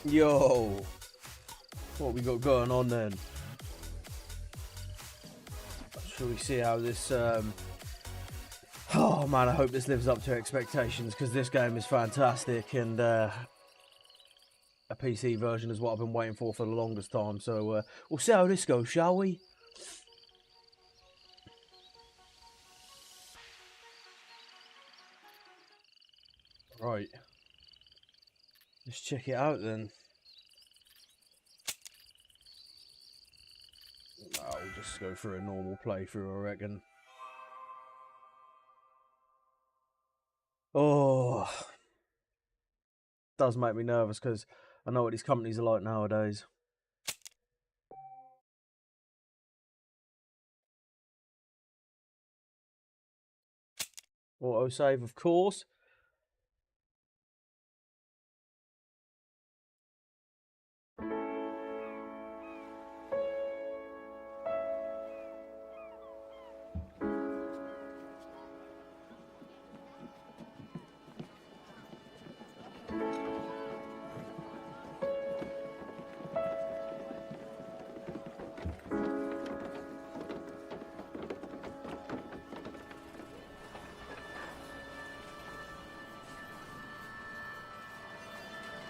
Yo, what we got going on then? Shall we see how this oh man, I hope this lives up to expectations, because this game is fantastic, and a PC version is what I've been waiting for the longest time. So we'll see how this goes, shall we? Right, let's check it out then. I'll just go through a normal playthrough, I reckon. Oh, does make me nervous, because I know what these companies are like nowadays. Autosave, of course.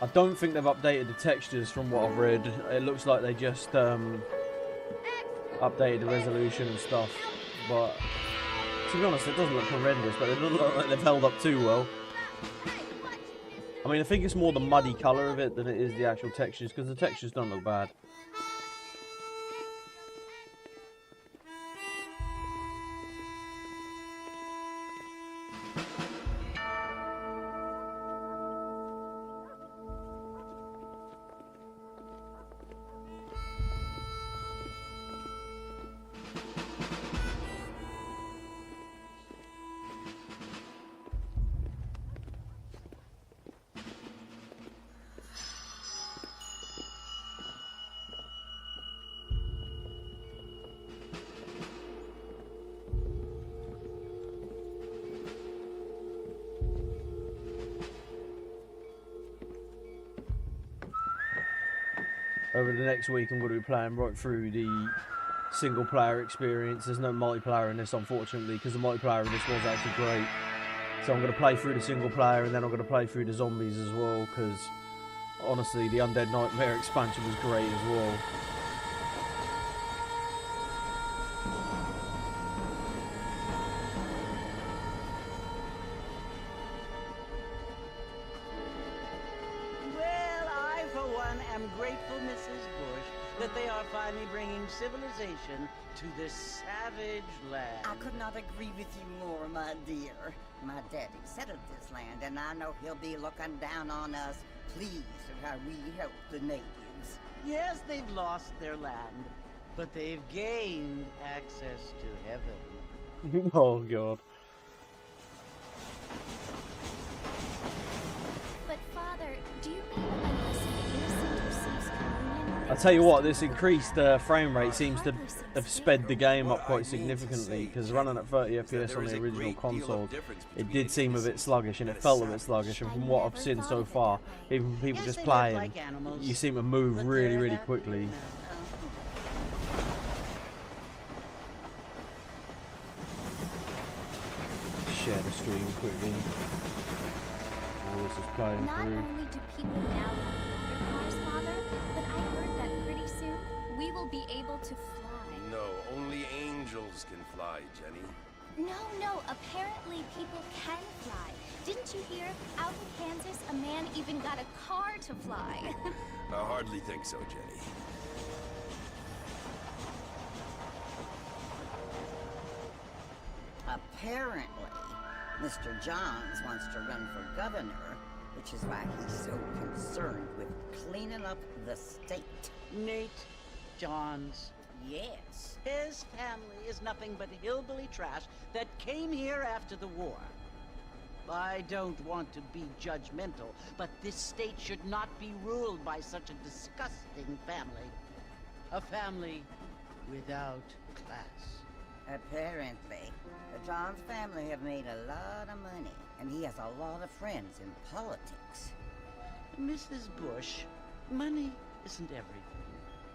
I don't think they've updated the textures from what I've read. It looks like they just updated the resolution and stuff. But to be honest, it doesn't look horrendous, but it doesn't look like they've held up too well. I mean, I think it's more the muddy colour of it than it is the actual textures, because the textures don't look bad. Over the next week, I'm going to be playing right through the single player experience. There's no multiplayer in this, unfortunately, because the multiplayer in this was actually great. So I'm going to play through the single player, and then I'm going to play through the zombies as well, because honestly, the Undead Nightmare expansion was great as well. That they are finally bringing civilization to this savage land. I could not agree with you more, my dear. My daddy settled this land, and I know he'll be looking down on us, pleased at how we help the natives. Yes, they've lost their land, but they've gained access to heaven. Oh, God. But, Father, do you mean unless an innocent receives communion? I tell you what, this increased frame rate seems to have sped the game up quite significantly, because running at 30 FPS on the original console, it did seem a bit sluggish, and it felt a bit sluggish, and from what I've seen so far, even from people just playing, you seem to move really, really quickly. Share the stream quickly. Oh, this is playing Not through. only do people now have wonder cars, Father, but I heard that pretty soon we will be able to fly. No, only angels can fly, Jenny. No, apparently people can fly. Didn't you hear? Out in Kansas, a man even got a car to fly. I hardly think so, Jenny. Apparently, Mr. Johns wants to run for governor, which is why he's so concerned with cleaning up the state. Nate Johns, Yes, his family is nothing but hillbilly trash that came here after the war. I don't want to be judgmental, but this state should not be ruled by such a disgusting family. A family without class. Apparently. John's family have made a lot of money, and he has a lot of friends in politics. Mrs. Bush, money isn't everything.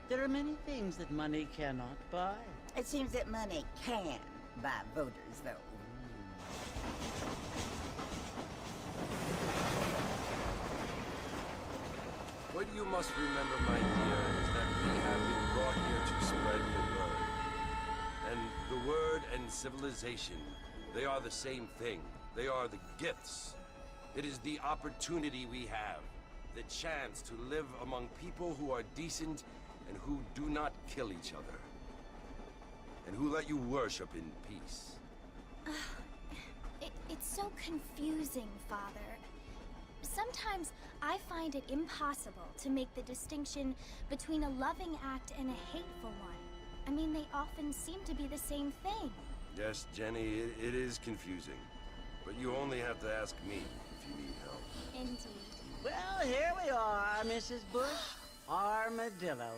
There are many things that money cannot buy. It seems that money can buy voters, though. What you must remember, my dear, is that we have been brought here to spread the word. And the word and civilization, they are the same thing. They are the gifts. It is the opportunity we have, the chance to live among people who are decent and who do not kill each other. And who let you worship in peace. It's so confusing, Father. Sometimes I find it impossible to make the distinction between a loving act and a hateful one. I mean, they often seem to be the same thing. Yes, Jenny, it is confusing. But you only have to ask me if you need help. Indeed. Well, here we are, Mrs. Bush. Armadillo.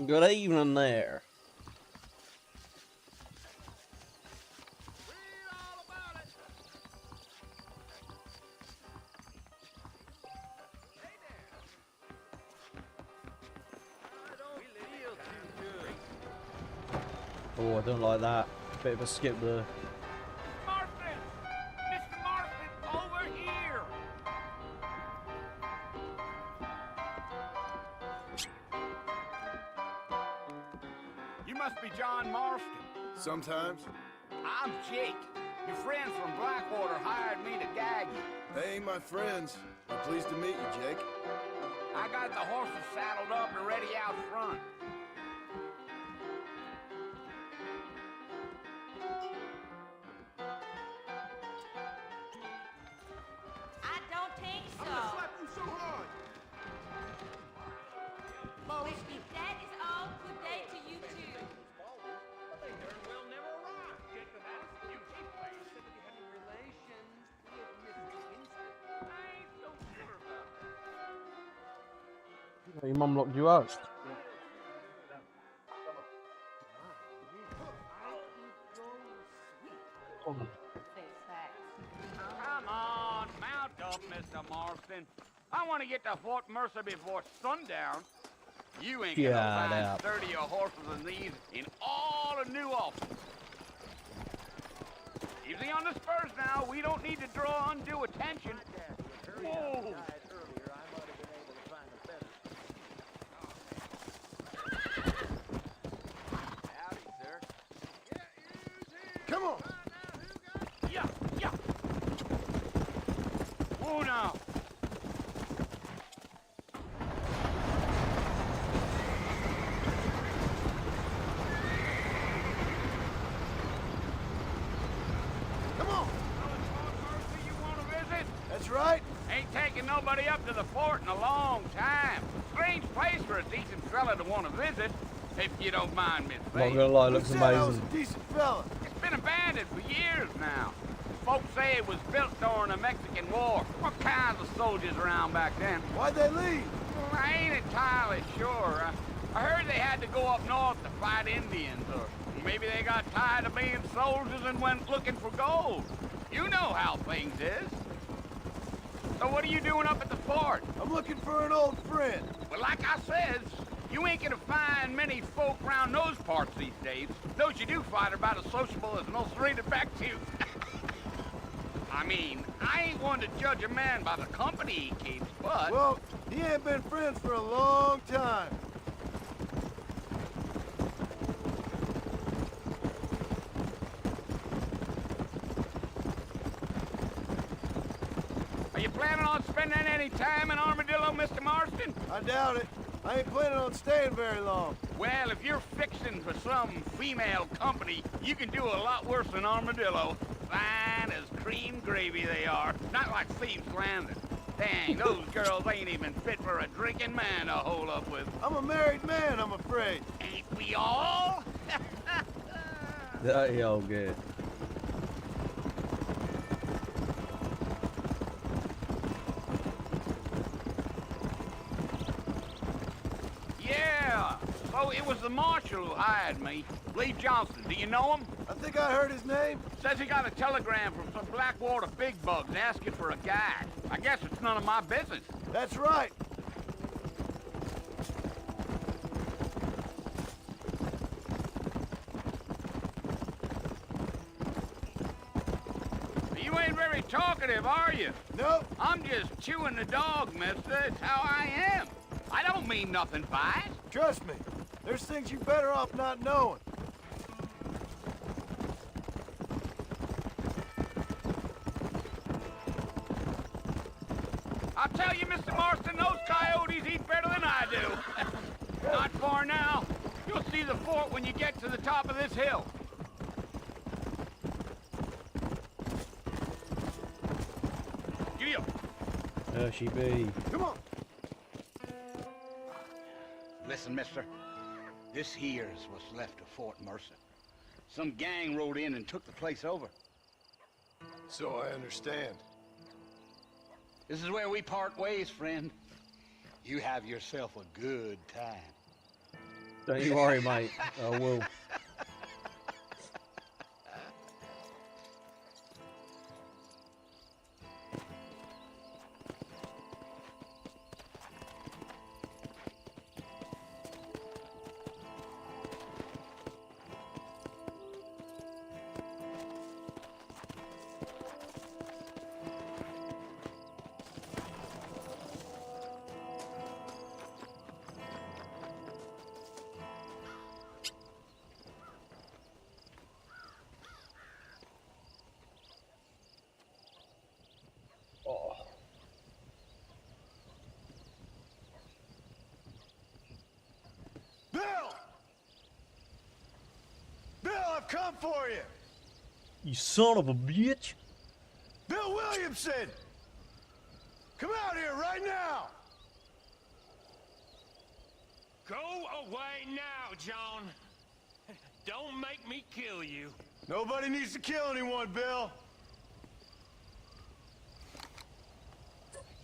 Good evening there. Oh, I don't like that. Bit of a skip there. Marston! Mr. Marston, over here! You must be John Marston. Sometimes. I'm Jake. Your friends from Blackwater hired me to gag you. They ain't my friends. I'm pleased to meet you, Jake. I got the horses saddled up and ready out front. I don't think so. I'm gonna slap you so hard. If that is all, good day to you too. They darn well never arrived. Jacob asked you she plays. Said that you had any relations with Mrs. Winston. I ain't so sure about that. Your mum locked you out. Come on, mount up, Mr. Marston. I want to get to Fort Mercer before sundown. You ain't Get gonna find out. sturdier horses than these in all of New Ulster. Easy on the spurs now. We don't need to draw undue attention. Whoa. Come on! Yeah, yeah. Whoa now. Come on! Mercy, you want to visit? That's right. Ain't taking nobody up to the fort in a long time. Strange place for a decent fella to want to visit, if you don't mind, Miss Not Faye. gonna lie, Who looks said I was amazing. a decent fella? It's been abandoned for years now. Folks say it was built during the Mexican War. What kinds of soldiers around back then? Why'd they leave? Well, I ain't entirely sure. I heard they had to go up north to fight Indians, or maybe they got tired of being soldiers and went looking for gold. You know how things is. So what are you doing up at the fort? I'm looking for an old friend. Well, like I said, you ain't gonna find many folk round those parts these days. Those you do find are about as sociable as an ulcerated back tooth. I mean, I ain't one to judge a man by the company he keeps, but... Well, he ain't been friends for a long time. Are you planning on spending any time in Armadillo, Mr. Marston? I doubt it. I ain't planning on staying very long. Well, if you're fixing for some female company, you can do a lot worse than Armadillo. Fine as cream gravy they are. Not like Thieves Landing. Dang, those girls ain't even fit for a drinking man to hole up with. I'm a married man, I'm afraid. Ain't we all? Dirty old good. Yeah. So it was the marshal who hired me. Lee Johnson. Do you know him? I think I heard his name. Says he got a telegram from some Blackwater big bugs asking for a guide. I guess it's none of my business. That's right. You ain't very talkative, are you? Nope. I'm just chewing the dog, mister. It's how I am. I don't mean nothing by it. Trust me. There's things you're better off not knowing. I'll tell you, Mr. Marston, those coyotes eat better than I do. Not far now. You'll see the fort when you get to the top of this hill. Giddy up. There she be. Come on. Listen, mister. This here's what's left of Fort Mercer. Some gang rode in and took the place over. So I understand. This is where we part ways, friend. You have yourself a good time. Don't you worry, mate. I will. Bill! Bill, I've come for you! You son of a bitch! Bill Williamson! Come out here right now! Go away now, John. Don't make me kill you. Nobody needs to kill anyone, Bill.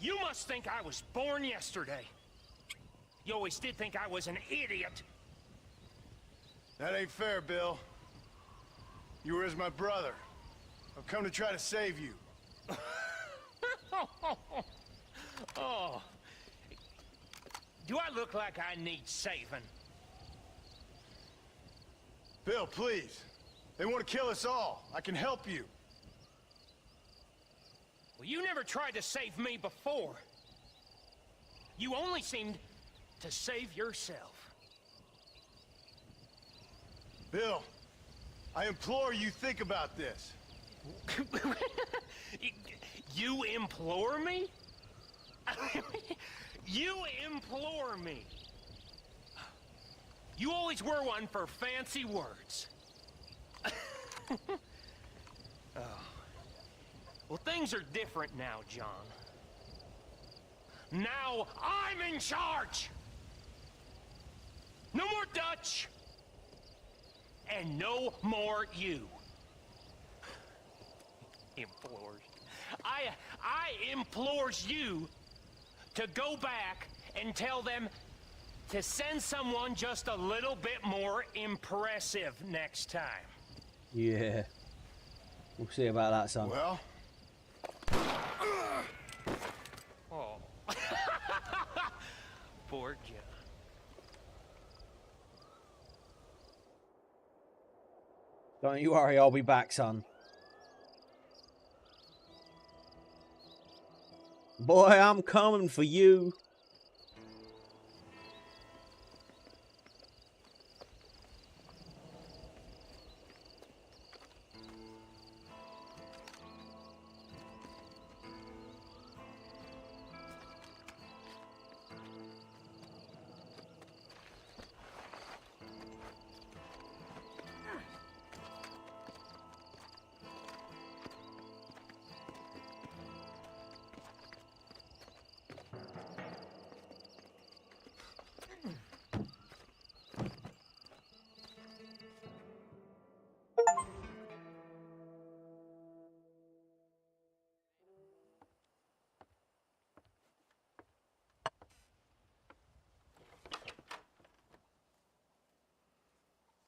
You must think I was born yesterday. You always did think I was an idiot. That ain't fair, Bill. You were as my brother. I've come to try to save you. Oh. Do I look like I need saving? Bill, please. They want to kill us all. I can help you. Well, you never tried to save me before. You only seemed to save yourself. Bill, I implore you think about this. You implore me? You implore me. You always were one for fancy words. Oh. Well, things are different now, John. Now I'm in charge! No more Dutch! And no more you. Implores. I implores you to go back and tell them to send someone just a little bit more impressive next time. Yeah. We'll see about that, son. Well? Oh. Poor John. Don't you worry, I'll be back, son. Boy, I'm coming for you.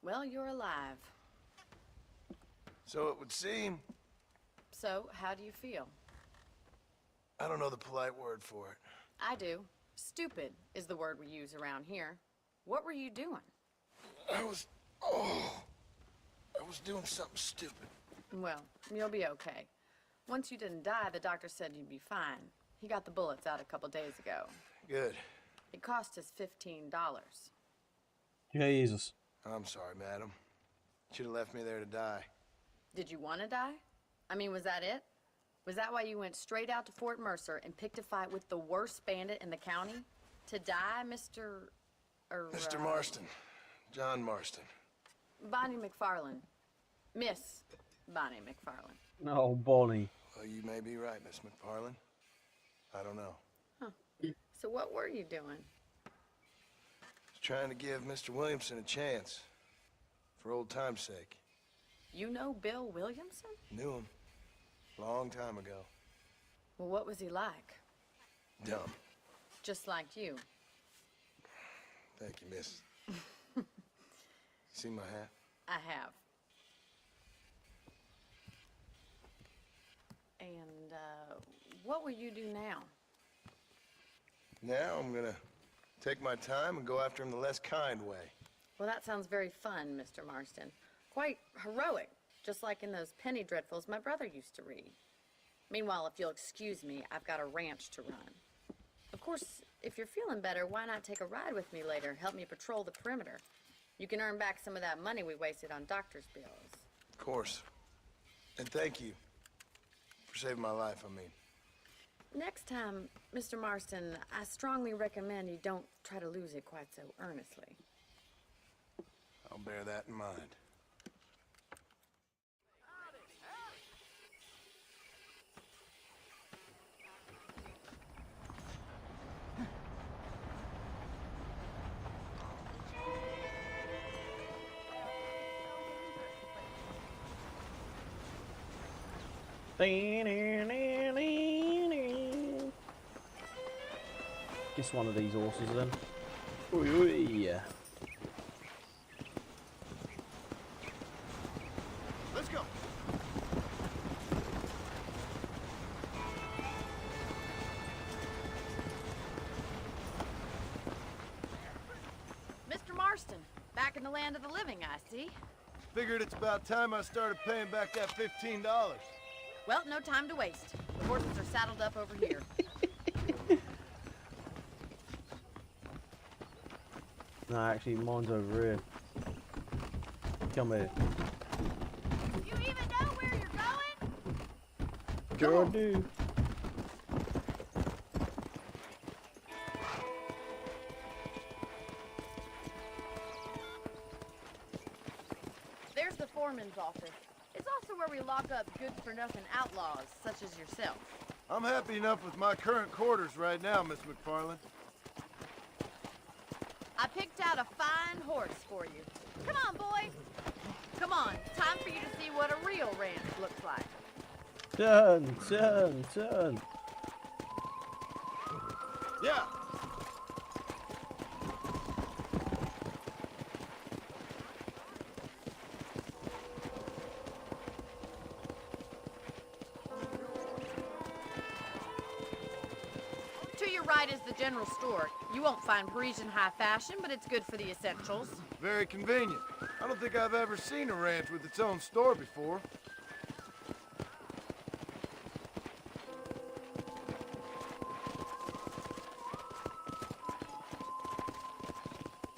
Well, you're alive. So it would seem. So, how do you feel? I don't know the polite word for it. I do. Stupid is the word we use around here. What were you doing? I was doing something stupid. Well, you'll be okay. Once you didn't die, the doctor said you'd be fine. He got the bullets out a couple days ago. Good. It cost us $15. Jesus. I'm sorry, madam. Should have left me there to die. Did you want to die? I mean, was that it? Was that why you went straight out to Fort Mercer and picked a fight with the worst bandit in the county? To die, Mr. Mr. Marston. John Marston. Bonnie McFarlane. Miss Bonnie McFarlane. Oh, Bonnie. Well, you may be right, Miss McFarlane. I don't know. Huh. So what were you doing? Just trying to give Mr. Williamson a chance. For old time's sake. You know Bill Williamson? Knew him. Long time ago. Well, what was he like? Dumb. Just like you. Thank you, miss. See my hat? I have. And, what will you do now? Now I'm gonna take my time and go after him the less kind way. Well, that sounds very fun, Mr. Marston. Quite heroic, just like in those penny dreadfuls my brother used to read. Meanwhile, if you'll excuse me, I've got a ranch to run. Of course, if you're feeling better, why not take a ride with me later? Help me patrol the perimeter. You can earn back some of that money we wasted on doctor's bills. Of course. And thank you for saving my life, I mean. Next time, Mr. Marston, I strongly recommend you don't try to lose it quite so earnestly. I'll bear that in mind. Guess one of these horses then. Oi, oi. Let's go. Mr. Marston, back in the land of the living, I see. Figured it's about time I started paying back that $15. Well, no time to waste. The horses are saddled up over here. No, actually, mine's over here. Come here. You even know where you're going? Sure do. There's the foreman's office. It's also where we lock up good-for-nothing outlaws, such as yourself. I'm happy enough with my current quarters right now, Miss McFarlane. I picked out a fine horse for you. Come on, boy. Come on, time for you to see what a real ranch looks like. Turn, turn, turn. Yeah. To your right is the general store. You won't find Parisian high fashion, but it's good for the essentials. Very convenient. I don't think I've ever seen a ranch with its own store before.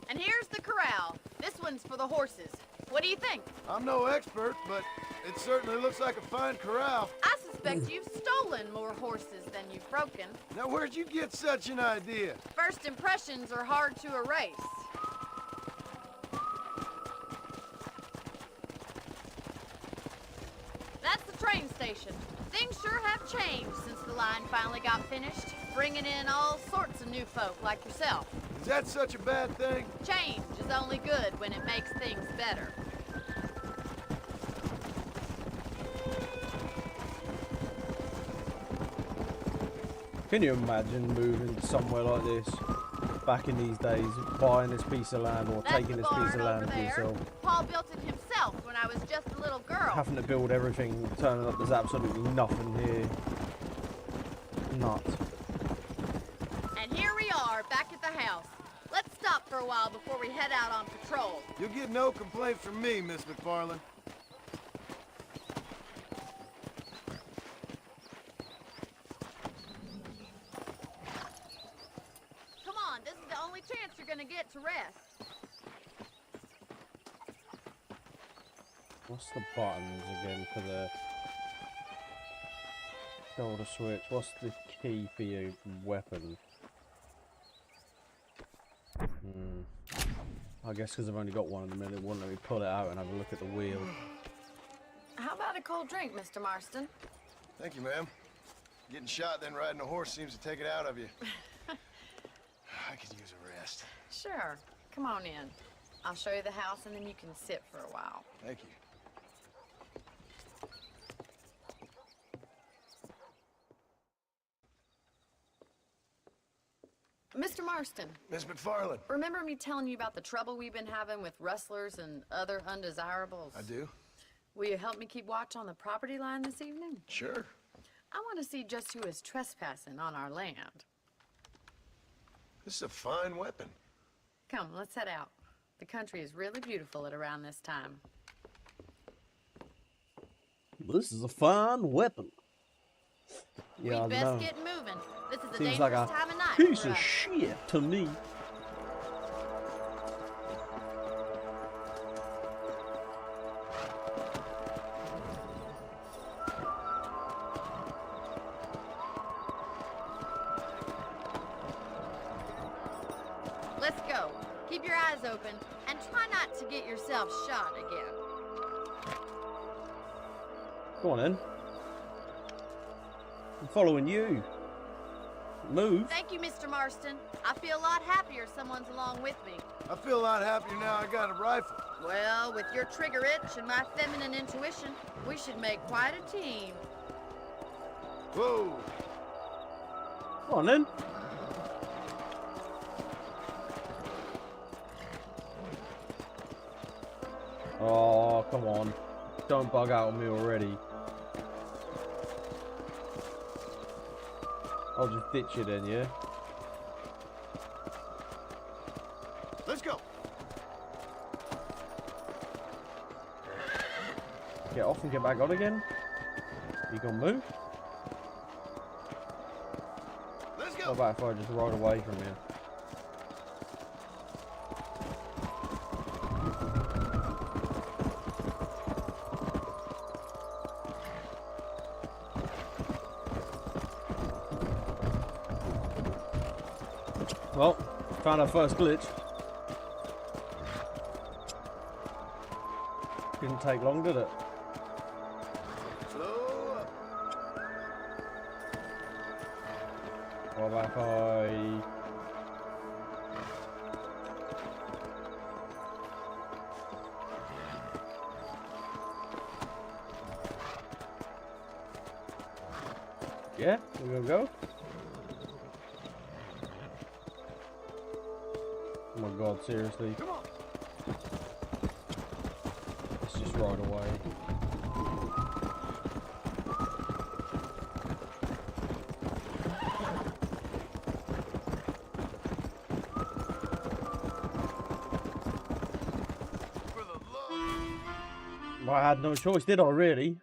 And here's the corral. This one's for the horses. What do you think? I'm no expert, but it certainly looks like a fine corral. I suspect you've stolen more horses than you've broken. Now, where'd you get such an idea? First impressions are hard to erase. That's the train station. Things sure have changed since the line finally got finished, bringing in all sorts of new folk like yourself. Is that such a bad thing? Change is only good when it makes things better. Can you imagine moving somewhere like this? back in these days, buying this piece of land or taking this piece of land for yourself. Paul built it himself when I was just a little girl. Having to build everything, turning up, there's absolutely nothing here. Nuts. And here we are, back at the house. Let's stop for a while before we head out on patrol. You'll get no complaint from me, Miss McFarland. Come on, this is the only chance you're gonna get to rest. What's the buttons again for the shoulder switch? What's the key for your weapon? I guess because I've only got one at the minute, it wouldn't let me pull it out and have a look at the wheel. How about a cold drink, Mr. Marston? Thank you, ma'am. Getting shot, then riding a horse seems to take it out of you. I could use a rest. Sure. Come on in. I'll show you the house and then you can sit for a while. Thank you. Mr. Marston. Miss McFarland. Remember me telling you about the trouble we've been having with rustlers and other undesirables? I do. Will you help me keep watch on the property line this evening? Sure. I want to see just who is trespassing on our land. This is a fine weapon. Come, let's head out. The country is really beautiful at around this time. This is a fine weapon. Yeah, We'd best get moving. This is a seems dangerous like a time of night piece for of us. shit to me. Let's go. Keep your eyes open and try not to get yourself shot again. Go on then. I'm following you. Move. Thank you, Mr. Marston. I feel a lot happier someone's along with me. I feel a lot happier now I got a rifle. Well, with your trigger itch and my feminine intuition, we should make quite a team. Whoa. Go on then. Oh, come on. Don't bug out on me already. I'll just ditch you then, yeah? Let's go. Get off and get back on again. You gonna move? Let's go. What about if I just ride away from you? Well, found our first glitch. Didn't take long, did it? Slow up. What about if I... Yeah, we're gonna go. Oh my god, seriously. Come on. Let's just ride away. For the love. Well, I had no choice, did I really?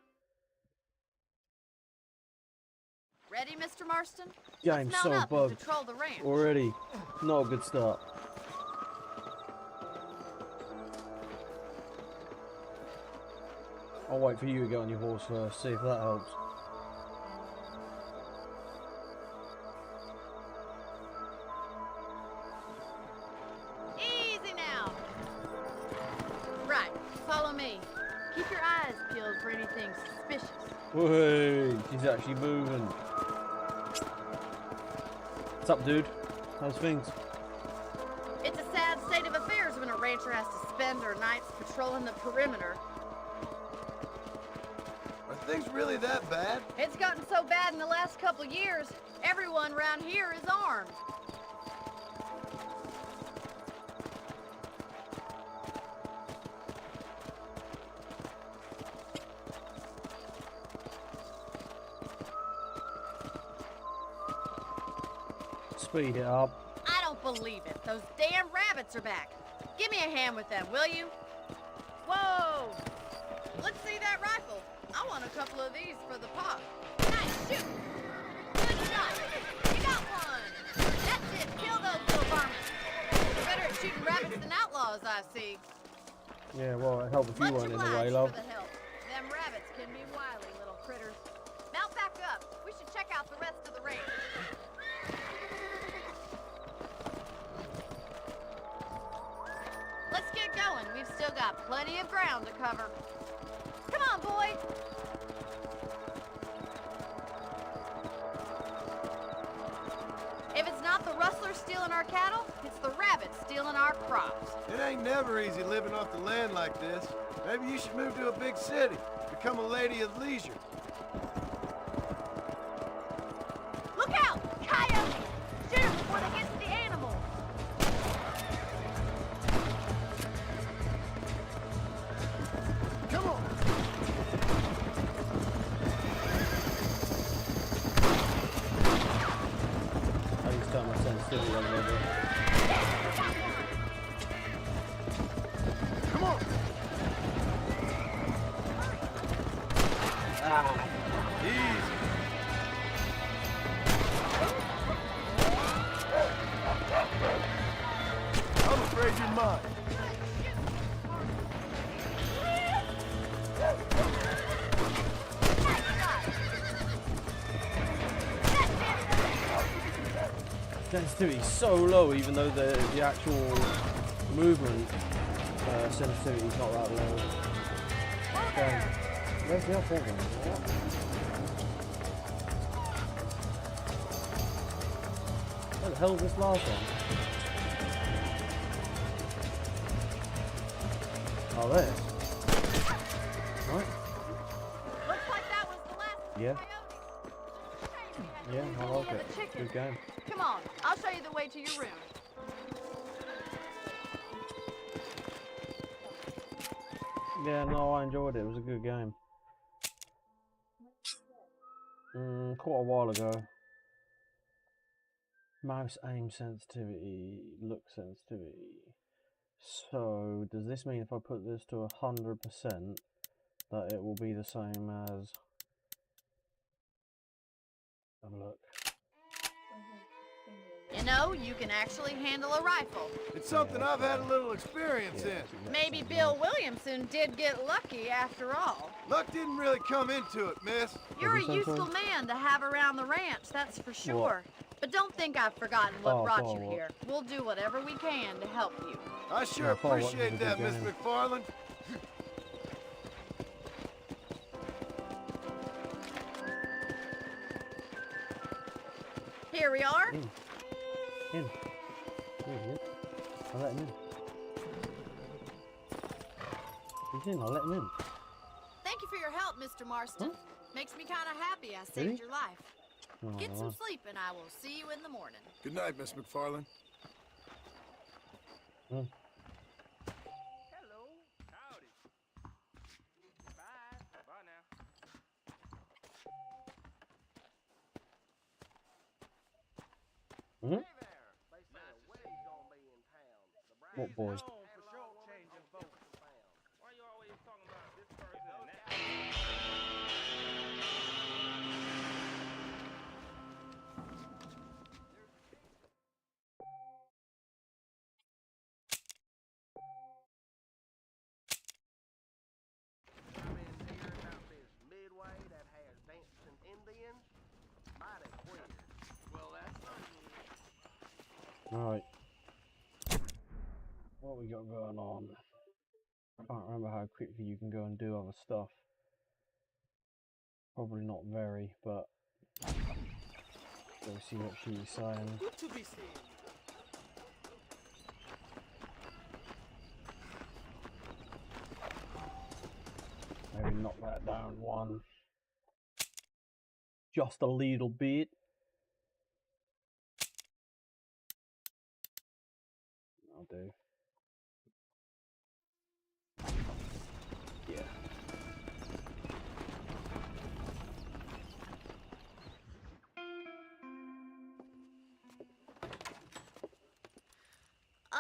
Ready, Mr. Marston? Game's Let's so mount up bugged and patrol the ranch. already. Not a good start. I'll wait for you to get on your horse first, see if that helps. Easy now. Right, follow me. Keep your eyes peeled for anything suspicious. Whey, she's actually moving. What's up, dude? How's things? It's a sad state of affairs when a rancher has to spend her nights patrolling the perimeter. Are things really that bad? It's gotten so bad in the last couple years, everyone around here is armed. Speed it up. I don't believe it. Those damn rabbits are back. Give me a hand with them, will you? Whoa! Let's see that rifle. I want a couple of these for the pop. Nice shoot! Good shot! You got one! That's it! Kill those little varmints! You're better at shooting rabbits than outlaws, I see. Yeah, well, it'd help if you weren't in the way, love. For the help. Them rabbits can be wily little critters. Mount back up. We should check out the rest of the range. Let's get going. We've still got plenty of ground to cover. Come on, boy. If it's not the rustlers stealing our cattle, it's the rabbits stealing our crops. It ain't never easy living off the land like this. Maybe you should move to a big city. Become a lady of leisure. Look out! Coyotes! Shoot them before they get to the animals. Come on! I need to turn my sensitivity on a little bit. Come on! Easy. I'm afraid you're mine. Sensitivity is so low, even though the actual movement sensitivity is not that low. Okay. Where's the other one? What the hell is this last one? Oh, there. Right. Looks like that was the last Yeah. coyote. Yeah, I like it. Good game. Come on, I'll show you the way to your room. Yeah, no, I enjoyed it. It was a good game. Quite a while ago. Mouse aim sensitivity, look sensitivity. So, does this mean if I put this to 100% that it will be the same as... Have a look. You know, you can actually handle a rifle. It's something I've had a little experience in. Maybe Bill Williamson did get lucky after all. Luck didn't really come into it, miss. You're a useful man to have around the ranch, that's for sure. But don't think I've forgotten what brought you here. We'll do whatever we can to help you. I sure appreciate that, Miss McFarland. Here we are. In. Here he is. I'll let him in. He's in, I'll let him in. Thank you for your help, Mr. Marston. Huh? Makes me kind of happy I saved your life. Oh, Get some sleep and I will see you in the morning. Good night, Miss McFarland. Hello. Howdy. Bye. Bye now. Mm-hmm. What boys? Why you always talking about this person and that? Alright. What we got going on? I can't remember how quickly you can go and do other stuff. Probably not very, but go see what she's saying. Good to be seen. Maybe knock that down one. Just a little bit. I'll do. Yeah.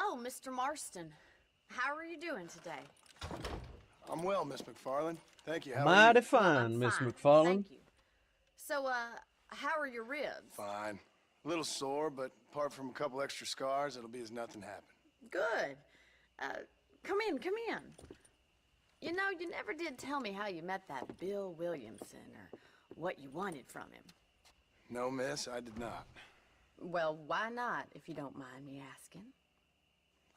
Oh, Mr. Marston. How are you doing today? I'm well, Miss McFarland. Thank you. How are Mighty you? fine, Miss Fine, McFarland. thank you. So, how are your ribs? Fine. A little sore, but apart from a couple extra scars, it'll be as nothing happened. Good. Come in, come in. You know, you never did tell me how you met that Bill Williamson or what you wanted from him. No, miss, I did not. Well, why not, if you don't mind me asking?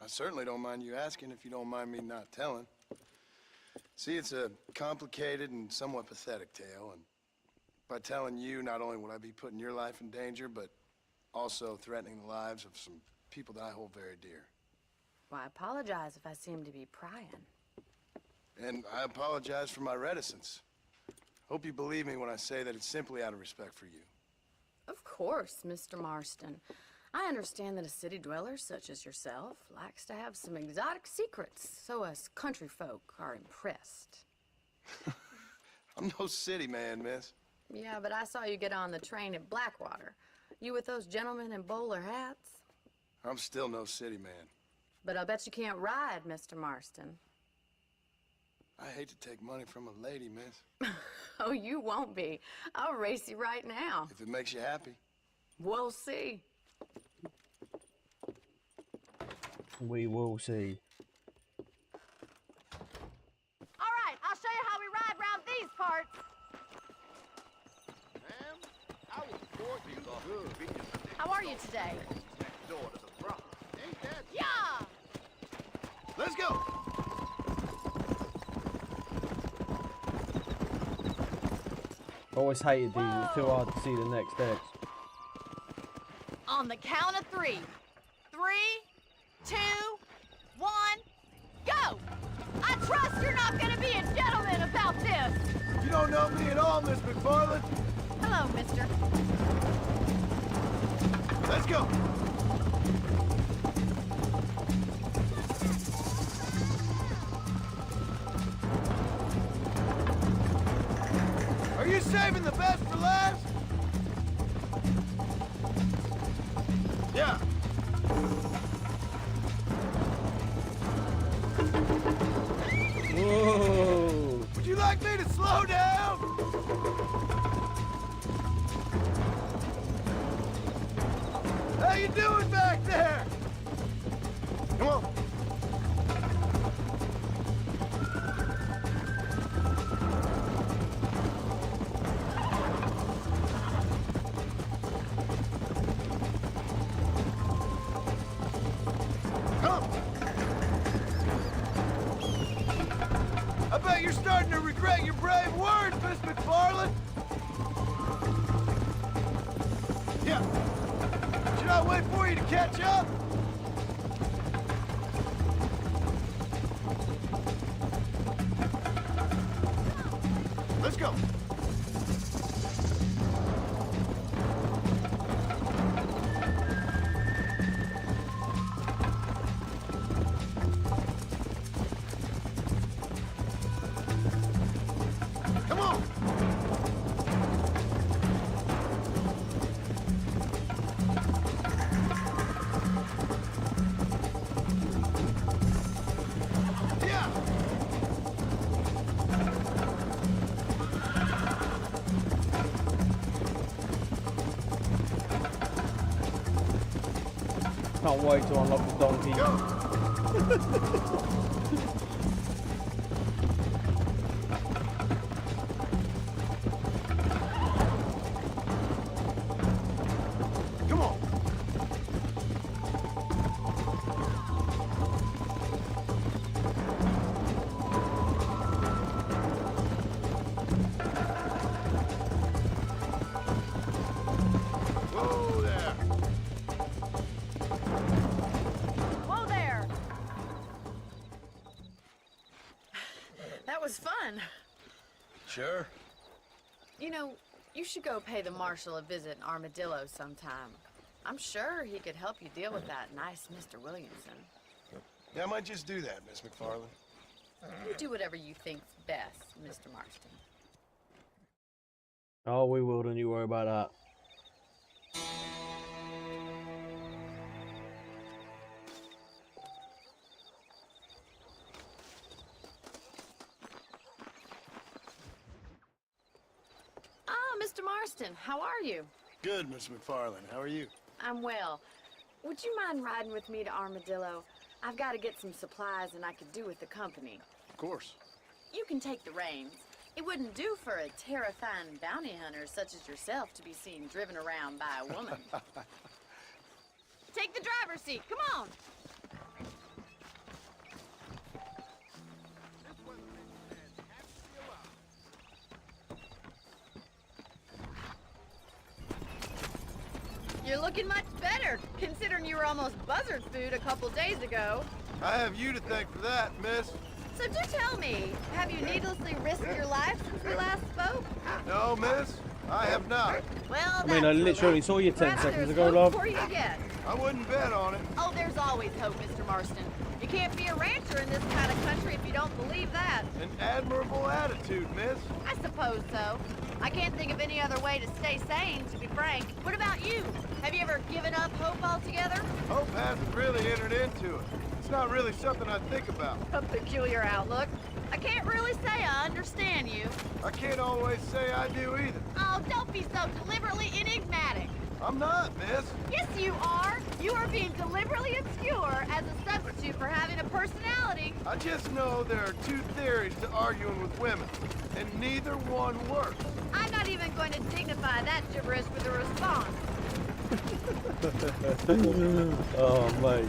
I certainly don't mind you asking if you don't mind me not telling. See, it's a complicated and somewhat pathetic tale, and by telling you, not only would I be putting your life in danger, but also threatening the lives of some people that I hold very dear. Well, I apologize if I seem to be prying. And I apologize for my reticence. Hope you believe me when I say that it's simply out of respect for you. Of course, Mr. Marston. I understand that a city dweller such as yourself likes to have some exotic secrets, so us country folk are impressed. I'm no city man, miss. Yeah, but I saw you get on the train at Blackwater. You with those gentlemen in bowler hats? I'm still no city man. But I bet you can't ride, Mr. Marston. I hate to take money from a lady, miss. Oh, you won't be. I'll race you right now. If it makes you happy. We'll see. We will see. All right, I'll show you how we ride around these parts. Ma'am, I will report you good. How are you today? Door to the front. Ain't that? Yeah! Let's go! Always hated these. It's too hard to see the next steps. On the count of 3. 3, 2, 1, go! I trust you're not gonna be a gentleman about this! You don't know me at all, Miss McFarland. Hello, mister. Let's go! Are you saving the best for last? Yeah. Whoa! Would you like me to slow down? How you doing back there? Come on. Come. I bet you're starting to regret your brave words, Miss McFarland. Yeah. Should I wait for you to catch up? Let's go. Come on. Yeah. Can't wait to unlock the donkey. Go. Come on. Whoa there. Whoa there! That was fun. Sure. You know, you should go pay the marshal a visit in Armadillo sometime. I'm sure he could help you deal with that nice Mr. Williamson. Yeah, I might just do that, Miss McFarland. You do whatever you think's best, Mr. Marston. Oh, we will, don't you worry about that. Mr. Marston, how are you? Good, Miss McFarlane. How are you? I'm well. Would you mind riding with me to Armadillo? I've got to get some supplies and I could do with the company. Of course. You can take the reins. It wouldn't do for a terrifying bounty hunter such as yourself to be seen driven around by a woman. Take the driver's seat, come on! You're looking much better, considering you were almost buzzard food a couple days ago. I have you to thank for that, miss. So do tell me, have you needlessly risked your life since we last spoke? No, miss, I have not. Well, I mean, I literally saw you 10 seconds ago, love. Before you get. I wouldn't bet on it. Oh, there's always hope, Mr. Marston. You can't be a rancher in this kind of country if you don't believe that. An admirable attitude, miss. I suppose so. I can't think of any other way to stay sane, to be frank. What about you? Have you ever given up hope altogether? Hope hasn't really entered into it. It's not really something I think about. A peculiar outlook. I can't really say I understand you. I can't always say I do either. Oh, don't be so deliberately enigmatic. I'm not, miss. Yes, you are. You are being deliberately obscure as a substitute for having a personality. I just know there are two theories to arguing with women, and neither one works. I'm not even going to dignify that gibberish with a response. Oh, mate.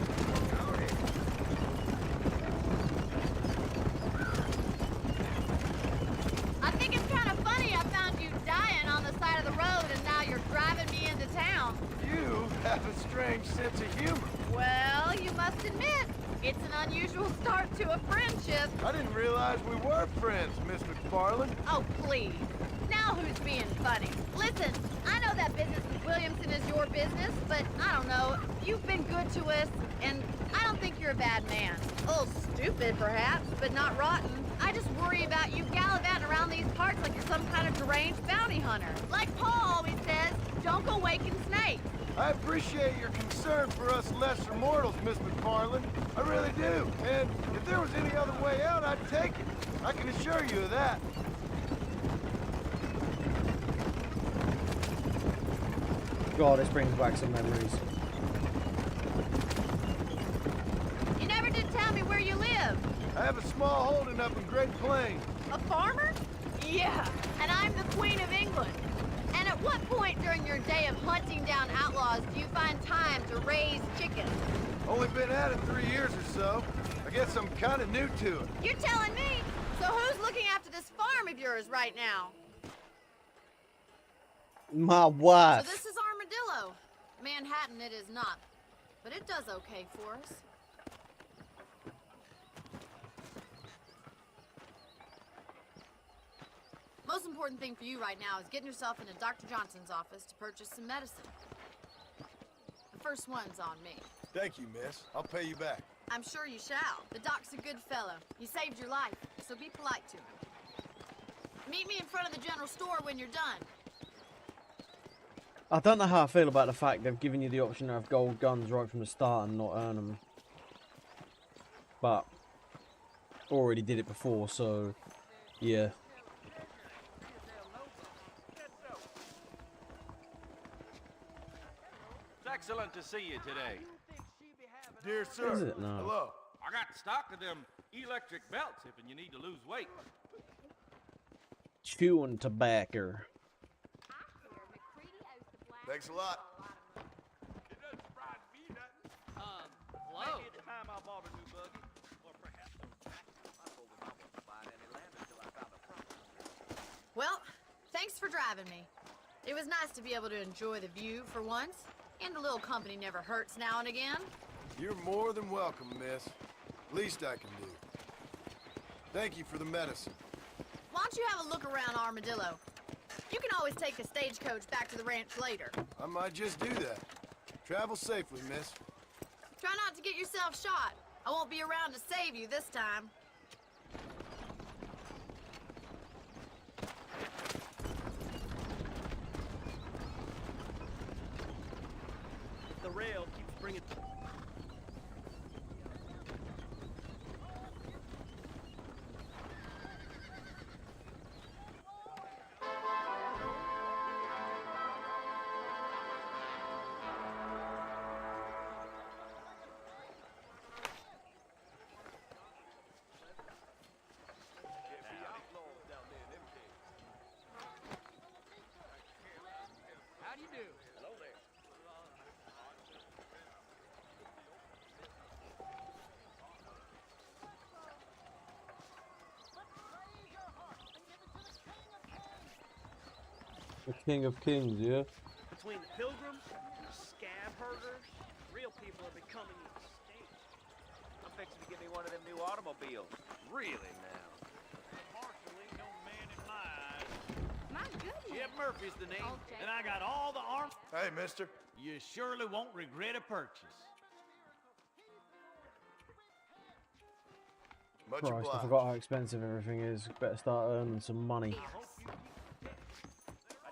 I think it's kind of funny I found you dying on the side of the road and now you're driving me into town. You have a strange sense of humor. Well, you must admit, it's an unusual start to a friendship. I didn't realize we were friends, Miss McFarlane. Oh, please. Now who's being funny? Listen, I know that business with Williamson is your business, but I don't know. You've been good to us, and I don't think you're a bad man. A little stupid, perhaps, but not rotten. I just worry about you gallivanting around these parts like you're some kind of deranged bounty hunter. Like Paul always says, don't go waking snakes. I appreciate your concern for us lesser mortals, Miss McFarlane. I really do. And if there was any other way out, I'd take it. I can assure you of that. God, this brings back some memories. You never did tell me where you live. I have a small holding up in Great Plains. A farmer? Yeah, and I'm the Queen of England. And at what point during your day of hunting down outlaws do you find time to raise chickens? Only been at it 3 years or so. I guess I'm kind of new to it. You're telling me? So who's looking after this farm of yours right now? My wife. So this is Armadillo. Manhattan it is not, but it does okay for us. Most important thing for you right now is getting yourself into Dr. Johnson's office to purchase some medicine. The first one's on me. Thank you, miss. I'll pay you back. I'm sure you shall. The doc's a good fellow. He saved your life, so be polite to him. Meet me in front of the general store when you're done. I don't know how I feel about the fact they've given you the option to have gold guns right from the start and not earn them. But already did it before, so yeah. It's excellent to see you today. Dear sir. Is it now? Hello. I got stock of them electric belts if you need to lose weight. Chewing tobacco. Thanks a lot. It doesn't surprise me nothing. Hello? Maybe it's time I bought a new buggy, or perhaps some tractor. I told him I wasn't buying any land until I found a property. Well, thanks for driving me. It was nice to be able to enjoy the view for once, and a little company never hurts now and again. You're more than welcome, miss. Least I can do. Thank you for the medicine. Why don't you have a look around Armadillo? You can always take a stagecoach back to the ranch later. I might just do that. Travel safely, miss. Try not to get yourself shot. I won't be around to save you this time. The rail keeps bringing... The King of Kings, yeah? Between the pilgrims and the scab herders, real people are becoming extinct. I'm fixing to get me one of them new automobiles. Really now. Marshall ain't no man in my eyes. My goodness. Jeff Murphy's the name, Okay. and I got all the arm. Hey, mister. You surely won't regret a purchase. Much Christ, I obliged. forgot how expensive everything is. Better start earning some money. I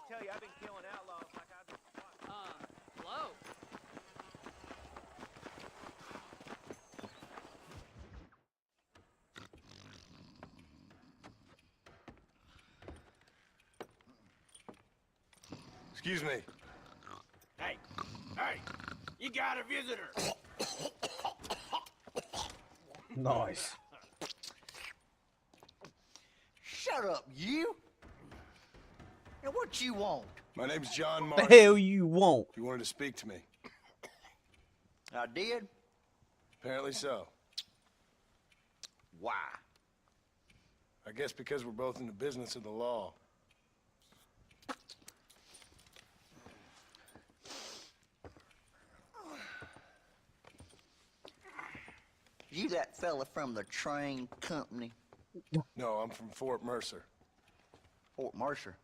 tell you, I've been killing outlaws like I've been. Hello? Excuse me. Hey, you got a visitor. Nice. Shut up, you! Now what you want? My name's John The Marshall. hell you won't? You wanted to speak to me. I did? Apparently so. Why? I guess because we're both in the business of the law. You that fella from the train company? No, I'm from Fort Mercer. Fort Mercer?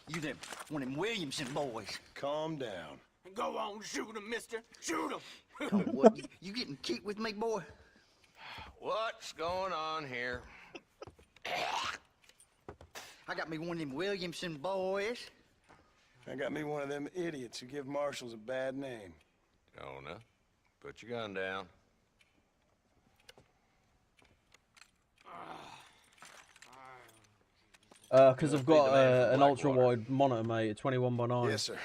You them, one of them Williamson boys. Calm down. Go on, shoot him, mister. Shoot him. Oh, what, you getting kicked with me, boy? What's going on here? I got me one of them Williamson boys. I got me one of them idiots who give marshals a bad name. Jonah, put your gun down. Because I've got an ultra-wide monitor, mate, a 21:9. Yes, sir.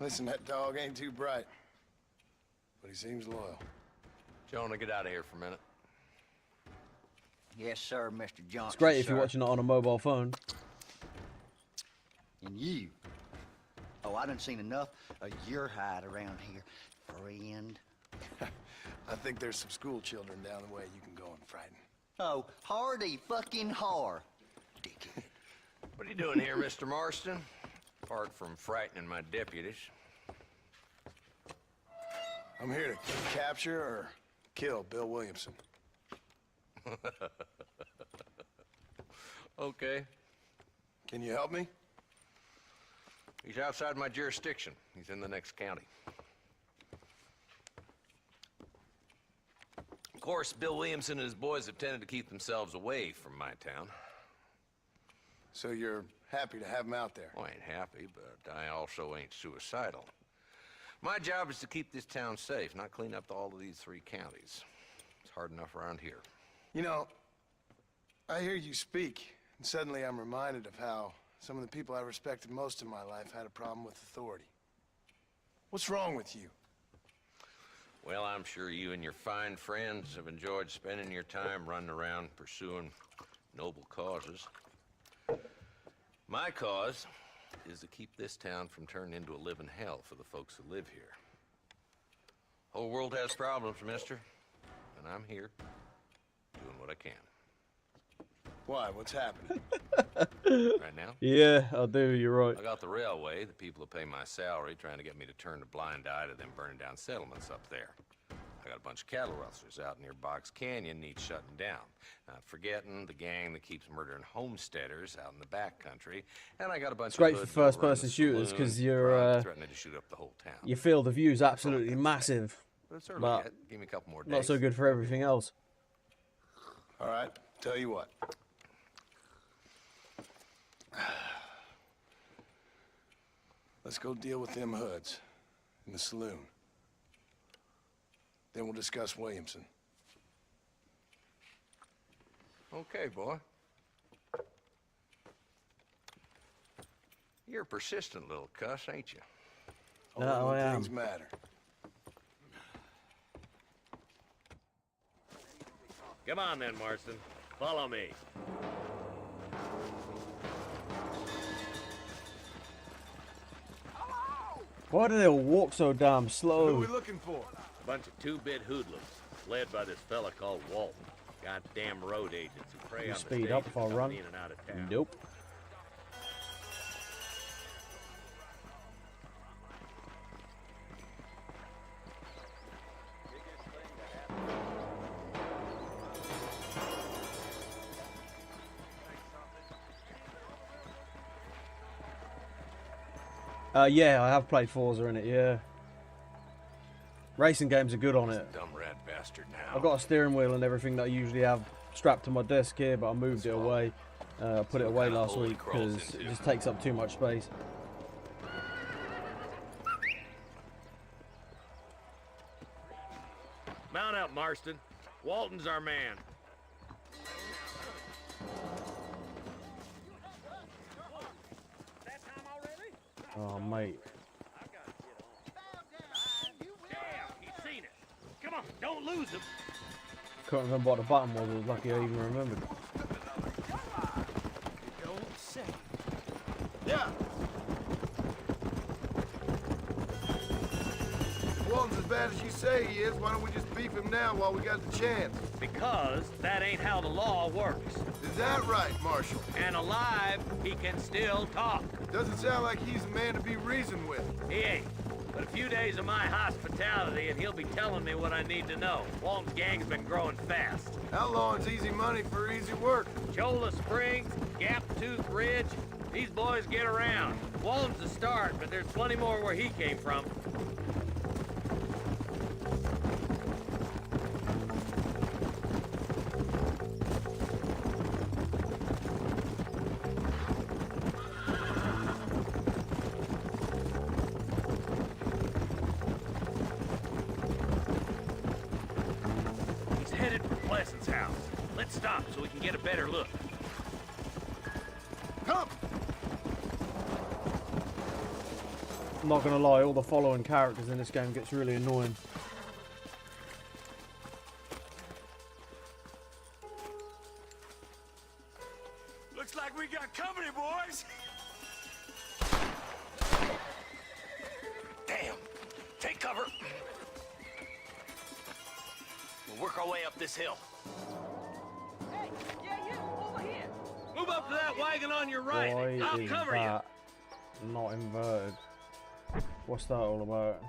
Listen, that dog ain't too bright, but he seems loyal. Jonah, get out of here for a minute. Yes, sir, Mr. Johnson. It's great if sir. you're watching it on a mobile phone. And you. Oh, I done seen enough of your hide around here, friend. I think there's some school children down the way you can go and frighten. Oh, hardy fucking har. Dickhead. What are you doing here, Mr. Marston? Apart from frightening my deputies. I'm here to capture or kill Bill Williamson. Okay. Can you help me? He's outside my jurisdiction. He's in the next county. Of course, Bill Williamson and his boys have tended to keep themselves away from my town. So you're happy to have him out there? Well, I ain't happy, but I also ain't suicidal. My job is to keep this town safe, not clean up all of these 3 counties. It's hard enough around here. You know, I hear you speak, and suddenly I'm reminded of how some of the people I respected most in my life had a problem with authority. What's wrong with you? Well, I'm sure you and your fine friends have enjoyed spending your time running around pursuing noble causes. My cause is to keep this town from turning into a living hell for the folks who live here. Whole world has problems, mister, and I'm here doing what I can. Why? What's happening? Right now? Yeah, I do, you're right. I got the railway, the people who pay my salary, trying to get me to turn a blind eye to them burning down settlements up there. I got a bunch of cattle rustlers out near Box Canyon needs shutting down. Not forgetting the gang that keeps murdering homesteaders out in the back country. And I got a bunch It's great of for hoods over in first-person the shooters saloon, because you're threatening to shoot up the whole town. your field of view is absolutely massive, But it's early but yet. Give me a couple more days. not so good for everything else. All right, tell you what. Let's go deal with them hoods in the saloon. Then we'll discuss Williamson. Okay, boy. You're a persistent little cuss, ain't you? No, Only when I am. things matter. Come on then, Marston. Follow me. Why do they all walk so damn slow? looking for? Bunch of 2-bit hoodlums, led by this fella called Walton. Goddamn road agents who prey You on the speed stage up if I coming run? in and out of town. Nope. Yeah, I have played Forza in it, yeah. Racing games are good on it. Dumb rat bastard now. I've got a steering wheel and everything that I usually have strapped to my desk here, but I moved it away. I put it away last week because it just takes up too much space. Mount up, Marston. Walton's our man. Oh, mate. He's seen it. Come on, don't lose him. Couldn't remember what the button was. I was lucky I even remembered. Don't say. Yeah. Walton's as bad as you say he is. Why don't we just beef him now while we got the chance? Because that ain't how the law works. Is that right, Marshal? And alive, he can still talk. Doesn't sound like he's a man to be reasoned with. He ain't. But a few days of my hospitality and he'll be telling me what I need to know. Walton's gang's been growing fast. Outlawing's easy money for easy work. Cholla Springs, Gap Tooth Ridge, these boys get around. Walton's the start, but there's plenty more where he came from. Let's stop so we can get a better look. Come! I'm not gonna lie, all the following characters in this game gets really annoying. Looks like we got company, boys. Damn! Take cover. We'll work our way up this hill. Hey, yeah, over here. Move up to that wagon on your right. Why I'll is cover that not inverted? What's that all about?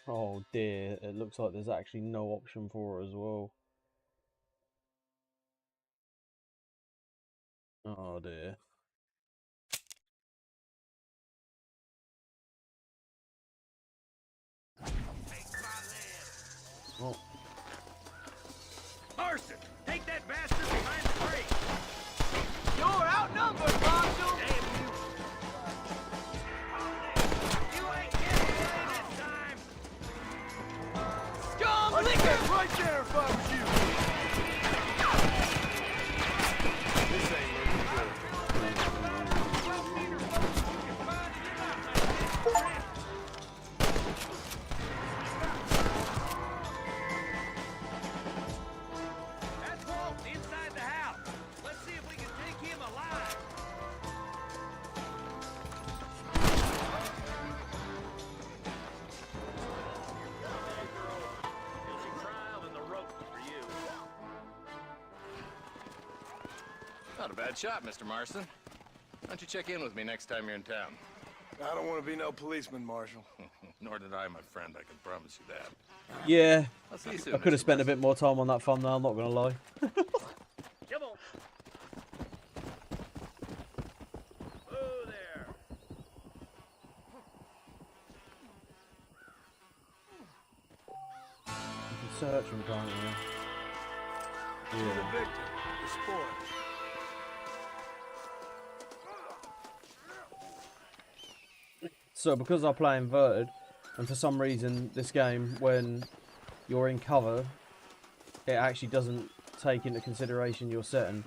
Oh dear, it looks like there's actually no option for it as well. Oh dear. Oh. Marston, take that bastard behind the tree. You're outnumbered, Marshal. Damn you. You ain't getting away this time. Scum I'd liquor. stand right there if I was you. This ain't looking good. That's Walt inside the house. Let's see if we can take him alive. Guilty trial and the rope for you. Not a bad shot, Mr. Marston. Why don't you check in with me next time you're in town? I don't want to be no policeman, Marshal. Nor did I, my friend. I can promise you that. Yeah, I'll see you soon, I could have Mr. spent a bit more time on that thumbnail, I'm not gonna lie. Come on. Oh, there. You can search them, can't you? The Yeah. victim, the sport. So because I play inverted, and for some reason this game, when you're in cover, it actually doesn't take into consideration your setting.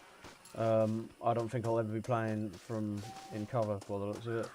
I don't think I'll ever be playing from in cover by the looks of it.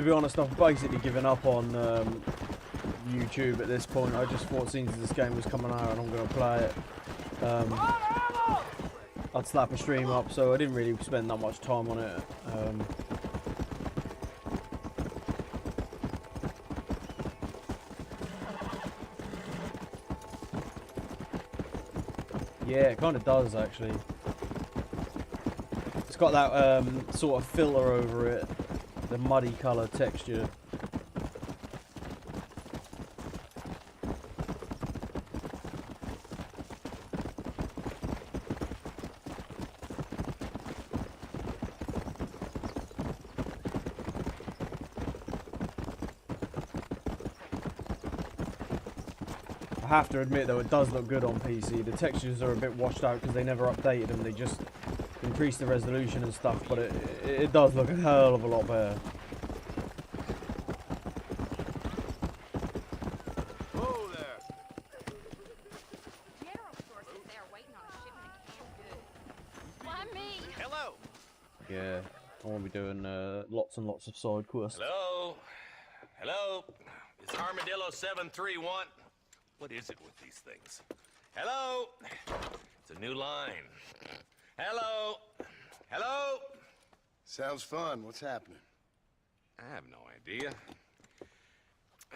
to be honest, I've basically given up on YouTube at this point. I just thought, since this game was coming out and I'm going to play it, I'd slap a stream up, so I didn't really spend that much time on it. Yeah, it kind of does actually. It's got that sort of filter over it, the muddy colour texture. I have to admit though, it does look good on PC. The textures are a bit washed out because they never updated them. They just increased the resolution and stuff, but it does look a hell of a lot better. Whoa there. General store says they are waiting on a shipment of canned goods. Why me? Hello. Yeah, I want to be doing lots and lots of side quests. Hello. Hello. It's Armadillo 731. What is it with these things? Hello. It's a new line. Hello. Hello. Sounds fun. What's happening? I have no idea.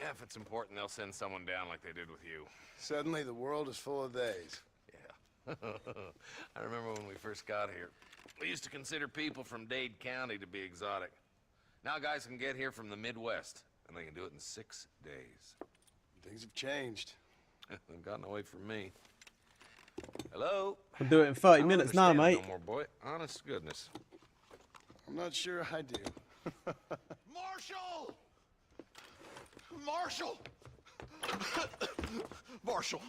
Yeah, if it's important, they'll send someone down like they did with you. Suddenly the world is full of days. Yeah. I remember when we first got here. We used to consider people from Dade County to be exotic. Now guys can get here from the Midwest, and they can do it in 6 days. Things have changed. They've gotten away from me. Hello? I'll do it in 30 minutes now, mate. No more, boy. Honest to goodness. I'm not sure I do. Marshall! Marshall! Marshall!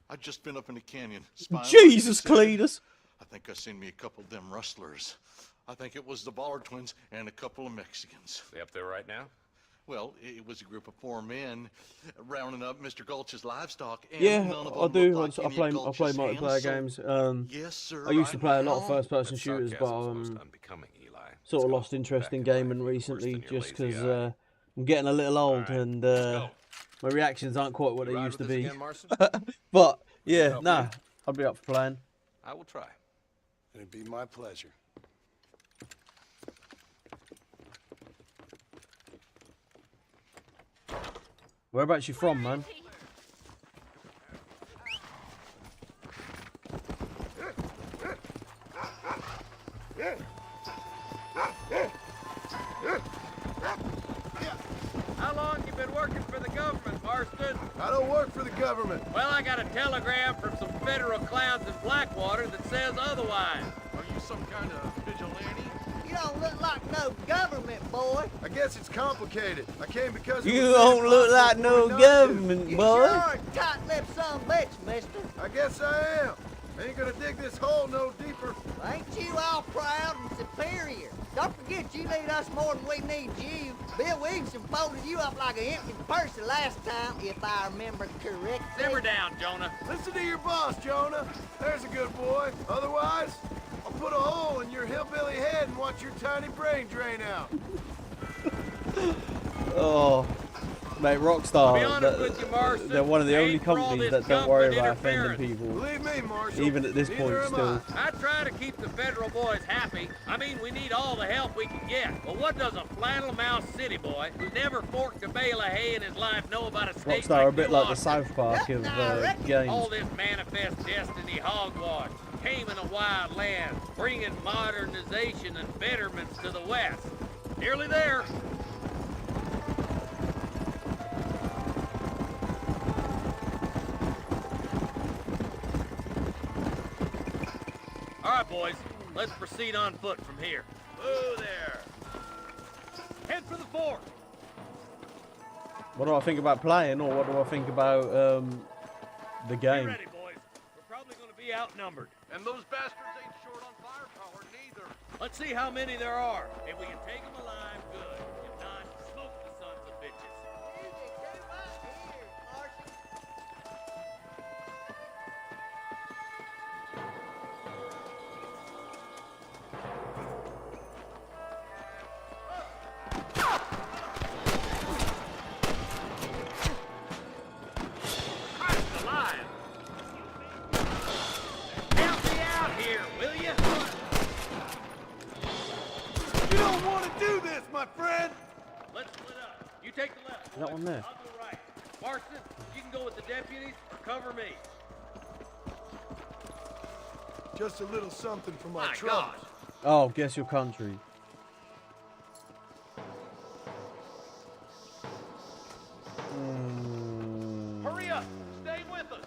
I just been up in the canyon. Jesus, Cletus! I think I seen me a couple of them rustlers. I think it was the Ballard twins and a couple of Mexicans. They up there right now? Well, it was a group of 4 men rounding up Mr. Gulch's livestock, and Yeah, none of I them do. looked like I play any of Gulch's multiplayer hands, games. yes, sir. I used to play a lot of know. first-person shooters, but sort of lost interest in gaming recently, just because I'm getting a little old and my reactions aren't quite what they used to be. But yeah, nah, I'd be up for playing. I will try. It'd be my pleasure. Whereabouts you from, man? How long you been working for the government, Marston? I don't work for the government. Well, I got a telegram from some federal clowns in Blackwater that says otherwise. Are you some kind of vigilante? You don't look like no government boy. I guess it's complicated. I came because You don't look like no government, You boy. sure are a tight-lipped son of a bitch, mister. I guess I am. Ain't gonna dig this hole no deeper. Ain't you all proud and superior? Don't forget you need us more than we need you. Bill Williamson folded you up like an empty purse the last time, if I remember correctly. Simmer down, Jonah. Listen to your boss, Jonah. There's a good boy. Otherwise, I'll put a hole in your hillbilly head and watch your tiny brain drain out. Oh, mate, Rockstar, they're one of the only Ain't for all companies this that don't worry about government offending people. Believe me, Marshal. Even at this point, neither am still. I try to keep the federal boys happy. I mean, we need all the help we can get. But what does a flannel mouse city boy who never forked a bale of hay in his life know about a state Rockstar like are a bit New like the Austin? South Park of All games. this manifest destiny hogwash came in a wild land, bringing modernization and betterments to the West. Nearly there. All right, boys, let's proceed on foot from here. Whoa there. Head for the fort. What do I think about playing, or what do I think about the game? Get ready, boys. We're probably going to be outnumbered. And those bastards ain't short on firepower, neither. Let's see how many there are. If we can take them alive, good. If not, smoke the sons of bitches. my friend? Let's split up. You take the left. That one there. I'll go right. Marston, you can go with the deputies or cover me. Just a little something for my My troubles. Oh, guess your country. Hurry up. Stay with us.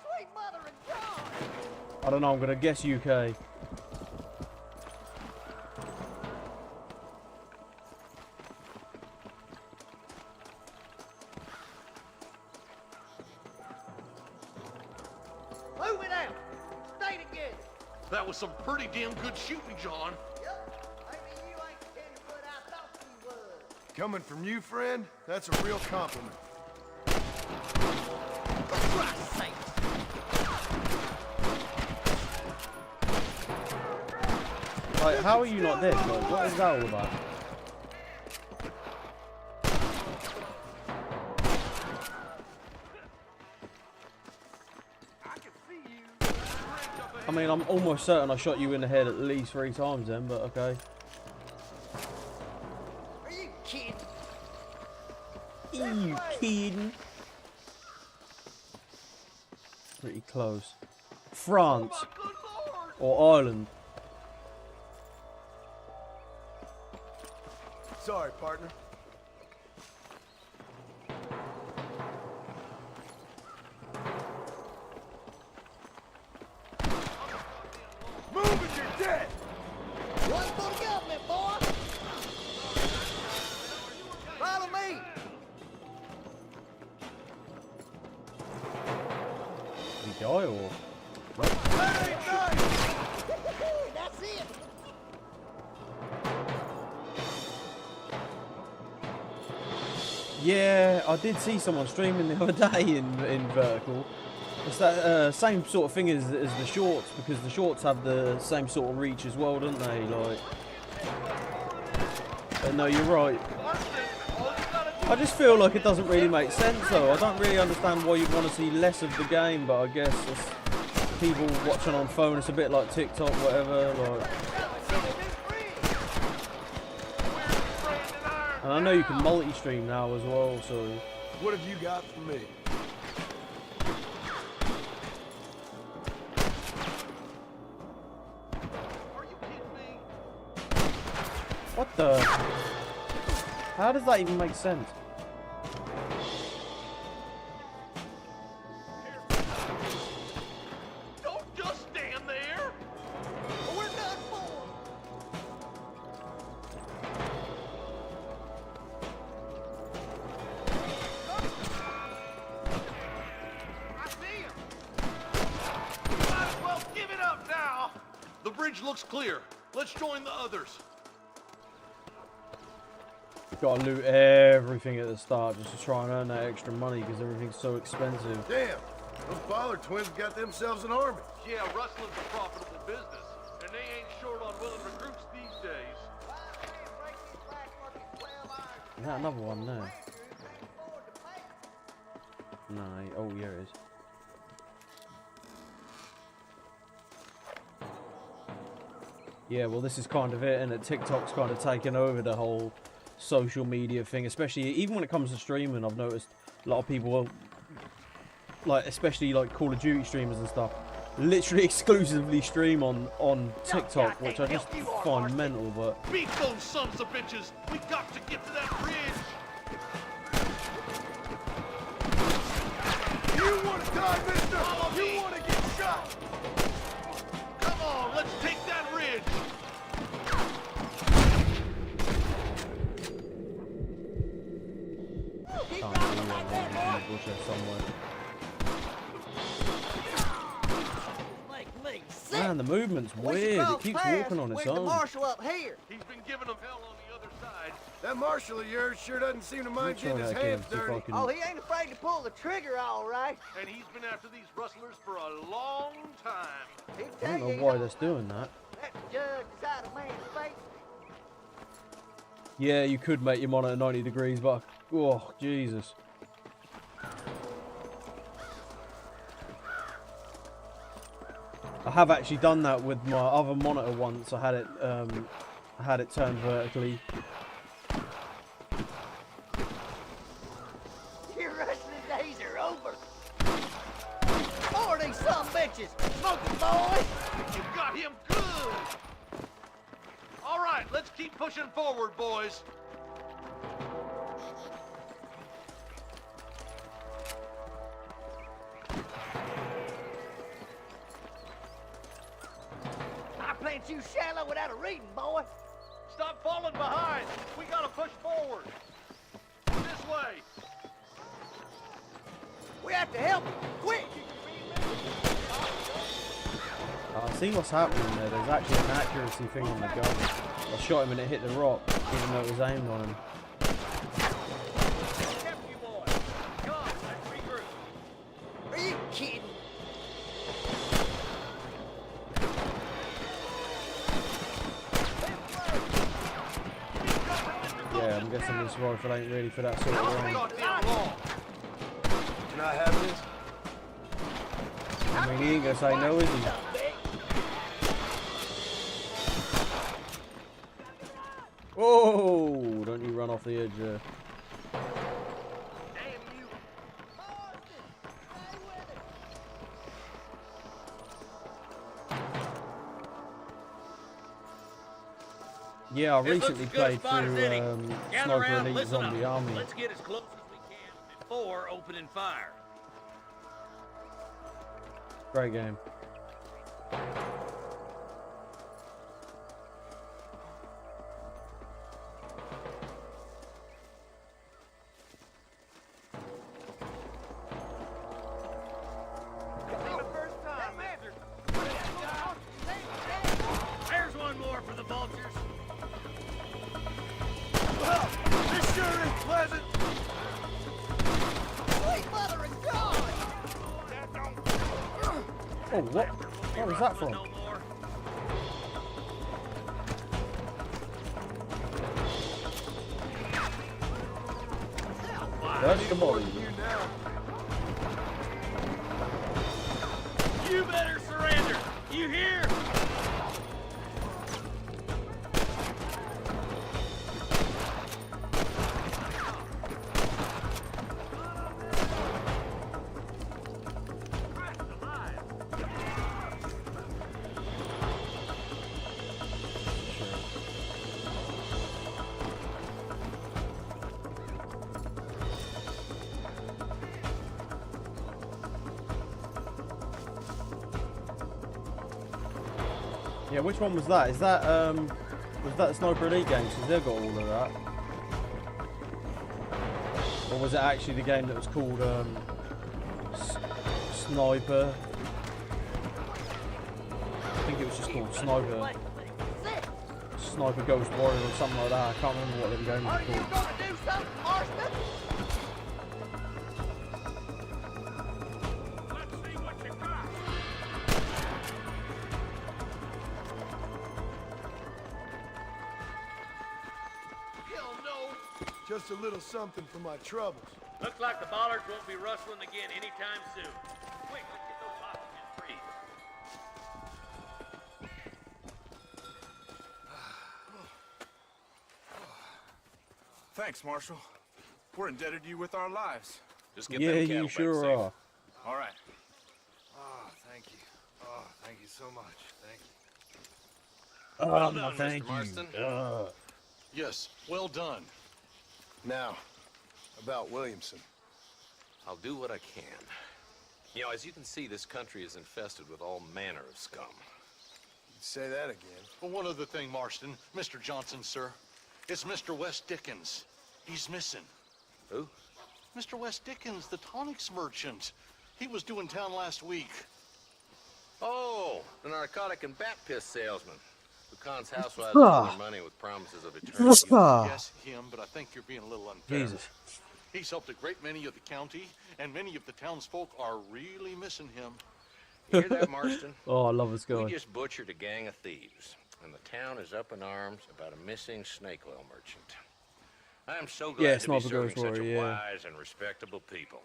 Sweet mother of God! I don't know, I'm gonna guess UK. Move it out! Stay together! That was some pretty damn good shooting, John. Yup, maybe you ain't the tenderfoot I thought you was. Coming from you, friend, that's a real compliment. For Christ's sake! Like, how are you not dead? Like, what is that all about? I mean, I'm almost certain I shot you in the head at least 3 times then, but okay. Are you kidding? You kidding? Pretty close. France. Or Ireland. Sorry, partner. Move it, you're dead! One for the government, boy! Follow me! Did he die or? That ain't nice! That's it! Yeah, I did see someone streaming the other day in vertical. It's that same sort of thing as the shorts, because the shorts have the same sort of reach as well, don't they? Like, but no, you're right. I just feel like it doesn't really make sense though. I don't really understand why you'd want to see less of the game, but I guess it's people watching on phone. It's a bit like TikTok, whatever. Like, and I know you can multi-stream now as well. So, What have you got for me? what the? How does that even make sense? Don't just stand there. We're done for! I see him. Might as well give it up now. The bridge looks clear. Let's join the others. Got to loot everything at the start just to try and earn that extra money because everything's so expensive. Damn, those Ballard twins got themselves an army. Yeah, rustling's a profitable business, and they ain't short on willing recruits these days. Is that another one there? No. Oh, here it is. Yeah, well, this is kind of it, and TikTok's kind of taken over the whole social media thing, especially even when it comes to streaming. I've noticed a lot of people, like especially like Call of Duty streamers and stuff, literally exclusively stream on TikTok, which I just find mental. But Beat those sons of bitches! We got to get to that bridge! You want to die, mister? You want to get shot? Come on, let's take that ridge! somewhere. Make me sick. Man, the movement's weird. It keeps walking on its Where's the own. marshal up here? He's been giving them hell on the other side. That marshal of yours sure doesn't seem to mind try getting his that again, hands see if I dirty. can- Oh, he ain't afraid to pull the trigger, all right. And he's been after these rustlers for a long time. He'll I tell don't you, know he why don't that's doing that. let the judge decide a man's fate. Yeah, you could make your monitor 90 degrees, but oh, Jesus. I have actually done that with my other monitor once. I had it I had it turned vertically. Your wrestling days are over. More of these some bitches. Smoking boys. You got him good. All right, let's keep pushing forward, boys. I plant you shallow without a reading, boy. Stop falling behind. We gotta push forward. This way. We have to help him. Quick! I see what's happening there. There's actually an accuracy thing on the gun. I shot him and it hit the rock, even though it was aimed on him. Are you kidding? Yeah, I'm guessing this rifle ain't really for that sort of range. Can I have this? I mean, he ain't gonna say no, is he? Oh, don't you run off the edge there. Yeah, I recently played through Sniper Elite Zombie Army. Let's get as close as we can before opening fire. Great game. There's one more for the vultures. Well, this sure is pleasant. Sweet mother of God! Oh, what? Where was that from? That's the body. You better surrender. You hear? Yeah, which one was that? Is that was that the Sniper Elite games? Because they've got all of that. Or was it actually the game that was called Sniper? I think it was just called Sniper. Sniper Ghost Warrior or something like that. I can't remember what the game was Are you called. gonna do something, Marston? Hell no. Just a little something for my troubles. Looks like the bollards won't be rustling again anytime soon. Quick, let's get those hostages free. Thanks, Marshal. We're indebted to you with our lives. Just get Yeah, them you cattle back sure safe. are. All right. Oh, thank you. Oh, thank you so much. Thank you. Well Oh, done, thank Mr. you. Marston. Yes, well done. Now, about Williamson. I'll do what I can. You know, as you can see, this country is infested with all manner of scum. Say that again. Well, one other thing, Marston. Mr. Johnson, sir. It's Mr. Wes Dickens. He's missing. Who? Mr. Wes Dickens, the tonics merchant. He was due in town last week. Oh, the narcotic and bat piss salesman. Who cons housewives of their money with promises of eternity. Yes, him, but I think you're being a little unfair. Jesus. He's helped a great many of the county, and many of the townsfolk are really missing him. You hear that, Marston? Oh, I love this guy. We just butchered a gang of thieves, and the town is up in arms about a missing snake oil merchant. I am so glad Yeah, to be Sniper serving Ghost such a Warrior, yeah. wise and respectable people.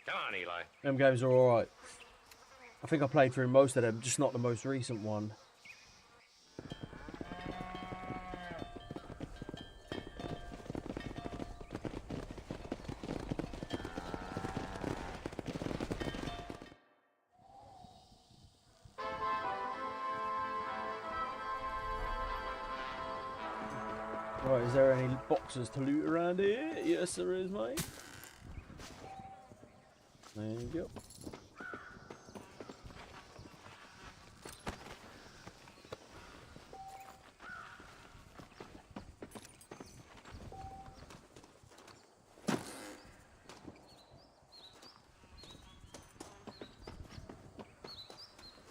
Come on, Eli. Them games are alright. I think I played through most of them, just not the most recent one. Is there any boxes to loot around here? Yes, there is, mate. There you go.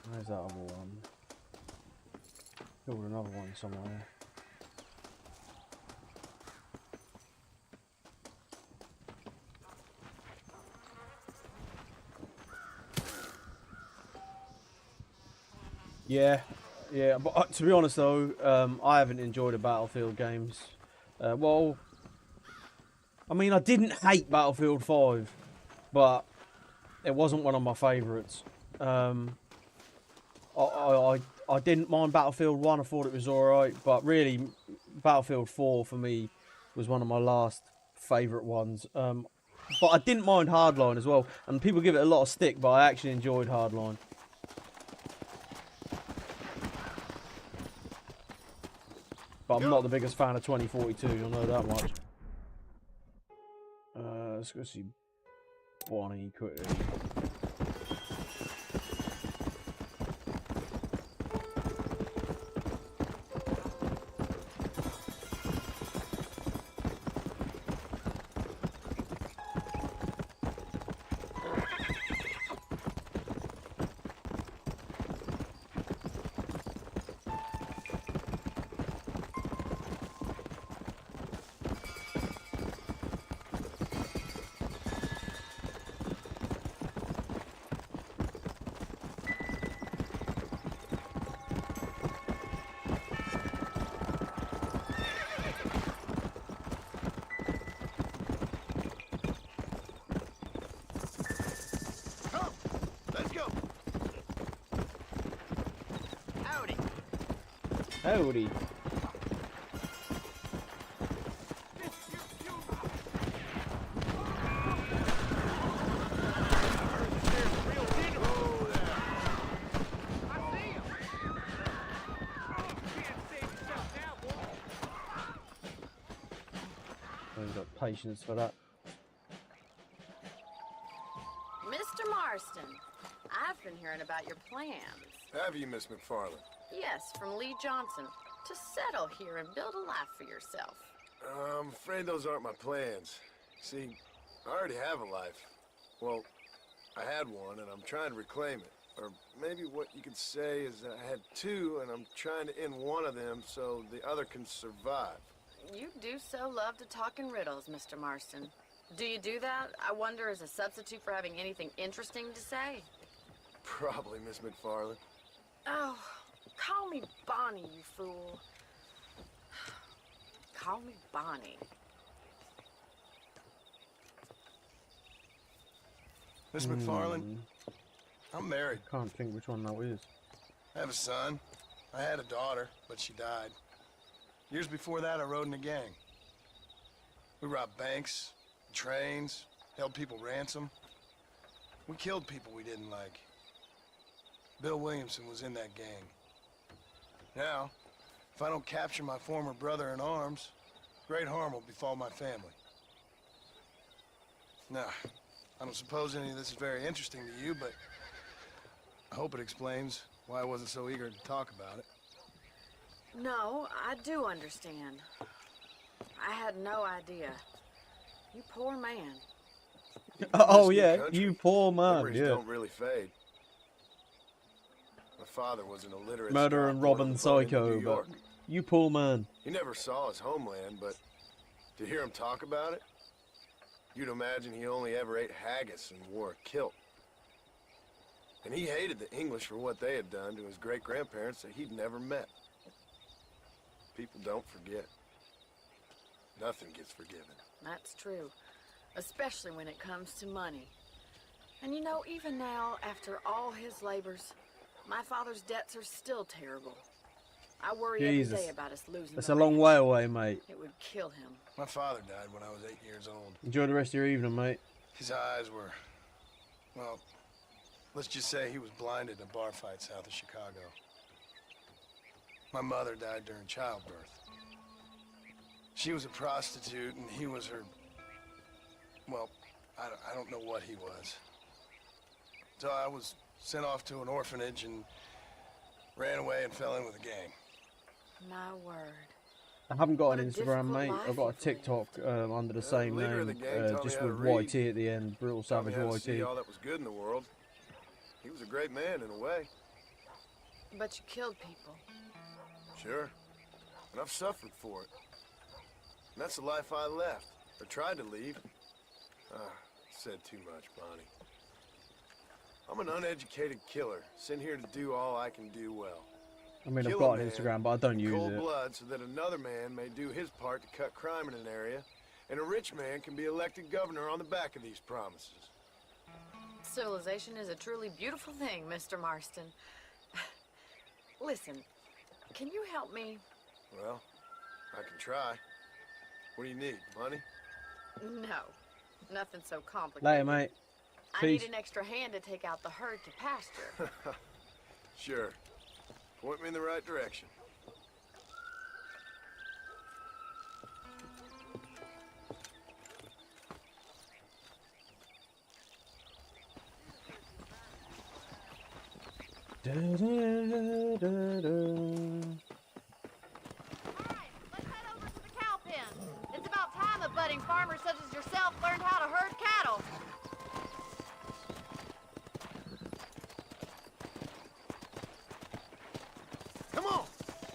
Where's that other one? Killed another one somewhere. Yeah, but to be honest though, I haven't enjoyed the Battlefield games. Well, I mean, I didn't hate Battlefield 5, but it wasn't one of my favourites. I didn't mind Battlefield 1, I thought it was alright, but really, Battlefield 4 for me was one of my last favourite ones. But I didn't mind Hardline as well, and people give it a lot of stick, but I actually enjoyed Hardline. But I'm not the biggest fan of 2042, you'll know that much. Let's go see Bonnie quickly. Howdy. I've got patience for that. Mr. Marston, I've been hearing about your plans. Have you, Miss McFarland? Yes, from Lee Johnson, to settle here and build a life for yourself. I'm afraid those aren't my plans. See, I already have a life. Well, I had one, and I'm trying to reclaim it. Or maybe what you could say is that I had two, and I'm trying to end one of them so the other can survive. You do so love to talk in riddles, Mr. Marston. Do you do that, I wonder, as a substitute for having anything interesting to say? Probably, Miss McFarland. Oh, call me Bonnie, you fool. Call me Bonnie. Miss McFarland, I'm married. Can't think which one that is. I have a son. I had a daughter, but she died. Years before that, I rode in a gang. We robbed banks, trains, held people ransom. We killed people we didn't like. Bill Williamson was in that gang. Now, if I don't capture my former brother in arms, great harm will befall my family. Now, I don't suppose any of this is very interesting to you, but I hope it explains why I wasn't so eager to talk about it. No, I do understand. I had no idea. You poor man. Oh yeah, you poor man. Memories Yeah. don't really fade. My father was an illiterate Murder and robbing psycho, but you poor man. He never saw his homeland, but to hear him talk about it, you'd imagine he only ever ate haggis and wore a kilt. And he hated the English for what they had done to his great-grandparents that he'd never met. People don't forget. Nothing gets forgiven. That's true. Especially when it comes to money. And you know, even now, after all his labors, my father's debts are still terrible. I worry every day about us losing That's the a long ranch. way away, mate. It would kill him. My father died when I was 8 years old. Enjoy the rest of your evening, mate. His eyes were, well, let's just say he was blinded in a bar fight south of Chicago. My mother died during childbirth. She was a prostitute, and he was her... Well, I don't know what he was. So I was sent off to an orphanage and ran away and fell in with a gang. My word. I haven't got What an a Instagram, difficult mate. life I've got a you've TikTok under the same the leader of name, the gang taught me just how to with read. YT at the end. Brutal Taught me Savage how to see YT. all that was good in the world. He was a great man in a way. But you killed people. Sure. And I've suffered for it. And that's the life I left, or tried to leave. Said too much, Bonnie. I'm an uneducated killer, sent here to do all I can do well. I mean, I've Kill got a an man Instagram, but I don't in use cold it. blood so that another man may do his part to cut crime in an area, and a rich man can be elected governor on the back of these promises. Civilization is a truly beautiful thing, Mr. Marston. Listen, can you help me? Well, I can try. What do you need, money? No, nothing so complicated. Later, mate. I need Peace. an extra hand to take out the herd to pasture. Sure. Point me in the right direction. Da, da, da, da. Cow pen. It's about time a budding farmer such as yourself learned how to herd cattle. Come on!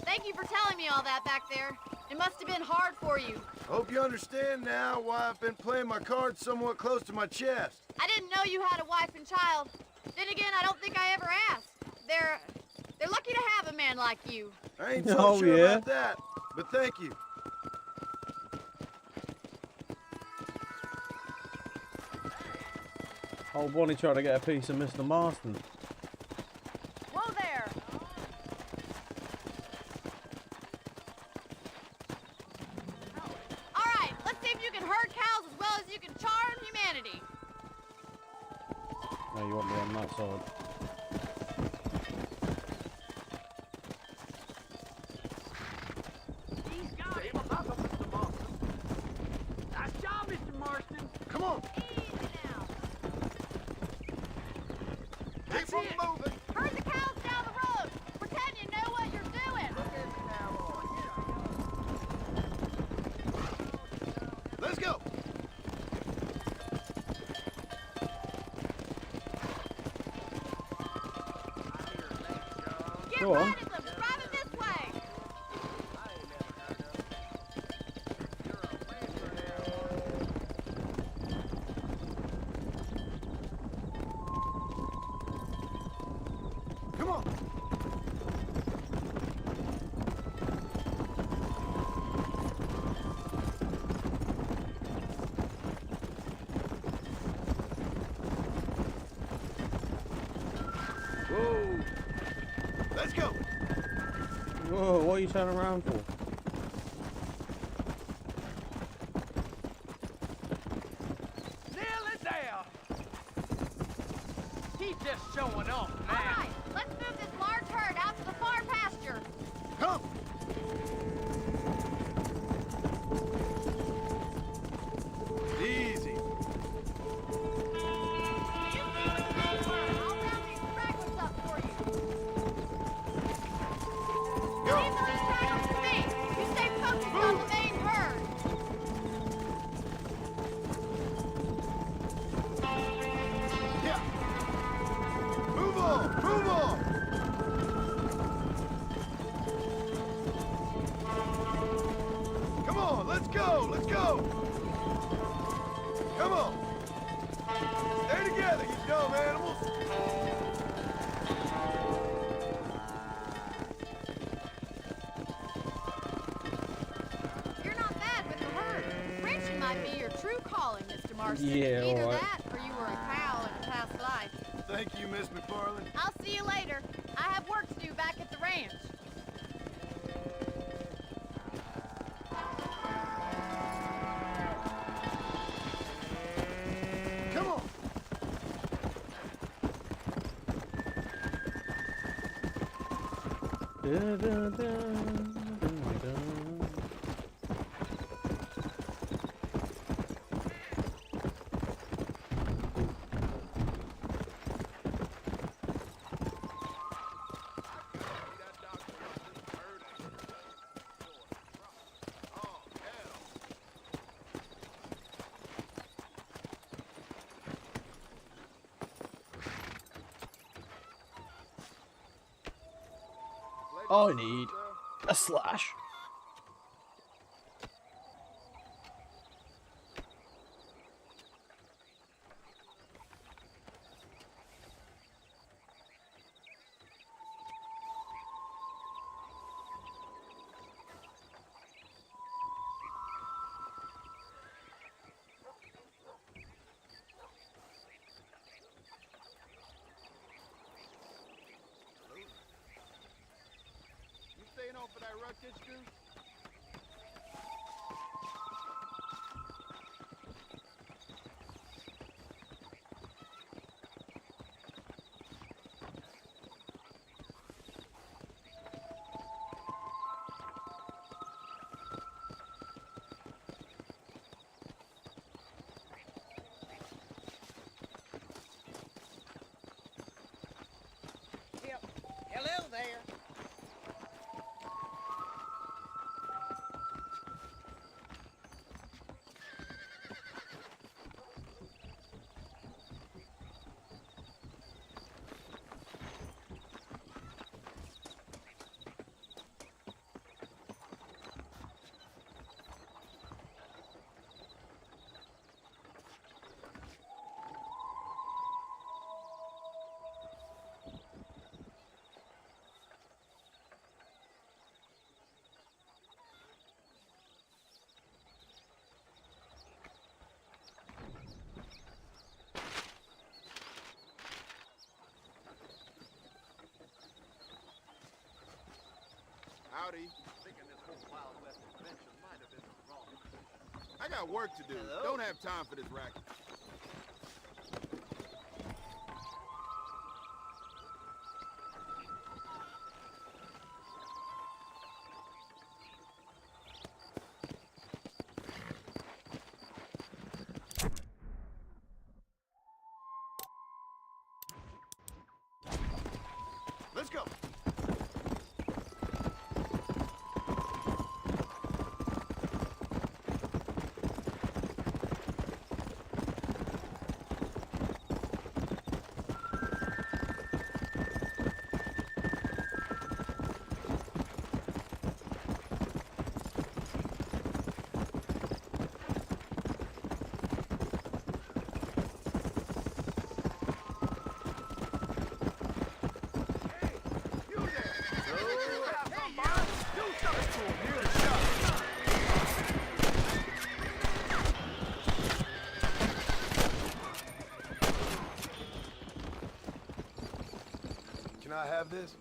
Thank you for telling me all that back there. It must have been hard for you. Hope you understand now why I've been playing my cards somewhat close to my chest. I didn't know you had a wife and child. Then again, I don't think I ever asked. They're lucky to have a man like you. I ain't so Oh, sure yeah. about that, but thank you. Old Bonnie tried to get a piece of Mr. Marston. Whoa there! All right, let's see if you can herd cows as well as you can charm humanity. No, you want me on that side. He's got it. Mr. Marston. Nice job, Mr. Marston. Come on. Keep on moving. Herd the cows down the road. Pretend you know what you're doing. Let's go. Get Go on. right at them. Drive it this way. Come on. Whoa. Let's go. Whoa, what are you turning around for? Nail it down. He's just showing off now. All right, let's move this large herd out to the farm pasture. Come. Easy. I'll round these stragglers up for you. Go. Leave the rest stragglers to me. You stay focused on the main herd. Yeah. Move on. Move on. Come on. Let's go. Let's go. Come on. Stay together, you dumb animals. You're not bad with the herd. Ranching might be your true calling, Mr. Marston. Yeah, Either all right. that or you were a cow in a past life. Thank you, Miss McFarland. I'll see you later. I have work to do back at the ranch. Come on. Da, da, da, da, da. I need a slash. You staying on for that ruckus, dude? Hello there. Howdy. Thinking this whole Wild West adventure might have been the wrong decision. I got work to do. Hello? Don't have time for this racket. Let's go. Can I have this?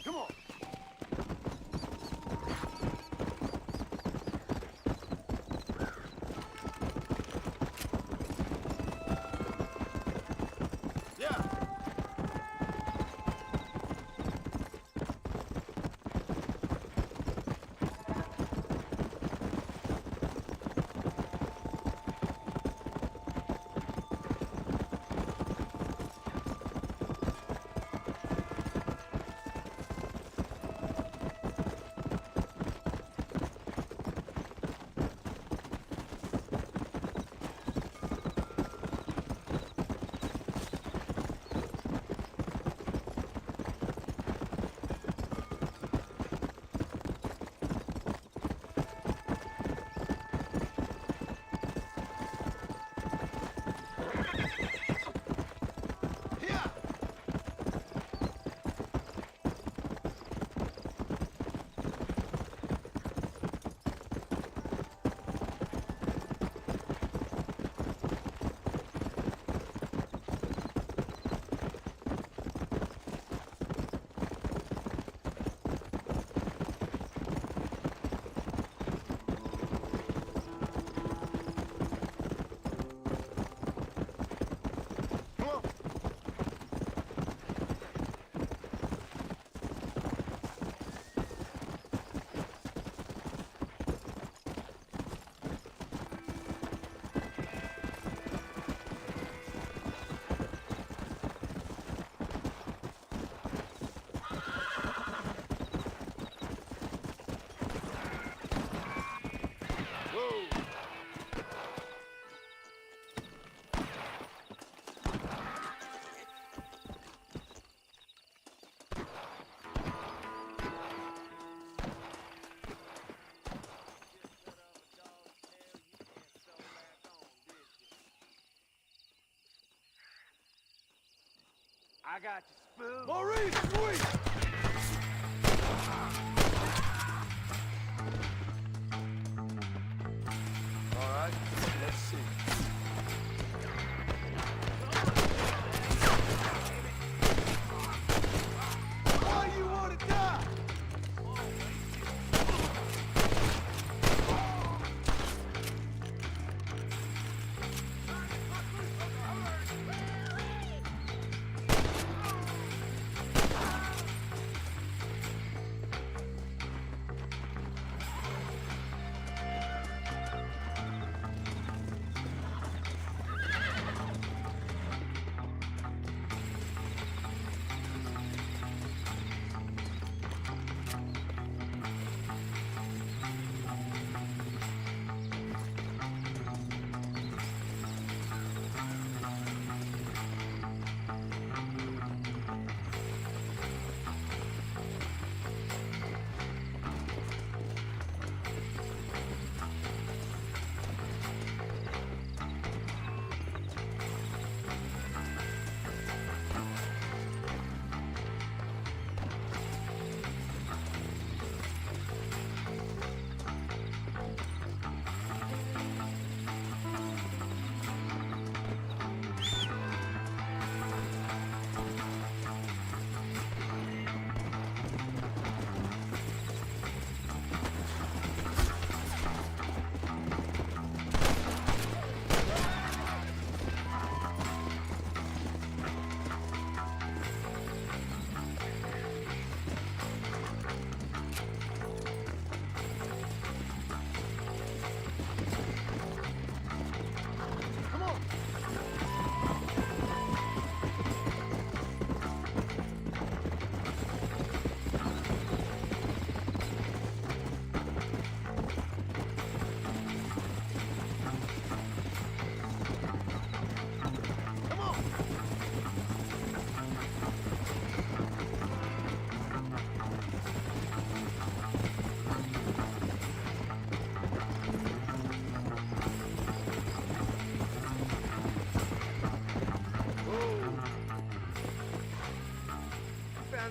Come on. I got you, spoon. Maurice, sweet! All right, let's see. Why you want to die?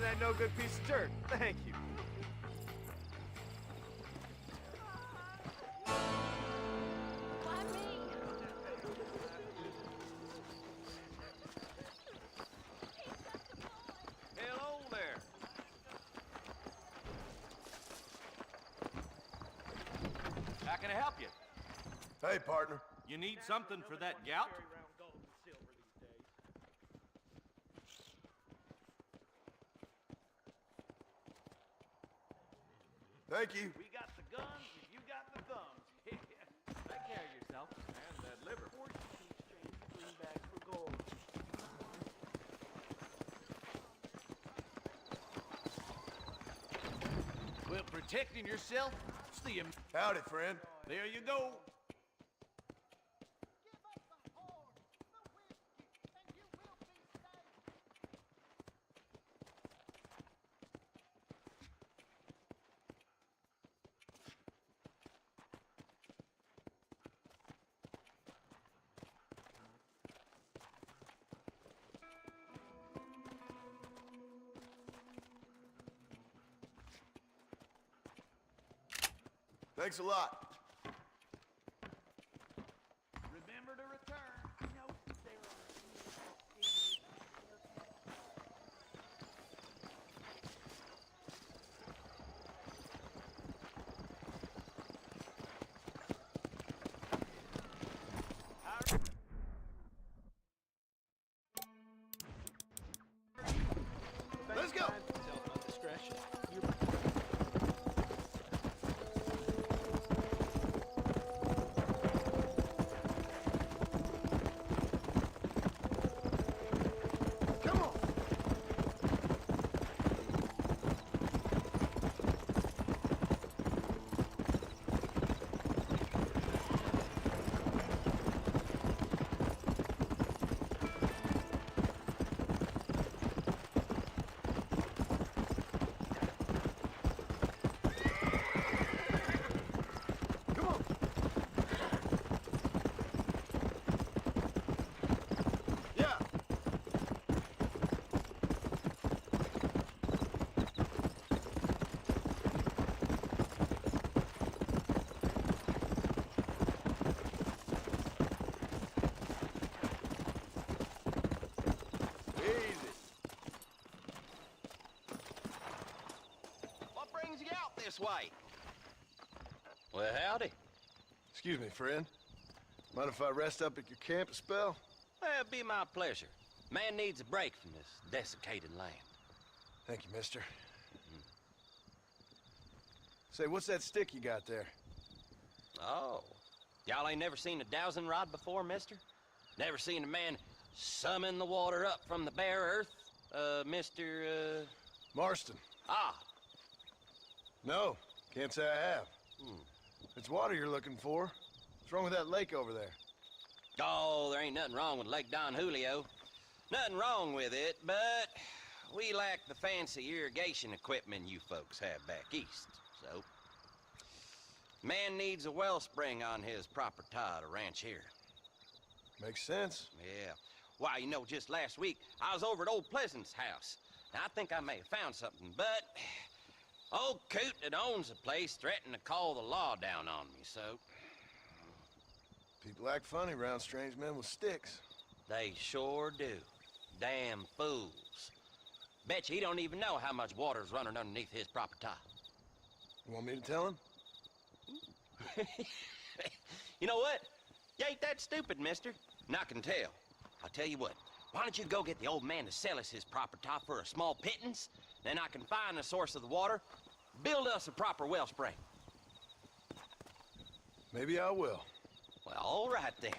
That no good piece of dirt. Thank you. Why me? Hello there. How can I help you? Hey, partner. You need something for that gout? Thank you. We got the guns, and you got the thumbs. Take care of yourself. And that liver. Force exchange greenback for gold. Well, protecting yourself, it's the... Howdy, friend. There you go. Thanks a lot. Remember to return. Note there Let's go. Discretion. this way. Well, howdy. Excuse me, friend. Mind if I rest up at your camp a spell? Well, it'd be my pleasure. Man needs a break from this desiccated land. Thank you, mister. Say, what's that stick you got there? Oh. Y'all ain't never seen a dowsing rod before, mister? Never seen a man summon the water up from the bare earth? Mr. Marston. Ah. No, can't say I have. It's water you're looking for. What's wrong with that lake over there? Oh, there ain't nothing wrong with Lake Don Julio. Nothing wrong with it, but we lack the fancy irrigation equipment you folks have back east, so... Man needs a wellspring on his property to ranch here. Makes sense. Yeah. Why, you know, just last week, I was over at old Pleasant's house. Now, I think I may have found something, but... Old coot that owns the place threatened to call the law down on me, so... People act funny around strange men with sticks. They sure do. Damn fools. Bet you he don't even know how much water's running underneath his property. You want me to tell him? You know what? You ain't that stupid, mister. And I can tell. I'll tell you what. Why don't you go get the old man to sell us his property for a small pittance? Then I can find the source of the water, build us a proper wellspring. Maybe I will. Well, all right then.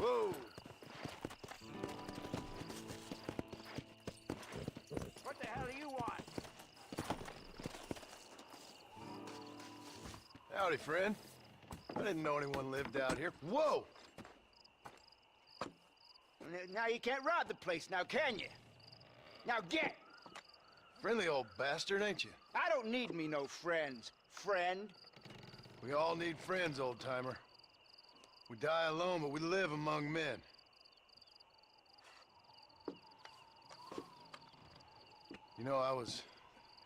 Whoa! What the hell do you want? Howdy, friend. I didn't know anyone lived out here. Whoa! Now you can't rob the place now, can you? Now get! Friendly old bastard, ain't you? I don't need me no friends, friend. We all need friends, old-timer. We die alone, but we live among men. You know, I was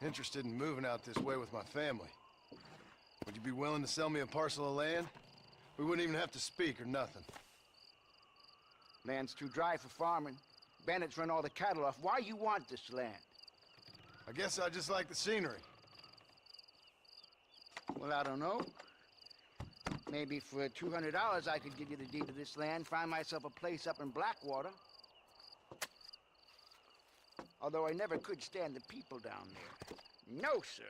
interested in moving out this way with my family. Would you be willing to sell me a parcel of land? We wouldn't even have to speak or nothing. Land's too dry for farming. Bandits run all the cattle off. Why you want this land? I guess I just like the scenery. Well, I don't know. Maybe for $200 I could give you the deed to this land, find myself a place up in Blackwater. Although I never could stand the people down there. No, sir.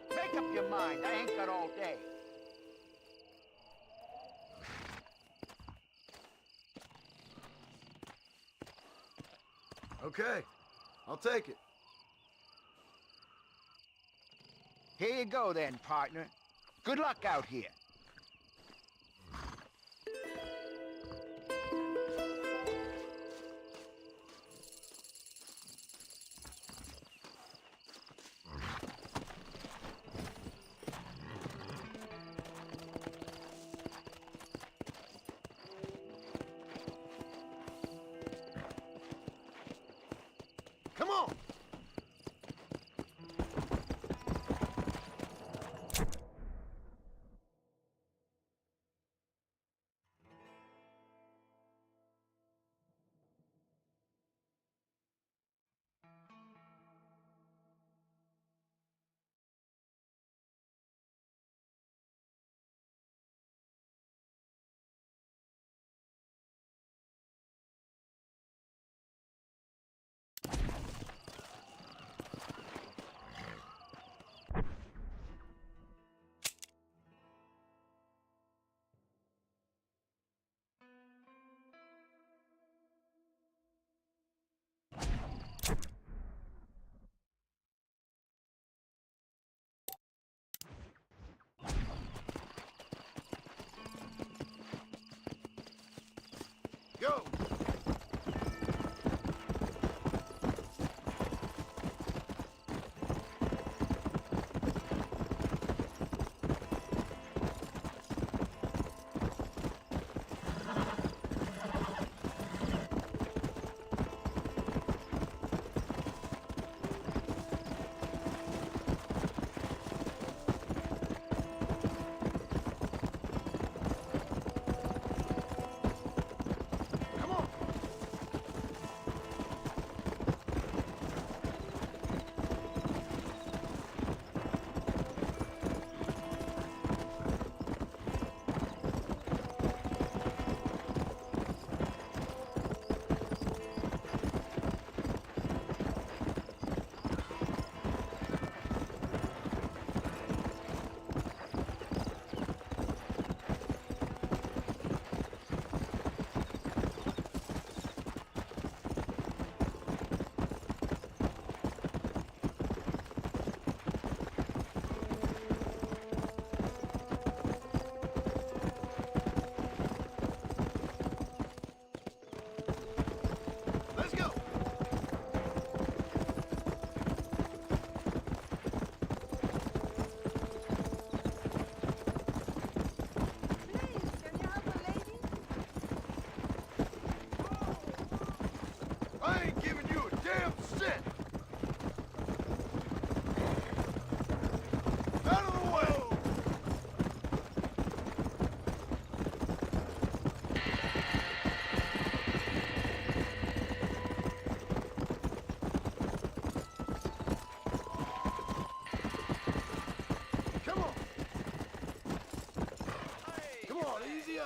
Make up your mind. I ain't got all day. Okay, I'll take it. Here you go then, partner. Good luck out here. Come on! Go!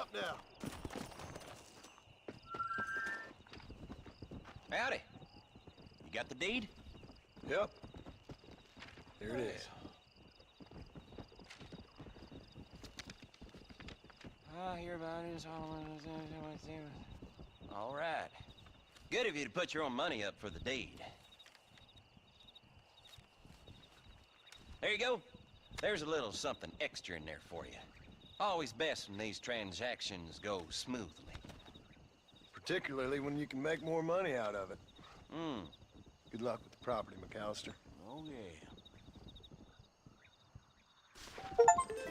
up now. Howdy. You got the deed? Yep. There it is. I hear about it. All right. Good of you to put your own money up for the deed. There you go. There's a little something extra in there for you. Always best when these transactions go smoothly. Particularly when you can make more money out of it. Hmm. Good luck with the property, McAllister. Oh, yeah. Come on!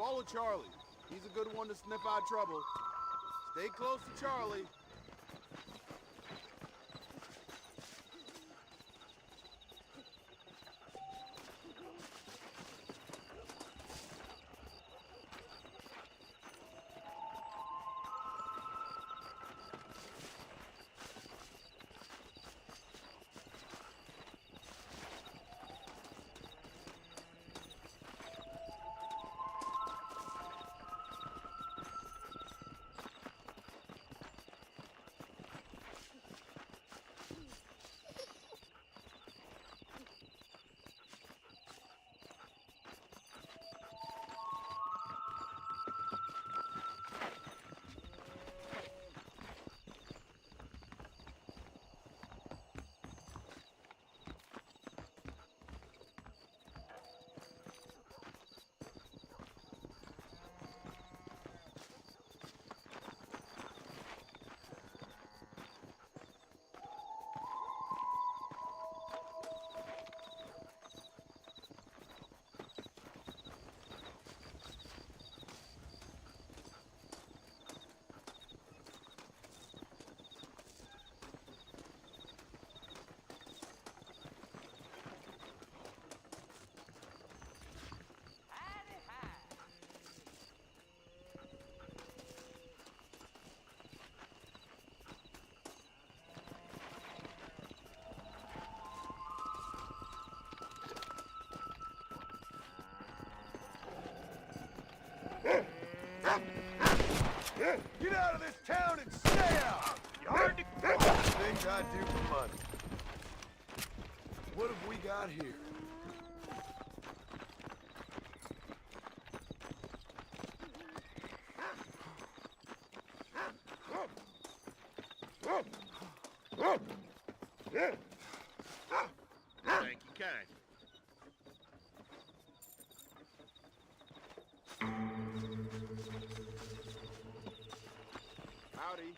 Follow Charlie. He's a good one to sniff out trouble. Stay close to Charlie. Get out of this town and stay out! You heard the things I do for money. What have we got here? Thank you kindly. Howdy.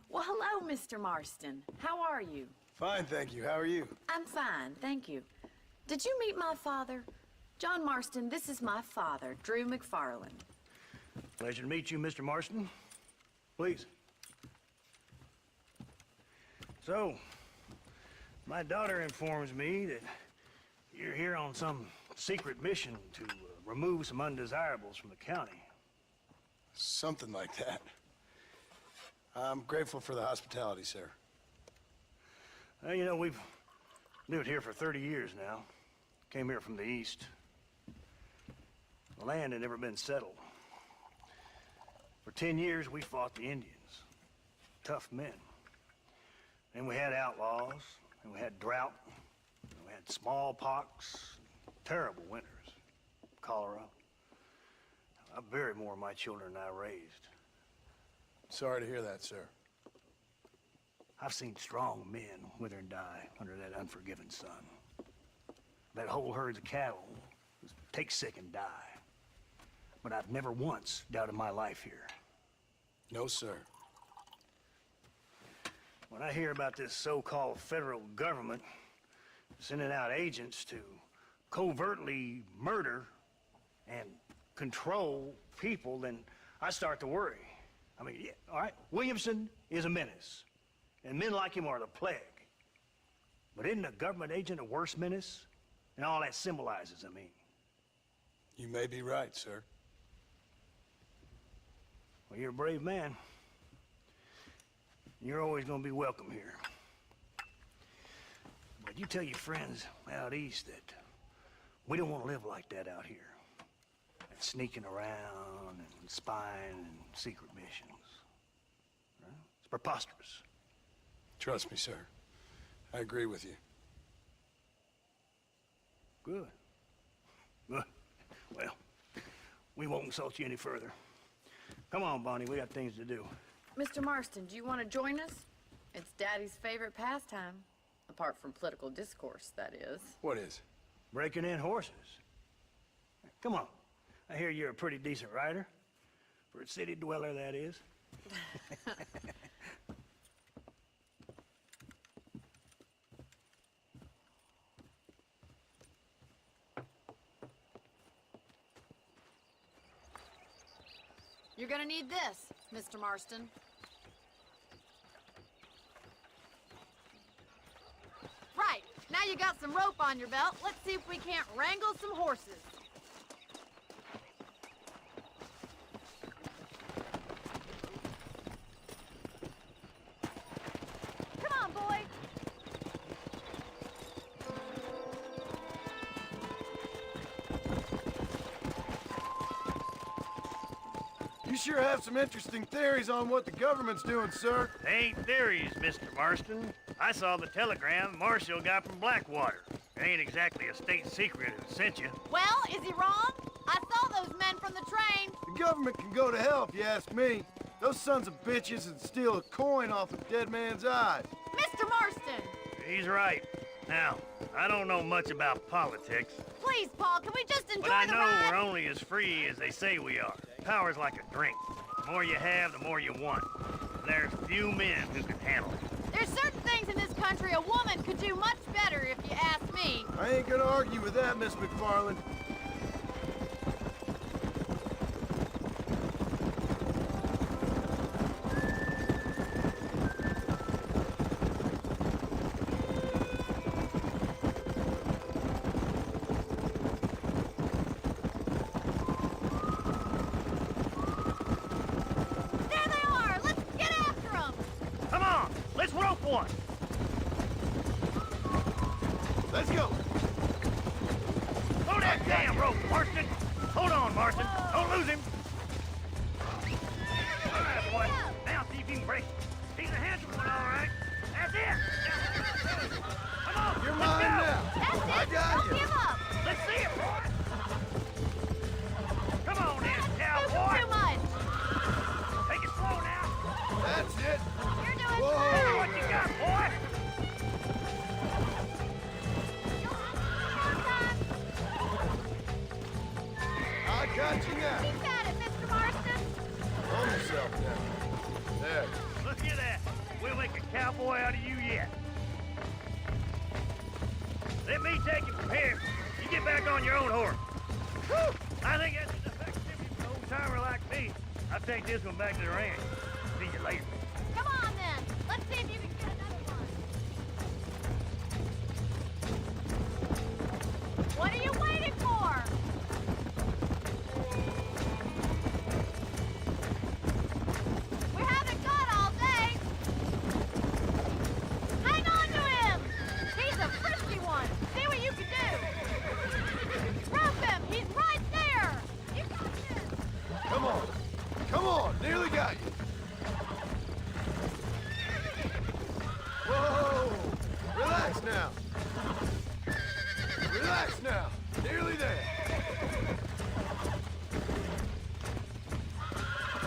Well, hello, Mr. Marston. How are you? Fine, thank you. How are you? I'm fine, thank you. Did you meet my father? John Marston, this is my father, Drew McFarland. Pleasure to meet you, Mr. Marston. Please. So, my daughter informs me that you're here on some secret mission to remove some undesirables from the county. Something like that. I'm grateful for the hospitality, sir. Well, you know, we've lived here for 30 years now. Came here from the east. The land had never been settled. For 10 years, we fought the Indians. Tough men. Then we had outlaws, and we had drought, and we had smallpox, terrible winters, cholera. I buried more of my children than I raised. Sorry to hear that, sir. I've seen strong men wither and die under that unforgiving sun. That whole herds of cattle take sick and die. But I've never once doubted my life here. No, sir. When I hear about this so-called federal government sending out agents to covertly murder and control people, then I start to worry. I mean, yeah, all right, Williamson is a menace, and men like him are the plague. But isn't a government agent a worse menace? And all that symbolizes, I mean. You may be right, sir. Well, you're a brave man. You're always gonna be welcome here. But you tell your friends out east that we don't want to live like that out here. And sneaking around and spying and secret missions. Right? It's preposterous. Trust me, sir. I agree with you. Good. Good. Well, we won't insult you any further. Come on, Bonnie, we got things to do. Mr. Marston, do you want to join us? It's Daddy's favorite pastime. Apart from political discourse, that is. What is? Breaking in horses. Come on. I hear you're a pretty decent rider. For a city dweller, that is. You're gonna need this, Mr. Marston. Right, now you got some rope on your belt, let's see if we can't wrangle some horses. Come on, boy. You sure have some interesting theories on what the government's doing, sir. They ain't theories, Mr. Marston. I saw the telegram Marshall got from Blackwater. It ain't exactly a state secret who sent you. Well, is he wrong? I saw those men from the train. The government can go to hell if you ask me. Those sons of bitches would steal a coin off a dead man's eyes. Mr. Marston! He's right. Now, I don't know much about politics, Please, Paul, can we just enjoy but I the know ride? we're only as free as they say we are. Power's like a drink. The more you have, the more you want. And there's few men who can handle it. There's certain things in this country a woman could do much better if you ask me. I ain't gonna argue with that, Miss McFarland. There they are! Let's get after them! Come on, let's rope one. Let's go. Throw that damn rope, Marston. Hold on, Marston. Don't lose him. All right, boy. Now see if you can break it. He's a handsome one, all right. That's it. Come on, You're let's mine go. now. That's it! I got Don't you. give up! Let's see it, boy. Come on, then, Moving cowboy. too much! Take it slow now. That's it. You're doing Whoa. Show me good! what you got, boy. I got you now. Keep at it, Mr. Marston! Calm yourself now. There. Look at that. We'll make a cowboy out of you yet. Let me take you from here. You get back on your own horse. Whew! I think that's as effective as an old-timer like me. I'll take this one back to the ranch. See you later. Come on, then! Let's see if you can get another one! What are you waiting for? We haven't got all day! Hang on to him! He's a frisky one! See what you can do! Rope him! He's right there! You got this! Come on. Come on. Nearly got you. Whoa. Relax now. Relax now. Nearly there.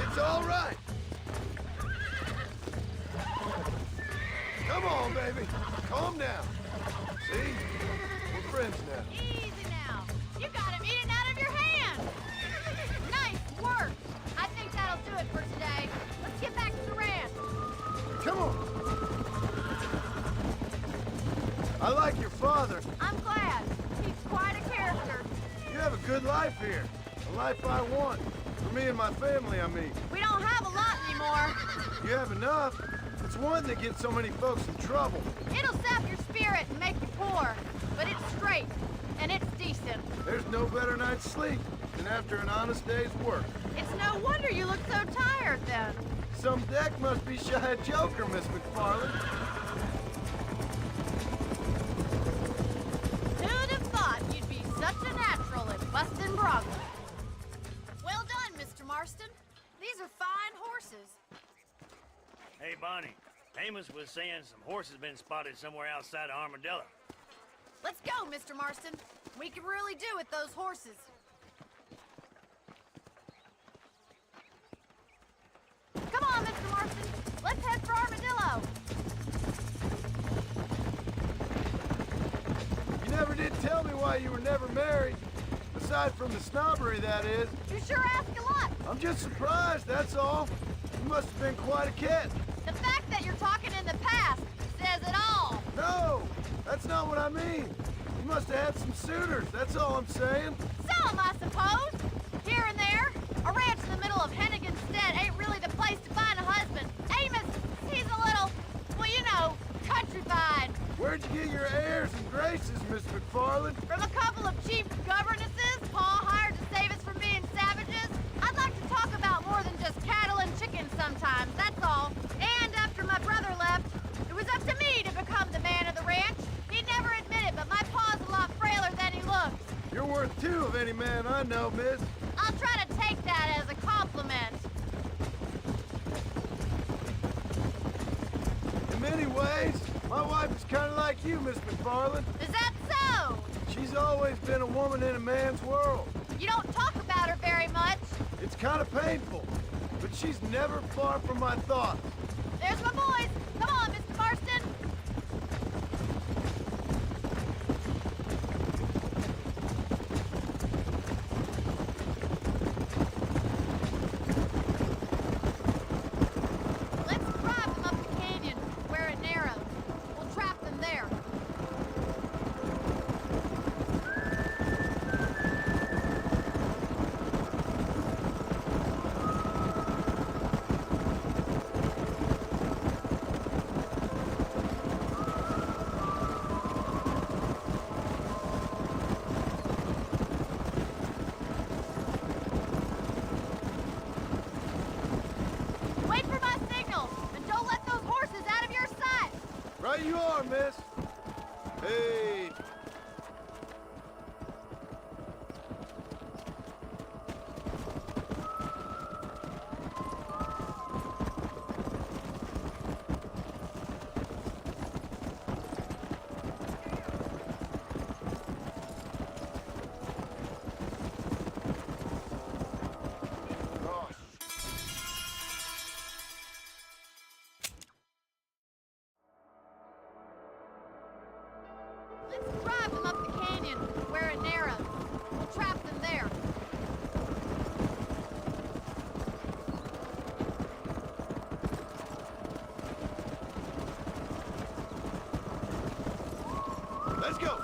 It's all right. Come on, baby. Calm down. See? We're friends now. Easy now. You got him eating out of your hand. Nice work. I think that'll do it for today. Let's get back to the ranch. Come on. I like your father. I'm glad. He's quite a character. You have a good life here. A life I want. For me and my family, I mean. We don't have a lot anymore. You have enough? It's one that gets so many folks in trouble. It'll sap your spirit and make you poor. But it's straight, and it's decent. There's no better night's sleep than after an honest day's work. It's no wonder you look so tired, then. Some deck must be shy of Joker, Miss McFarland. Who'd have thought you'd be such a natural at busting Broadway? Well done, Mr. Marston. These are fine horses. Hey, Bonnie. Amos was saying some horses been spotted somewhere outside of Armadillo. Let's go, Mr. Marston. We can really do with those horses. Come on, Mr. Marston. Let's head for Armadillo. You never did tell me why you were never married. Aside from the snobbery, that is. You sure ask a lot. I'm just surprised, that's all. You must have been quite a catch. The fact that you're talking in the past says it all. No, that's not what I mean. You must have had some suitors, that's all I'm saying. Some, I suppose. Here and there. A ranch in the middle of Hennigan's Stead ain't really the place to find a husband. Amos, he's a little, well, you know, countrified. Where'd you get your airs and graces, Miss McFarland? From a couple of cheap governesses Pa hired to save us from being savages. I'd like to talk about more than just cattle and chickens sometimes, that's all. And after my brother left, it was up to me to become the man of the ranch. He'd never admit it, but my pa's a lot frailer than he looks. You're worth two of any man I know, miss. I'll try to take that as a compliment. In many ways, my wife is kind of like you, Miss McFarland. Is that so? She's always been a woman in a man's world. You don't talk about her very much. It's kind of painful, but she's never far from my thoughts. There's my boys. Come on, Mr. Marston. Let's drive them up the canyon where it narrows. We'll trap them there. Wait for my signal, and don't let those horses out of your sight. Right you are, miss. Hey. Let's drive them up the canyon where it narrows. We'll trap them there. Let's go.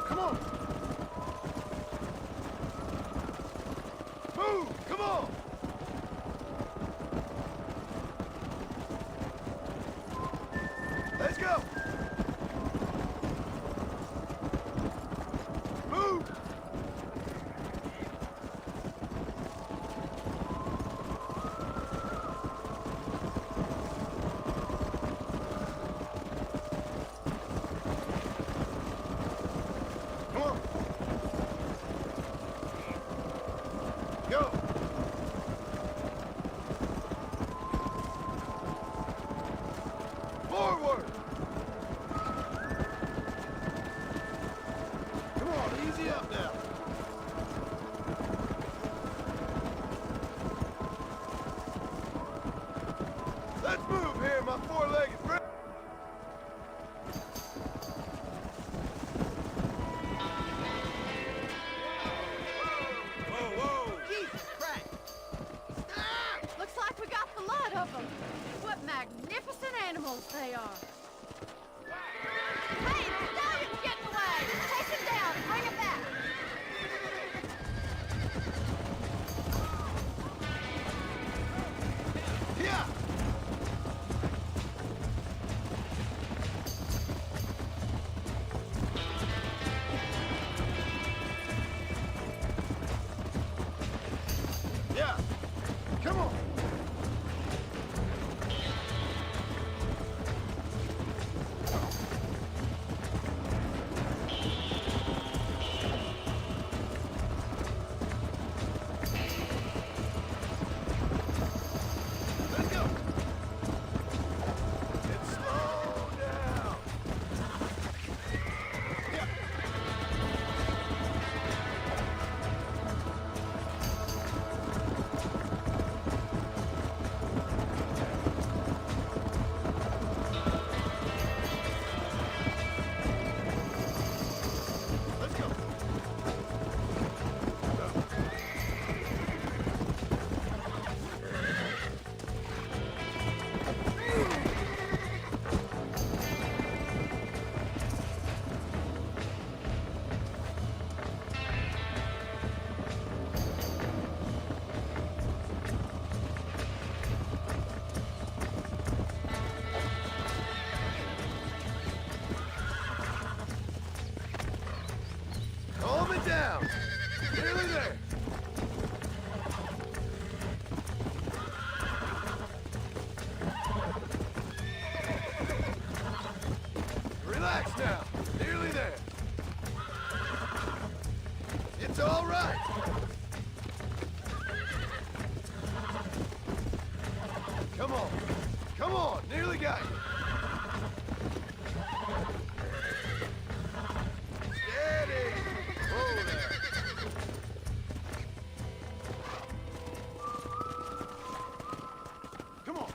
Come on. Move, come on. Let's go. Move. Come on. Go. Forward. Come on, easy up now. Let's move here, my four-legged friend. magnificent animals they are. Hey, the stallion's getting away! Chase him down and bring him back! Yeah! Yeah! Come on! Let's go! And slow down! Yeah! Let's go! Calm it down. Nearly there. Relax now. Nearly there. It's all right. Come on. Come on. Nearly got you. Steady. Whoa there. Come on.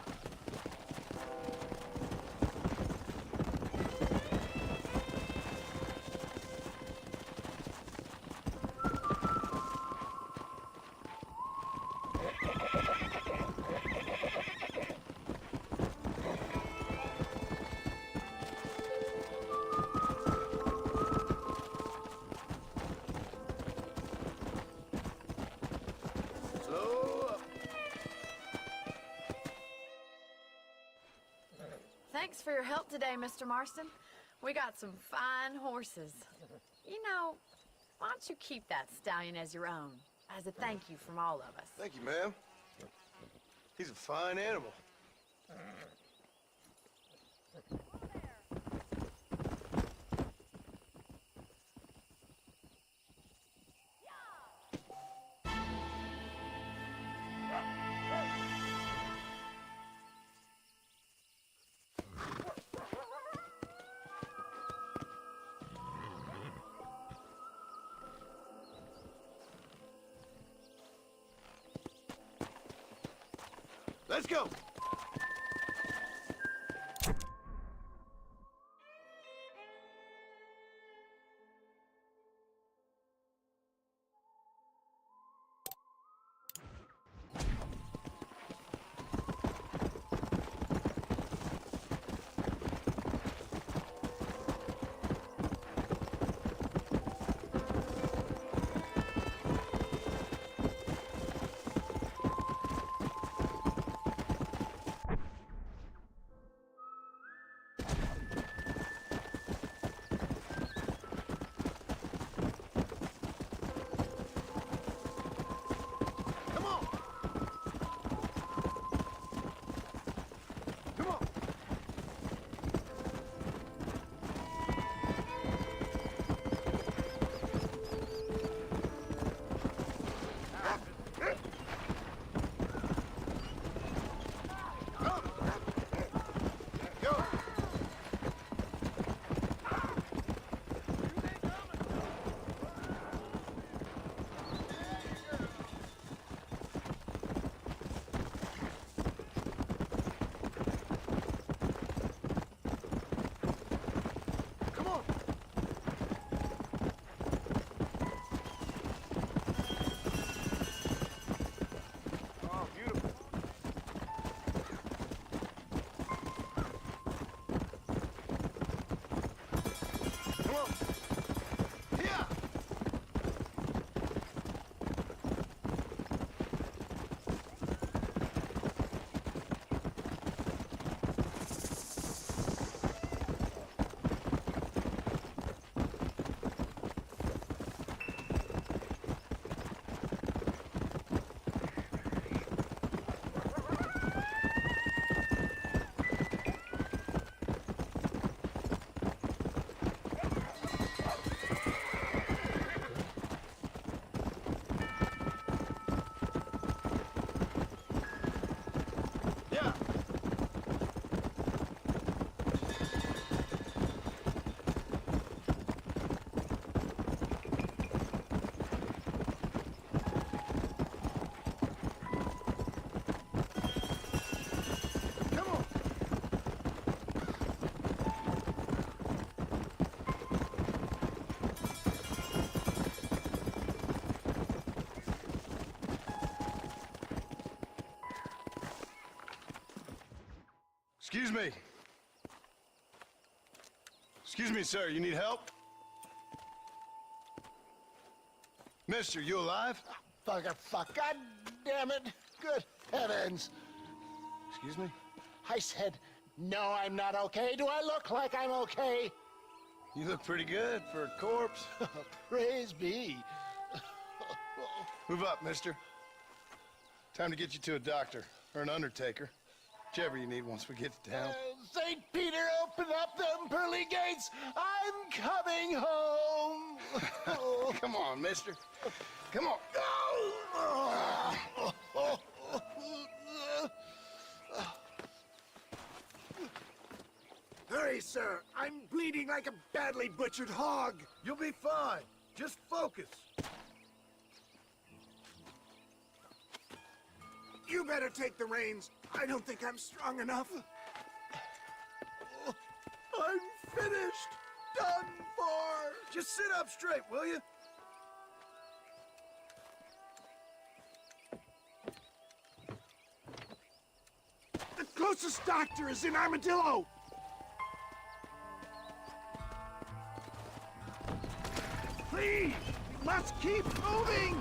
Slow up. Thanks for your help today, Mr. Marston. We got some fine horses. You know, why don't you keep that stallion as your own, as a thank you from all of us? Thank you, ma'am. He's a fine animal. Let's go. Excuse me. Excuse me, sir. You need help? Mister, you alive? Fuck. God damn it. Good heavens. Excuse me? I said, no, I'm not okay. Do I look like I'm okay? You look pretty good for a corpse. Praise be. Move up, mister. Time to get you to a doctor or an undertaker. Whichever you need once we get to town. St. Peter, open up them pearly gates. I'm coming home. Come on, mister. Come on. Hurry, sir. I'm bleeding like a badly butchered hog. You'll be fine. Just focus. You better take the reins. I don't think I'm strong enough. I'm finished. Done for. Just sit up straight, will you? The closest doctor is in Armadillo. Please, you must keep moving.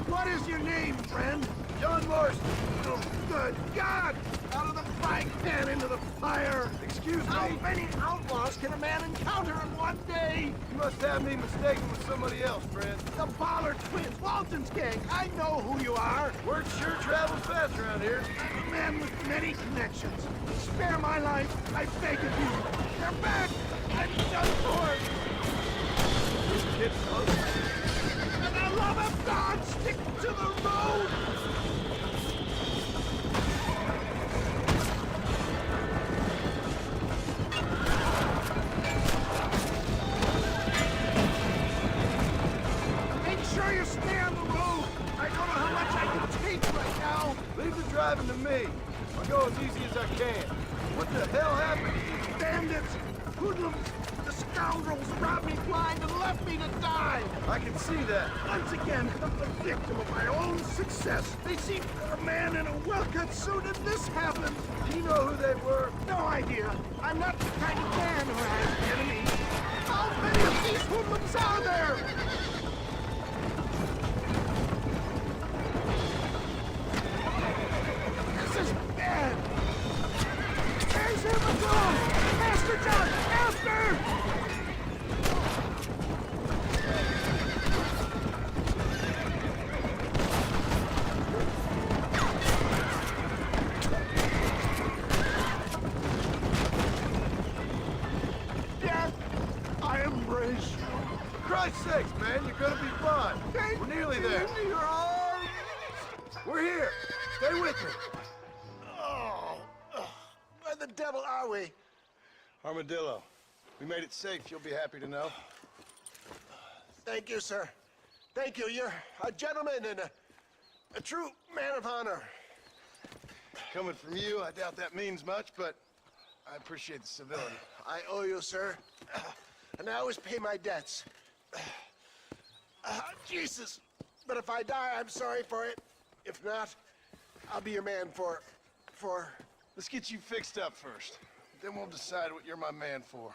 What is your name, friend? John Marston. Oh, good God! Out of the frying pan into the fire. Excuse me. How many outlaws can a man encounter in one day? You must have me mistaken with somebody else, friend. The Ballard twins, Walton's gang. I know who you are. Word sure travels fast around here. I'm a man with many connections. Spare my life, I beg of you. They're back. I'm done for. This kid's close. For the love of God, stick to the road. Make sure you stay on the road. I don't know how much I can take right now. Leave the driving to me. I'll go as easy as I can. What the hell happened? Bandits, hoodlums, the scoundrels robbed me blind and left me to die. I can see that. Once again, I'm the victim of my own success. They seemed a man in a well-cut suit and this happened. Do you know who they were? No idea. I'm not the kind of man who has enemies. How many of these hoodlums are there? This is bad. There's him gone! Master John! Master! Death, I embrace you. For Christ's sakes, man, you're gonna be fine. We're nearly there. Into your arms. We're here. Stay with me. Oh, where the devil are we? Armadillo. We made it safe, you'll be happy to know. Thank you, sir. Thank you. You're a gentleman and a true man of honor. Coming from you, I doubt that means much, but I appreciate the civility. I owe you, sir. And I always pay my debts. Jesus. But if I die, I'm sorry for it. If not, I'll be your man for... Let's get you fixed up first. Then we'll decide what you're my man for.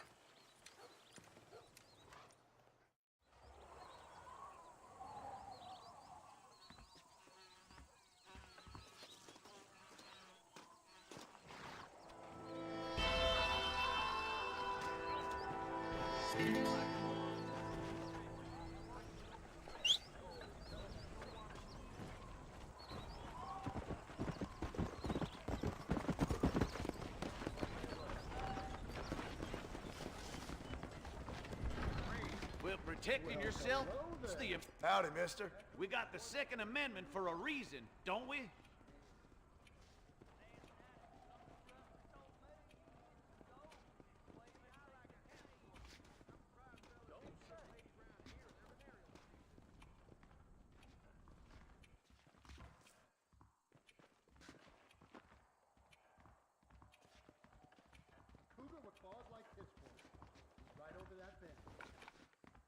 Well, protecting yourself? It's the... Howdy, mister. We got the Second Amendment for a reason, don't we?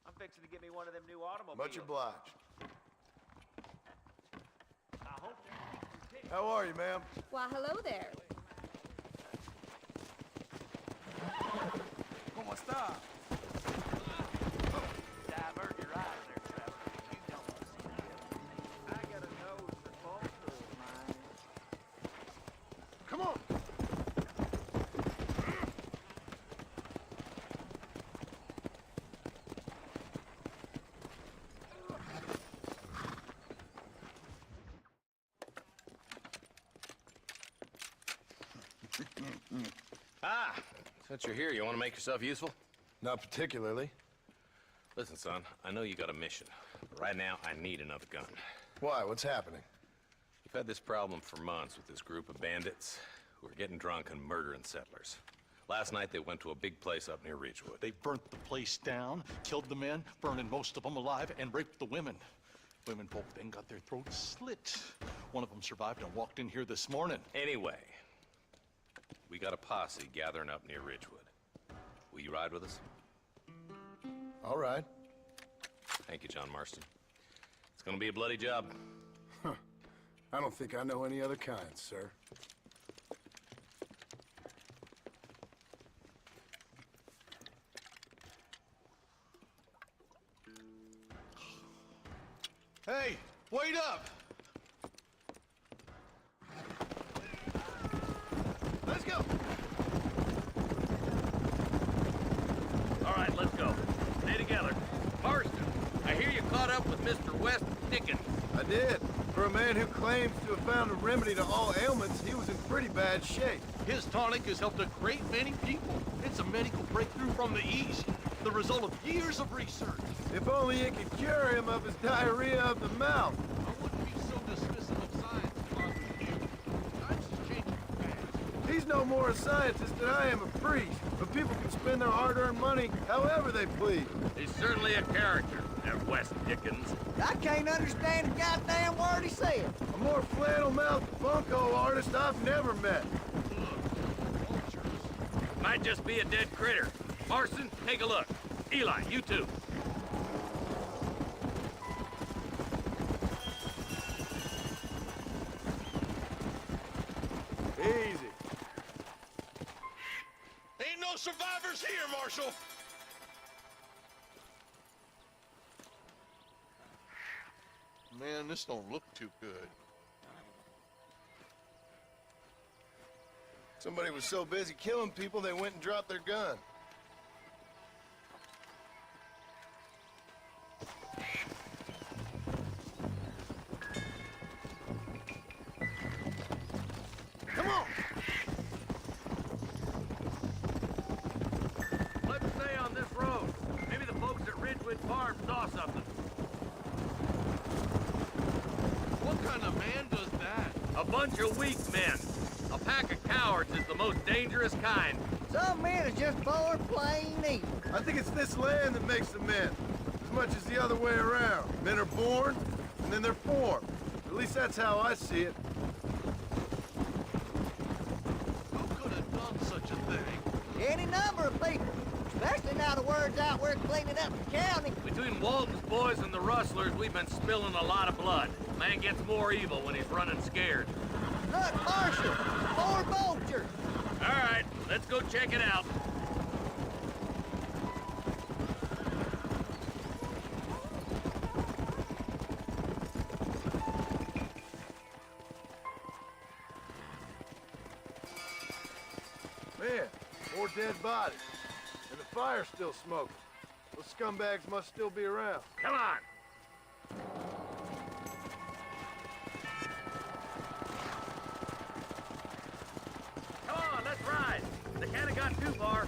I'm fixing to get me one of them new automobiles. Much obliged. I hope you... How are you, ma'am? Why, hello there. Divert your eyes there, Trevor. You don't want to see that. I got a nose for falsehood, man. Come on! Ah, since you're here, you want to make yourself useful? Not particularly. Listen, son, I know you got a mission, but right now I need another gun. Why? What's happening? We've had this problem for months with this group of bandits who are getting drunk and murdering settlers. Last night they went to a big place up near Ridgewood. They burnt the place down, killed the men, burning most of them alive, and raped the women. Women folk then got their throats slit. One of them survived and walked in here this morning. Anyway, we got a posse gathering up near Ridgewood. Will you ride with us? All right. Thank you, John Marston. It's gonna be a bloody job. Huh. I don't think I know any other kind, sir. Hey, wait up! Let's go! All right, let's go. Stay together. Marston, I hear you caught up with Mr. West Dickens. I did. For a man who claims to have found a remedy to all ailments, he was in pretty bad shape. His tonic has helped a great many people. It's a medical breakthrough from the East, the result of years of research. If only it could cure him of his diarrhea of the mouth. I wouldn't be so dismissive of science if I were you. Times is changing fast. He's no more a scientist than I am a priest, but people can spend their hard-earned money however they please. He's certainly a character, that West Dickens. I can't understand a goddamn word he said. A more flannel-mouthed bunko artist I've never met. Might just be a dead critter. Marston, take a look. Eli, you too. Easy. Ain't no survivors here, Marshal! Man, this don't look too good. Somebody was so busy killing people, they went and dropped their gun. Come on! Let's stay on this road. Maybe the folks at Ridgewood Farm saw something. What kind of man does that? A bunch of weak men. A pack of cowards is the most dangerous kind. Some men are just born plain evil. I think it's this land that makes them men, as much as the other way around. Men are born, and then they're formed. At least that's how I see it. Who could have done such a thing? Any number of people. Especially now the word's out we're cleaning up the county. Between Walton's boys and the rustlers, we've been spilling a lot of blood. Man gets more evil when he's running scared. Look, Marshal! More vultures! All right, let's go check it out. Man, more dead bodies. And the fire's still smoking. Those scumbags must still be around. Come on. Come on, let's ride. They can't have got too far.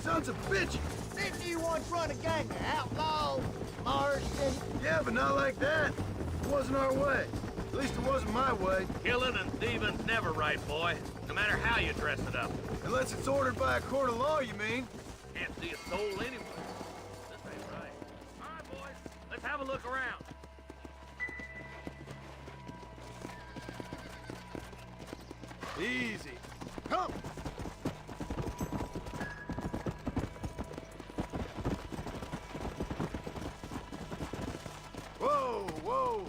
Sons of bitches! Didn't you once run a gang of outlaws, Marston? Yeah, but not like that. It wasn't our way. At least it wasn't my way. Killing and thieving's never right, boy. No matter how you dress it up. Unless it's ordered by a court of law, you mean? Can't see a soul anywhere. This ain't right. All right, boys. Let's have a look around. Easy. Come! Whoa, whoa!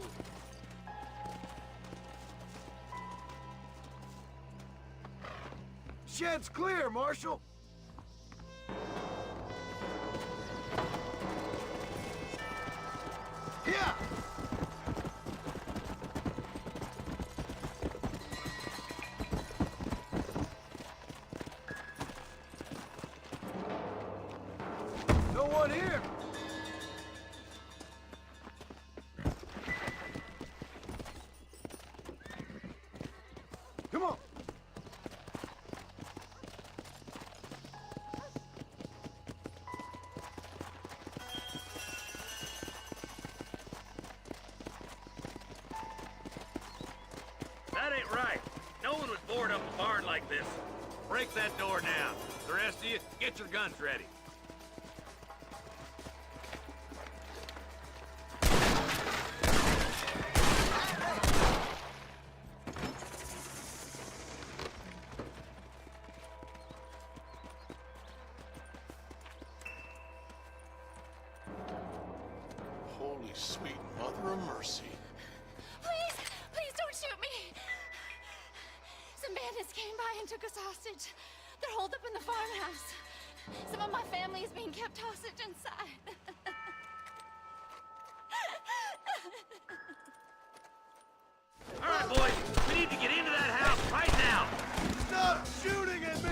Shed's clear, Marshal! Yeah! No one here! Come on! That ain't right. No one would board up a barn like this. Break that door now. The rest of you, get your guns ready. Holy sweet mother of mercy. Please, please don't shoot me. Some bandits came by and took us hostage. They're holed up in the farmhouse. Some of my family is being kept hostage inside. All right, boys, we need to get into that house right now. Stop shooting at me!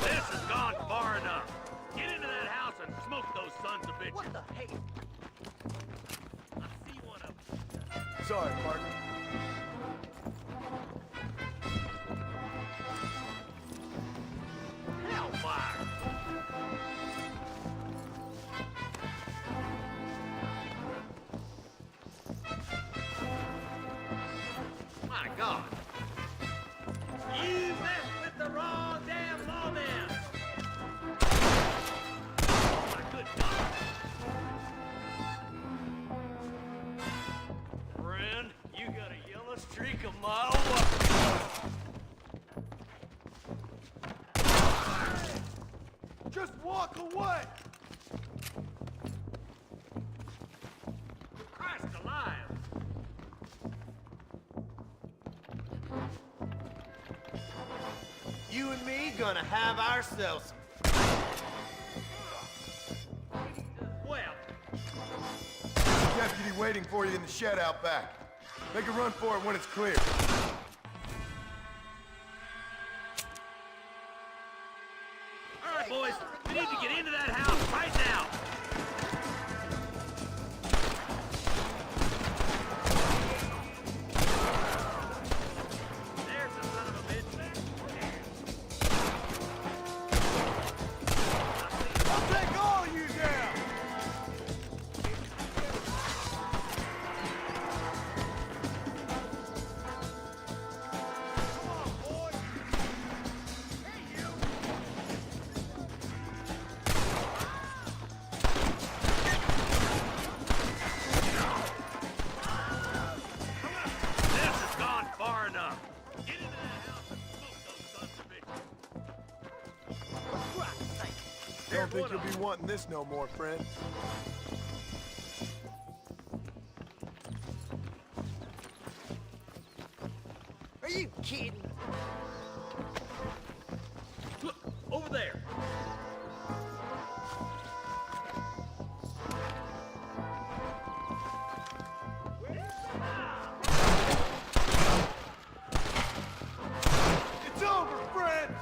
This has gone far enough. Get into that house and smoke those sons of bitches. What the hell? I see one of them. Sorry, partner. Hellfire! My God! You messed with the wrong damn lawman! Oh my good God! Friend, you got a yellow streak a mile wide. Just walk away! Christ alive! You and me gonna have ourselves Well, Deputy waiting for you in the shed out back. Make a run for it when it's clear. all right, boys, we need to get into that house right now. There's the son of a bitch. I'll take all of you down! Come on, boy! Hey, you! This has gone far enough. Get into that house and smoke those sons of bitches. Don't think you'll be wanting this no more, friend. Are you kidding? Look, over there. It's over, friend!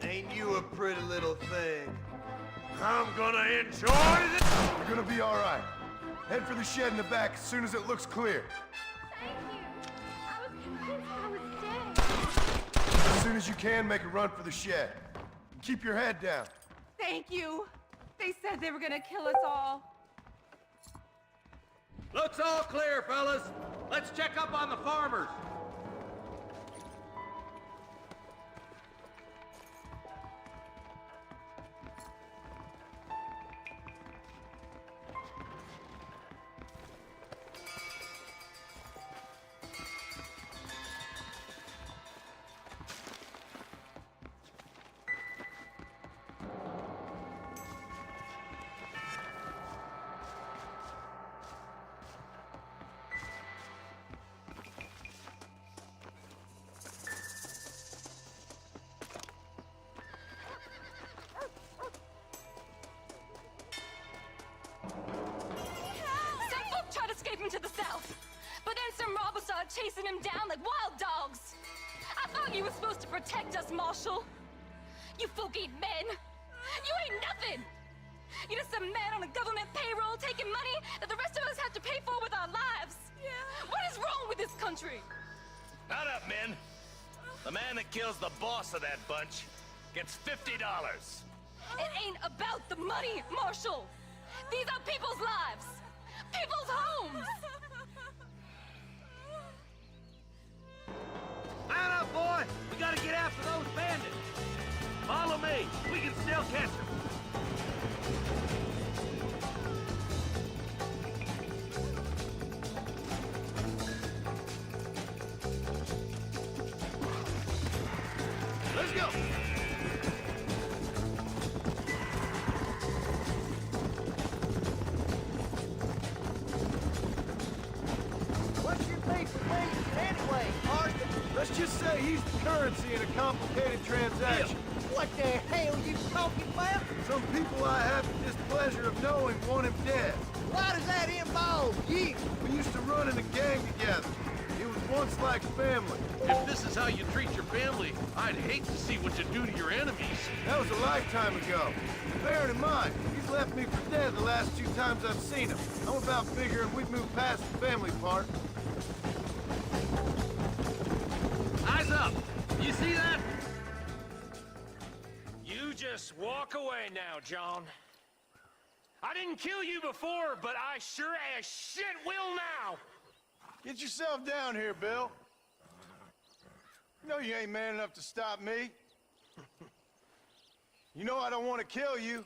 Ain't you a pretty little thing? I'm gonna enjoy this! You're gonna be all right. Head for the shed in the back as soon as it looks clear. Thank you. I was convinced I was dead. As soon as you can, make a run for the shed. And keep your head down. Thank you. They said they were gonna kill us all. Looks all clear, fellas. Let's check up on the farmers. To the south, but then some robbers started chasing him down like wild dogs. I thought you were supposed to protect us, Marshal. You folk ain't men. You ain't nothing. You're just some man on a government payroll taking money that the rest of us have to pay for with our lives. Yeah. What is wrong with this country? Not up, men. The man that kills the boss of that bunch gets $50. It ain't about the money, Marshal. These are people's lives. People's homes! Man up, boy! We gotta get after those bandits! Follow me! We can still catch them! Let's go! What's your beef with me anyway, Marston? Let's just say he's the currency in a complicated transaction. What the hell you talking about? Some people I have the displeasure of knowing want him dead. Why does that involve you? We used to run in a gang together. It was once like family. If this is how you treat your family, I'd hate to see what you do to your enemies. That was a lifetime ago. Bearing in mind, he's left me for dead the last 2 times I've seen him. I'm about figuring we've moved past the family part. Eyes up! You see that? You just walk away now, John. I didn't kill you before, but I sure as shit will now! Get yourself down here, Bill. You know you ain't man enough to stop me. You know I don't want to kill you,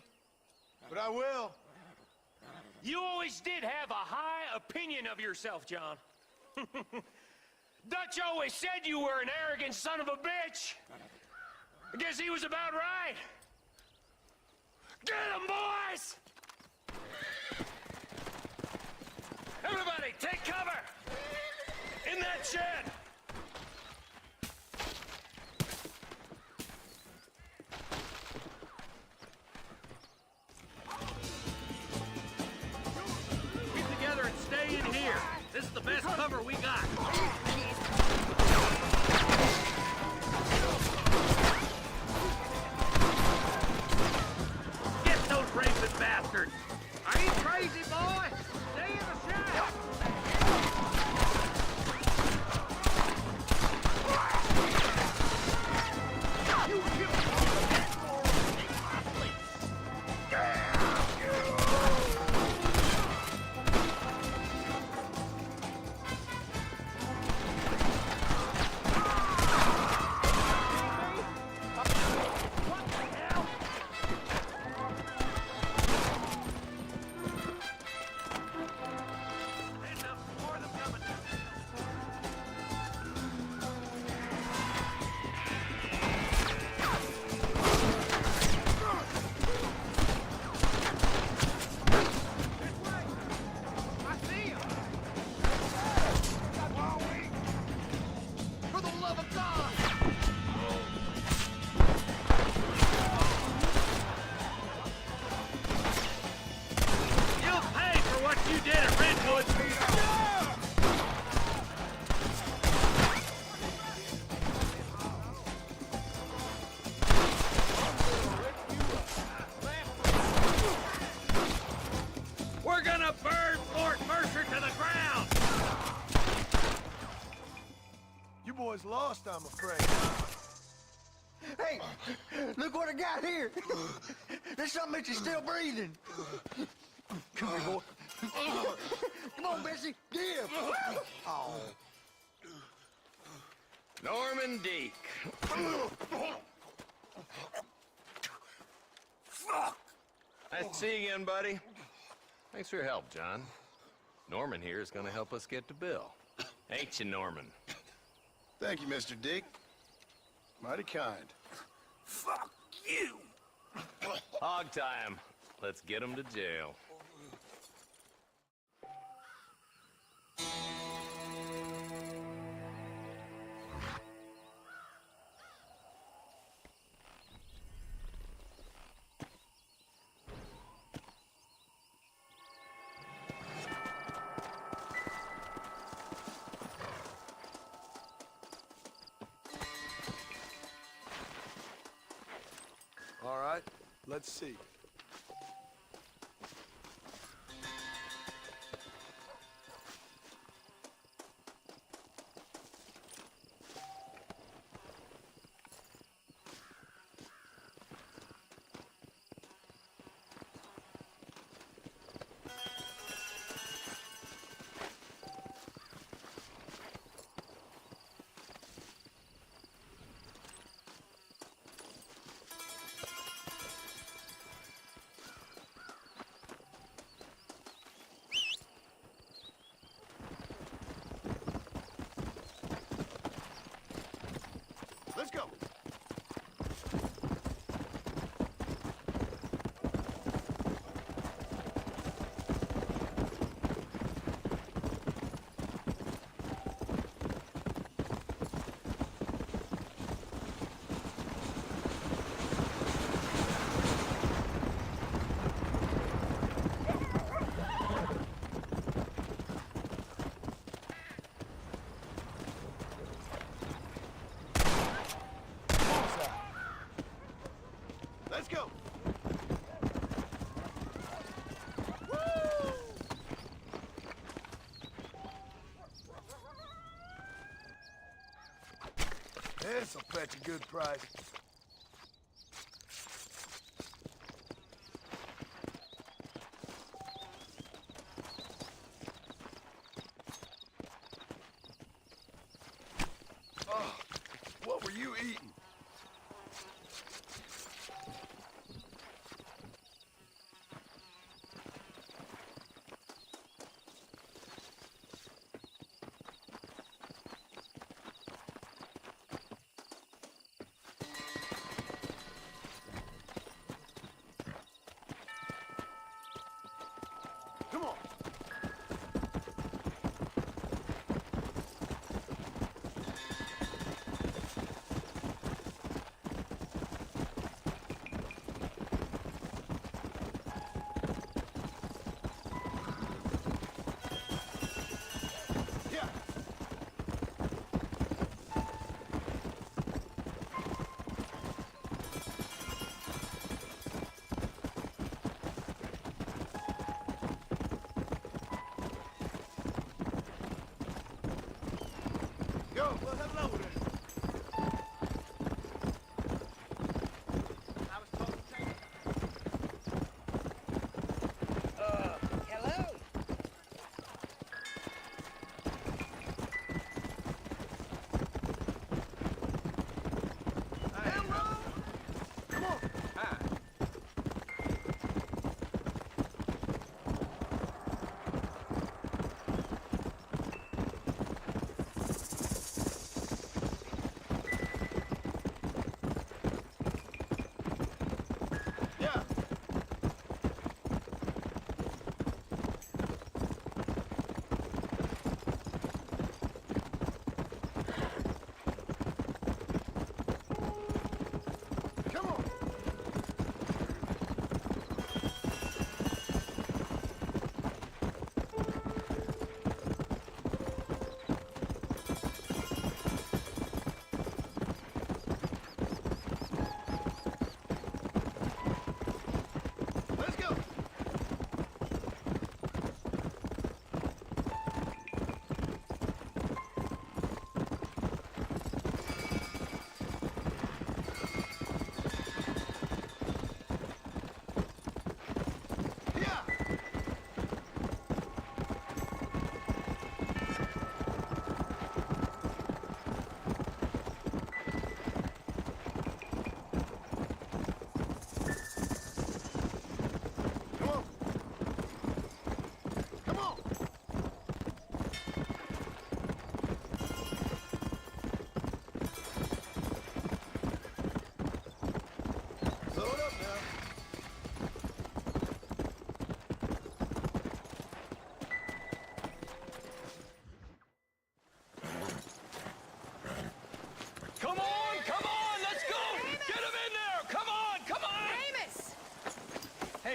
but I will. You always did have a high opinion of yourself, John. Dutch always said you were an arrogant son of a bitch. I guess he was about right. Get him, boys! Everybody, take cover! In that shed! Get together and stay in here. This is the best cover we got. Get those rapist bastards! Are you crazy, boy? Stay in the shadow! I'm afraid. Hey, look what I got here. There's something that you're still breathing. Come here, boy. Come on, Bessie. Give. Oh. Norman Deek. Fuck! Nice to see you again, buddy. Thanks for your help, John. Norman here is gonna help us get to Bill. Ain't you, Norman? Thank you, Mr. Dick. Mighty kind. Fuck you! Hog time. Let's get him to jail. All right, let's see. Let's go. Let's go. This'll fetch a good price. Oh, what were you eating?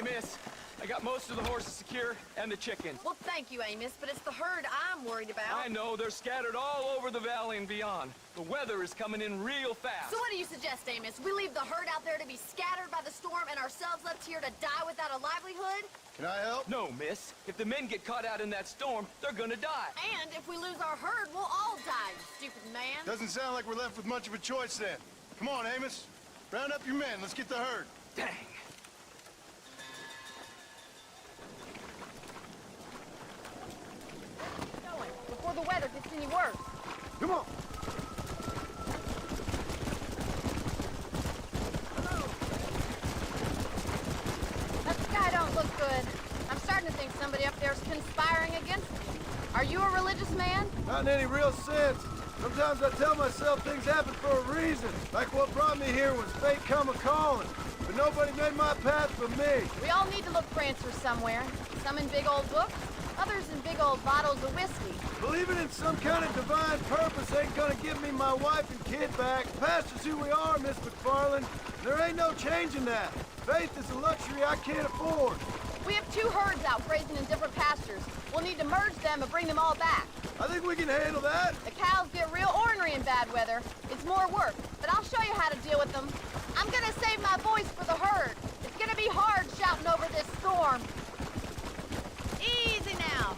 miss. I got most of the horses secure and the chickens. Well, thank you, Amos, but it's the herd I'm worried about. I know, they're scattered all over the valley and beyond. The weather is coming in real fast. So what do you suggest, Amos? We leave the herd out there to be scattered by the storm and ourselves left here to die without a livelihood? Can I help? No, miss. If the men get caught out in that storm, they're gonna die. And if we lose our herd, we'll all die, you stupid man. Doesn't sound like we're left with much of a choice then. Come on, Amos. Round up your men. Let's get the herd. Dang. Going, before the weather gets any worse. Come on. That sky don't look good. I'm starting to think somebody up there's conspiring against me. Are you a religious man? Not in any real sense. Sometimes I tell myself things happen for a reason. Like what brought me here was fate come a-calling. But nobody made my path for me. We all need to look for answers somewhere. Some in big old books, others in big old bottles of whiskey. Believing in some kind of divine purpose ain't gonna give me my wife and kid back. Past is who we are, Miss McFarland. There ain't no changing that. Faith is a luxury I can't afford. We have 2 herds out grazing in different pastures. We'll need to merge them and bring them all back. I think we can handle that. The cows get real ornery in bad weather. It's more work, but I'll show you how to deal with them. I'm gonna save my voice for the herd. It's gonna be hard shouting over this storm. Easy now.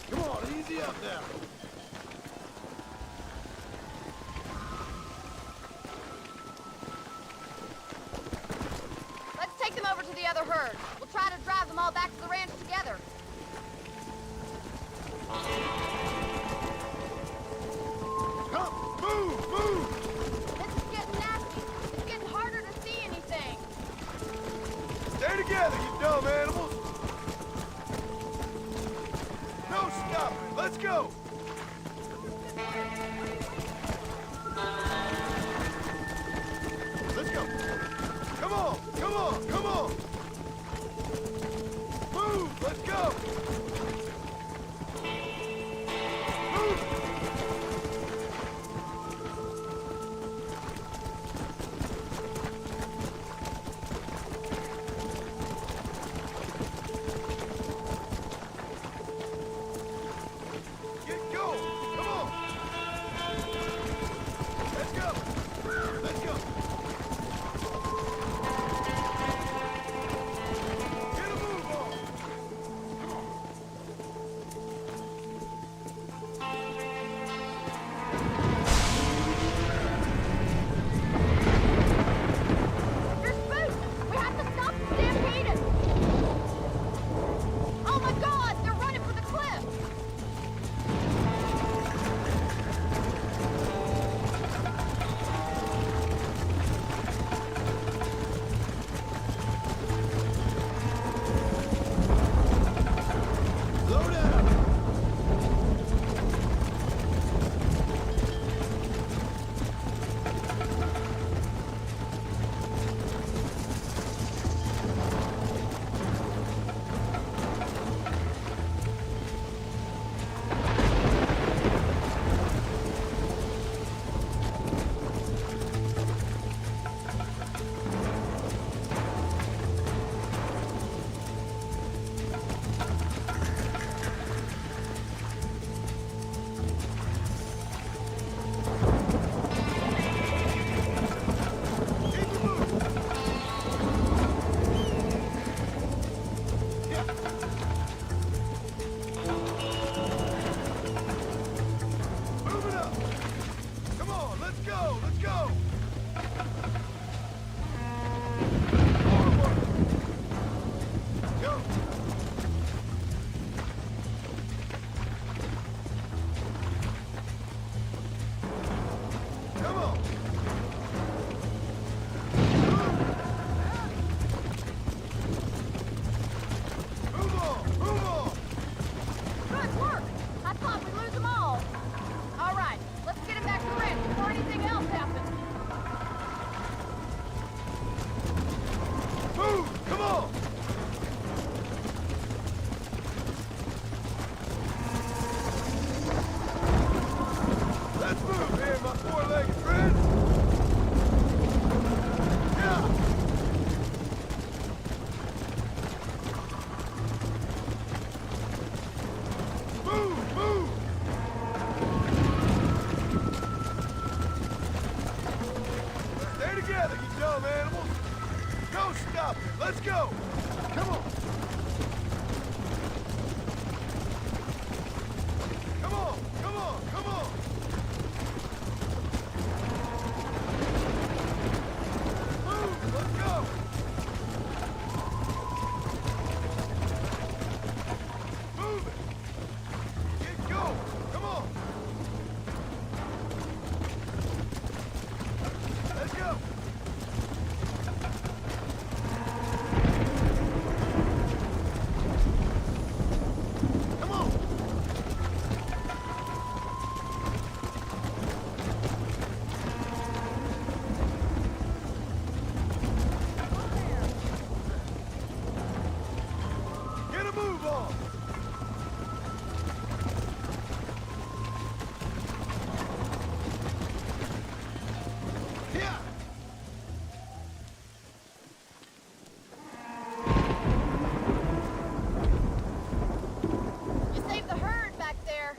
Come on, easy up now. Let's take them over to the other herd. We'll try to drive them all back to the ranch together. Come, move, move! This is getting nasty. It's getting harder to see anything. Stay together, you dumb animals! No stopping! Let's go! Let's go! Come on! Come on! Come on! Move! Let's go! Move! Get going! Come on! Let's go! Let's go! Get a move on! There's food! We have to stop the stampede! Oh my God! They're running for the cliff! Slow down! Move it up! Come on, let's go! Let's go! Forward! Go! Come on! Move on! Move on! Good work! I thought we'd lose them all. All right, let's get them back to the ranch before anything else happens. Move! Come on! Let's move! Let's go! Come on! Come on! Come on! Come on! Move! Let's go! Move it! Get going! Come on! Let's go! Come on! Get a move on! Yeah! You saved the herd back there.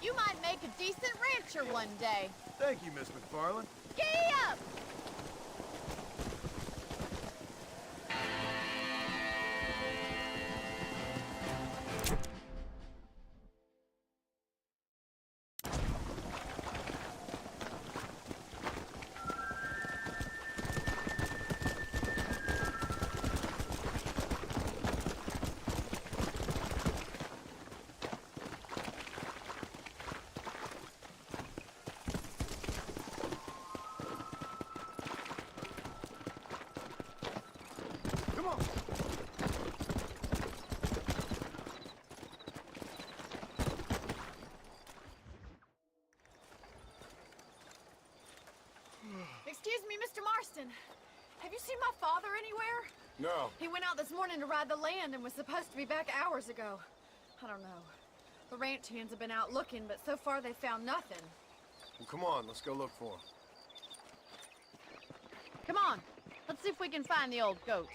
You might make a decent rancher one day. Thank you, Miss McFarland. Giddy up! Come on! Excuse me, Mr. Marston. Have you seen my father anywhere? No. He went out this morning to ride the land and was supposed to be back hours ago. I don't know. The ranch hands have been out looking, but so far they found nothing. Well, come on, let's go look for him. Come on, let's see if we can find the old goat.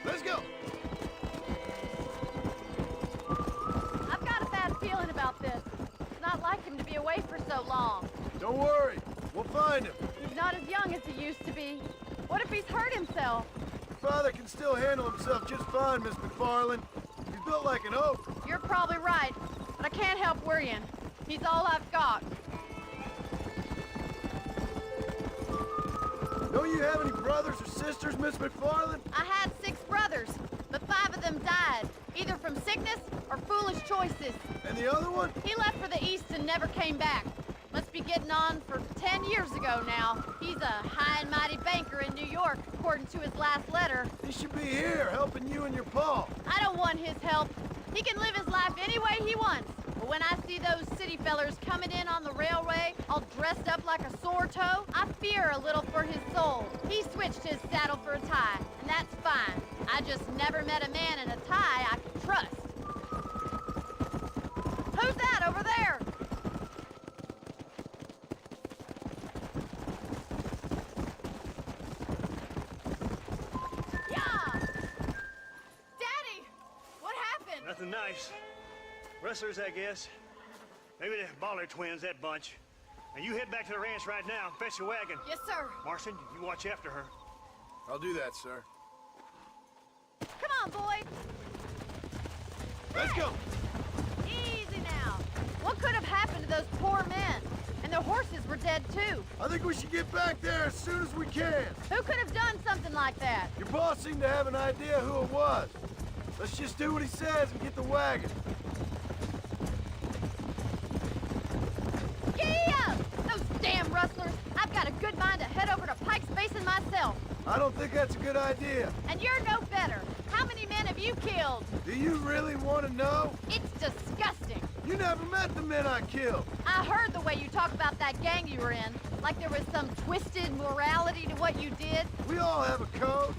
Let's go! I've got a bad feeling about this. It's not like him to be away for so long. Don't worry, we'll find him. He's not as young as he used to be. What if he's hurt himself? Your father can still handle himself just fine, Miss McFarland. He's built like an oak. You're probably right, but I can't help worrying. He's all I've got. Don't you have any brothers or sisters, Miss McFarland? I had 6 brothers, but 5 of them died, either from sickness or foolish choices. And the other one? He left for the east and never came back. Must be getting on for 10 years ago now. He's a high and mighty banker in New York, according to his last letter. He should be here, helping you and your pa. I don't want his help. He can live his life any way he wants. But when I see those city fellers coming in on the railway, all dressed up like a sore toe, I fear a little for his soul. He switched his saddle for a tie, and that's fine. I just never met a man in a tie I could trust. Who's that over there? Yeah! Daddy! What happened? Nothing nice. Rustlers, I guess. Maybe the Baller twins, that bunch. And you head back to the ranch right now and fetch the wagon. Yes, sir. Marston, you watch after her. I'll do that, sir. Come on, boy. Let's go. Easy now. What could have happened to those poor men? And their horses were dead, too. I think we should get back there as soon as we can. Who could have done something like that? Your boss seemed to have an idea who it was. Let's just do what he says and get the wagon. Giddy up! Those damn rustlers! I've got a good mind to head over to Pike's Basin myself. I don't think that's a good idea. And you're no better. How many men have you killed? Do you really want to know? It's disgusting. You never met the men I killed. I heard the way you talk about that gang you were in, like there was some twisted morality to what you did. We all have a code.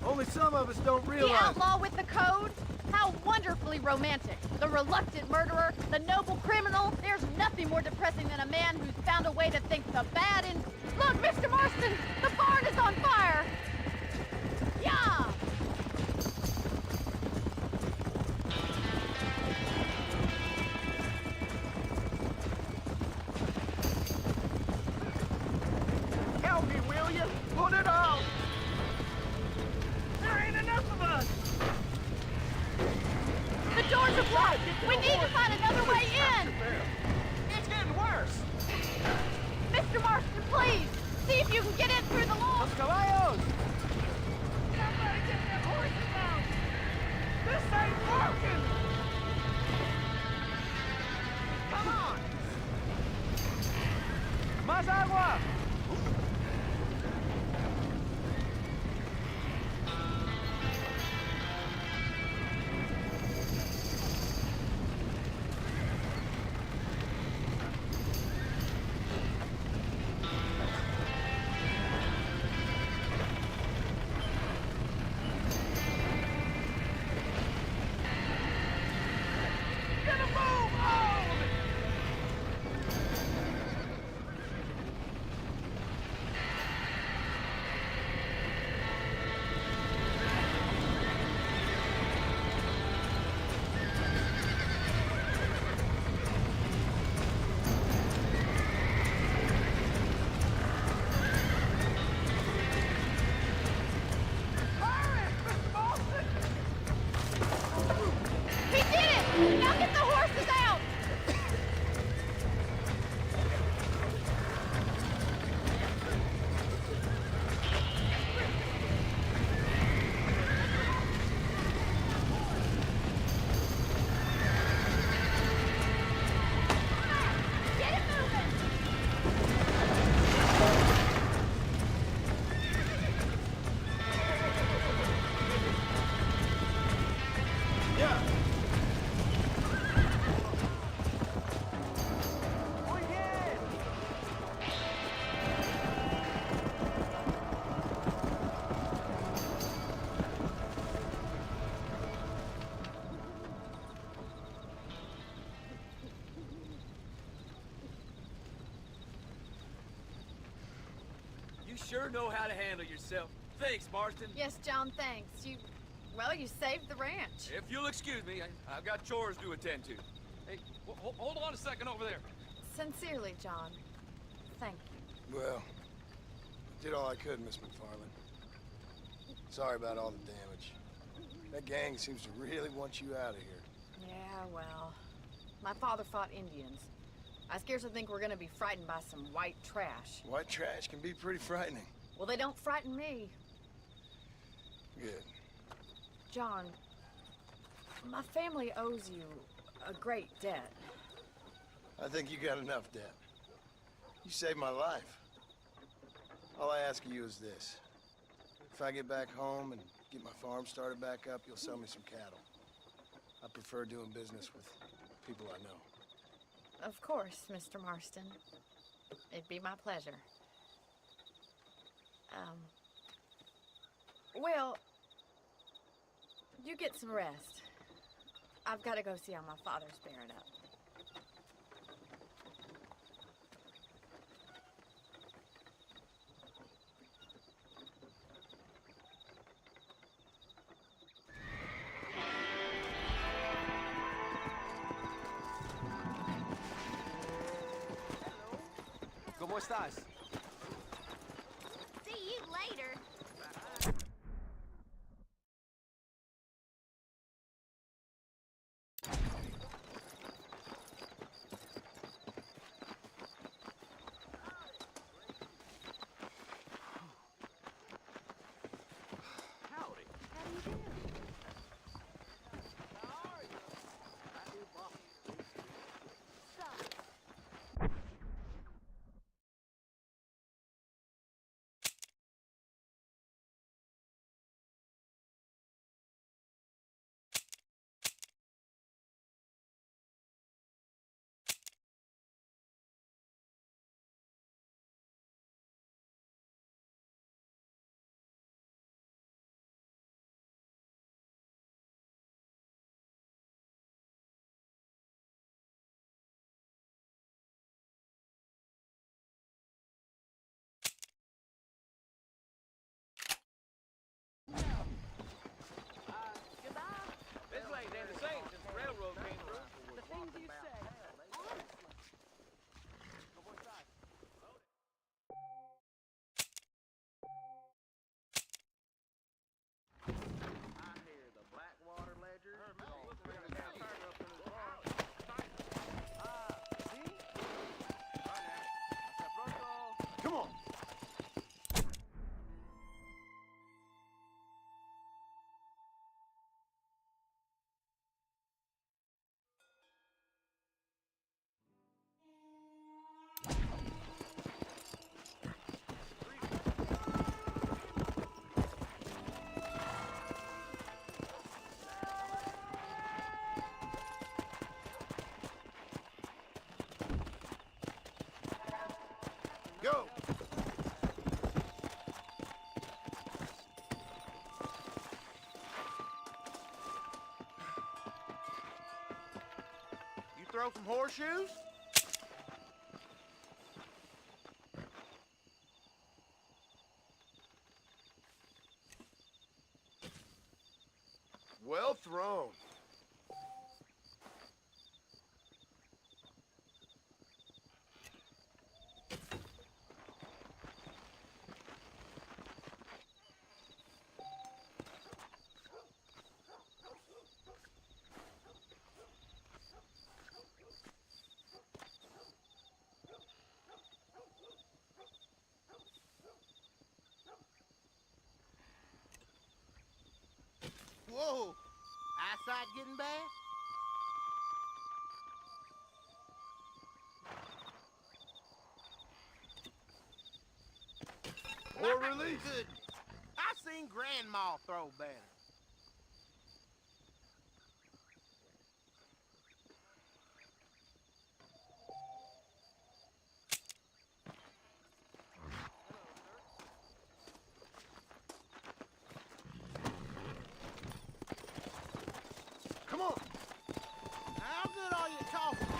Only some of us don't realize The outlaw with the code? How wonderfully romantic. The reluctant murderer, the noble criminal. There's nothing more depressing than a man who's found a way to think the bad in... Look, Mr. Marston! The barn is on fire! Yeah! Look, we need to find another way in. It's getting worse. Mr. Marston, please, see if you can get in through the lawn. Los caballos! Somebody get them horses out! This ain't working! Come on! Más agua! He did it! Now get the horses out! Get it moving! Yeah. You sure know how to handle yourself. Thanks, Marston. Yes, John, thanks. Well, you saved the ranch. If you'll excuse me, I've got chores to attend to. Hey, hold on a second over there. Sincerely, John. Thank you. Well, I did all I could, Miss McFarland. Sorry about all the damage. That gang seems to really want you out of here. Yeah, well, my father fought Indians. I scarcely think we're gonna be frightened by some white trash. White trash can be pretty frightening. Well, they don't frighten me. Good. John, my family owes you a great debt. I think you got enough debt. You saved my life. All I ask of you is this. If I get back home and get my farm started back up, you'll sell me some cattle. I prefer doing business with people I know. Of course, Mr. Marston. It'd be my pleasure. Well, you get some rest. I've got to go see how my father's bearing up. ¿Cómo estás? See you later. throw some horseshoes? Well thrown. Whoa! Eyesight getting bad? Or release. Goodness. I seen Grandma throw better. Come on. How good are you talking about?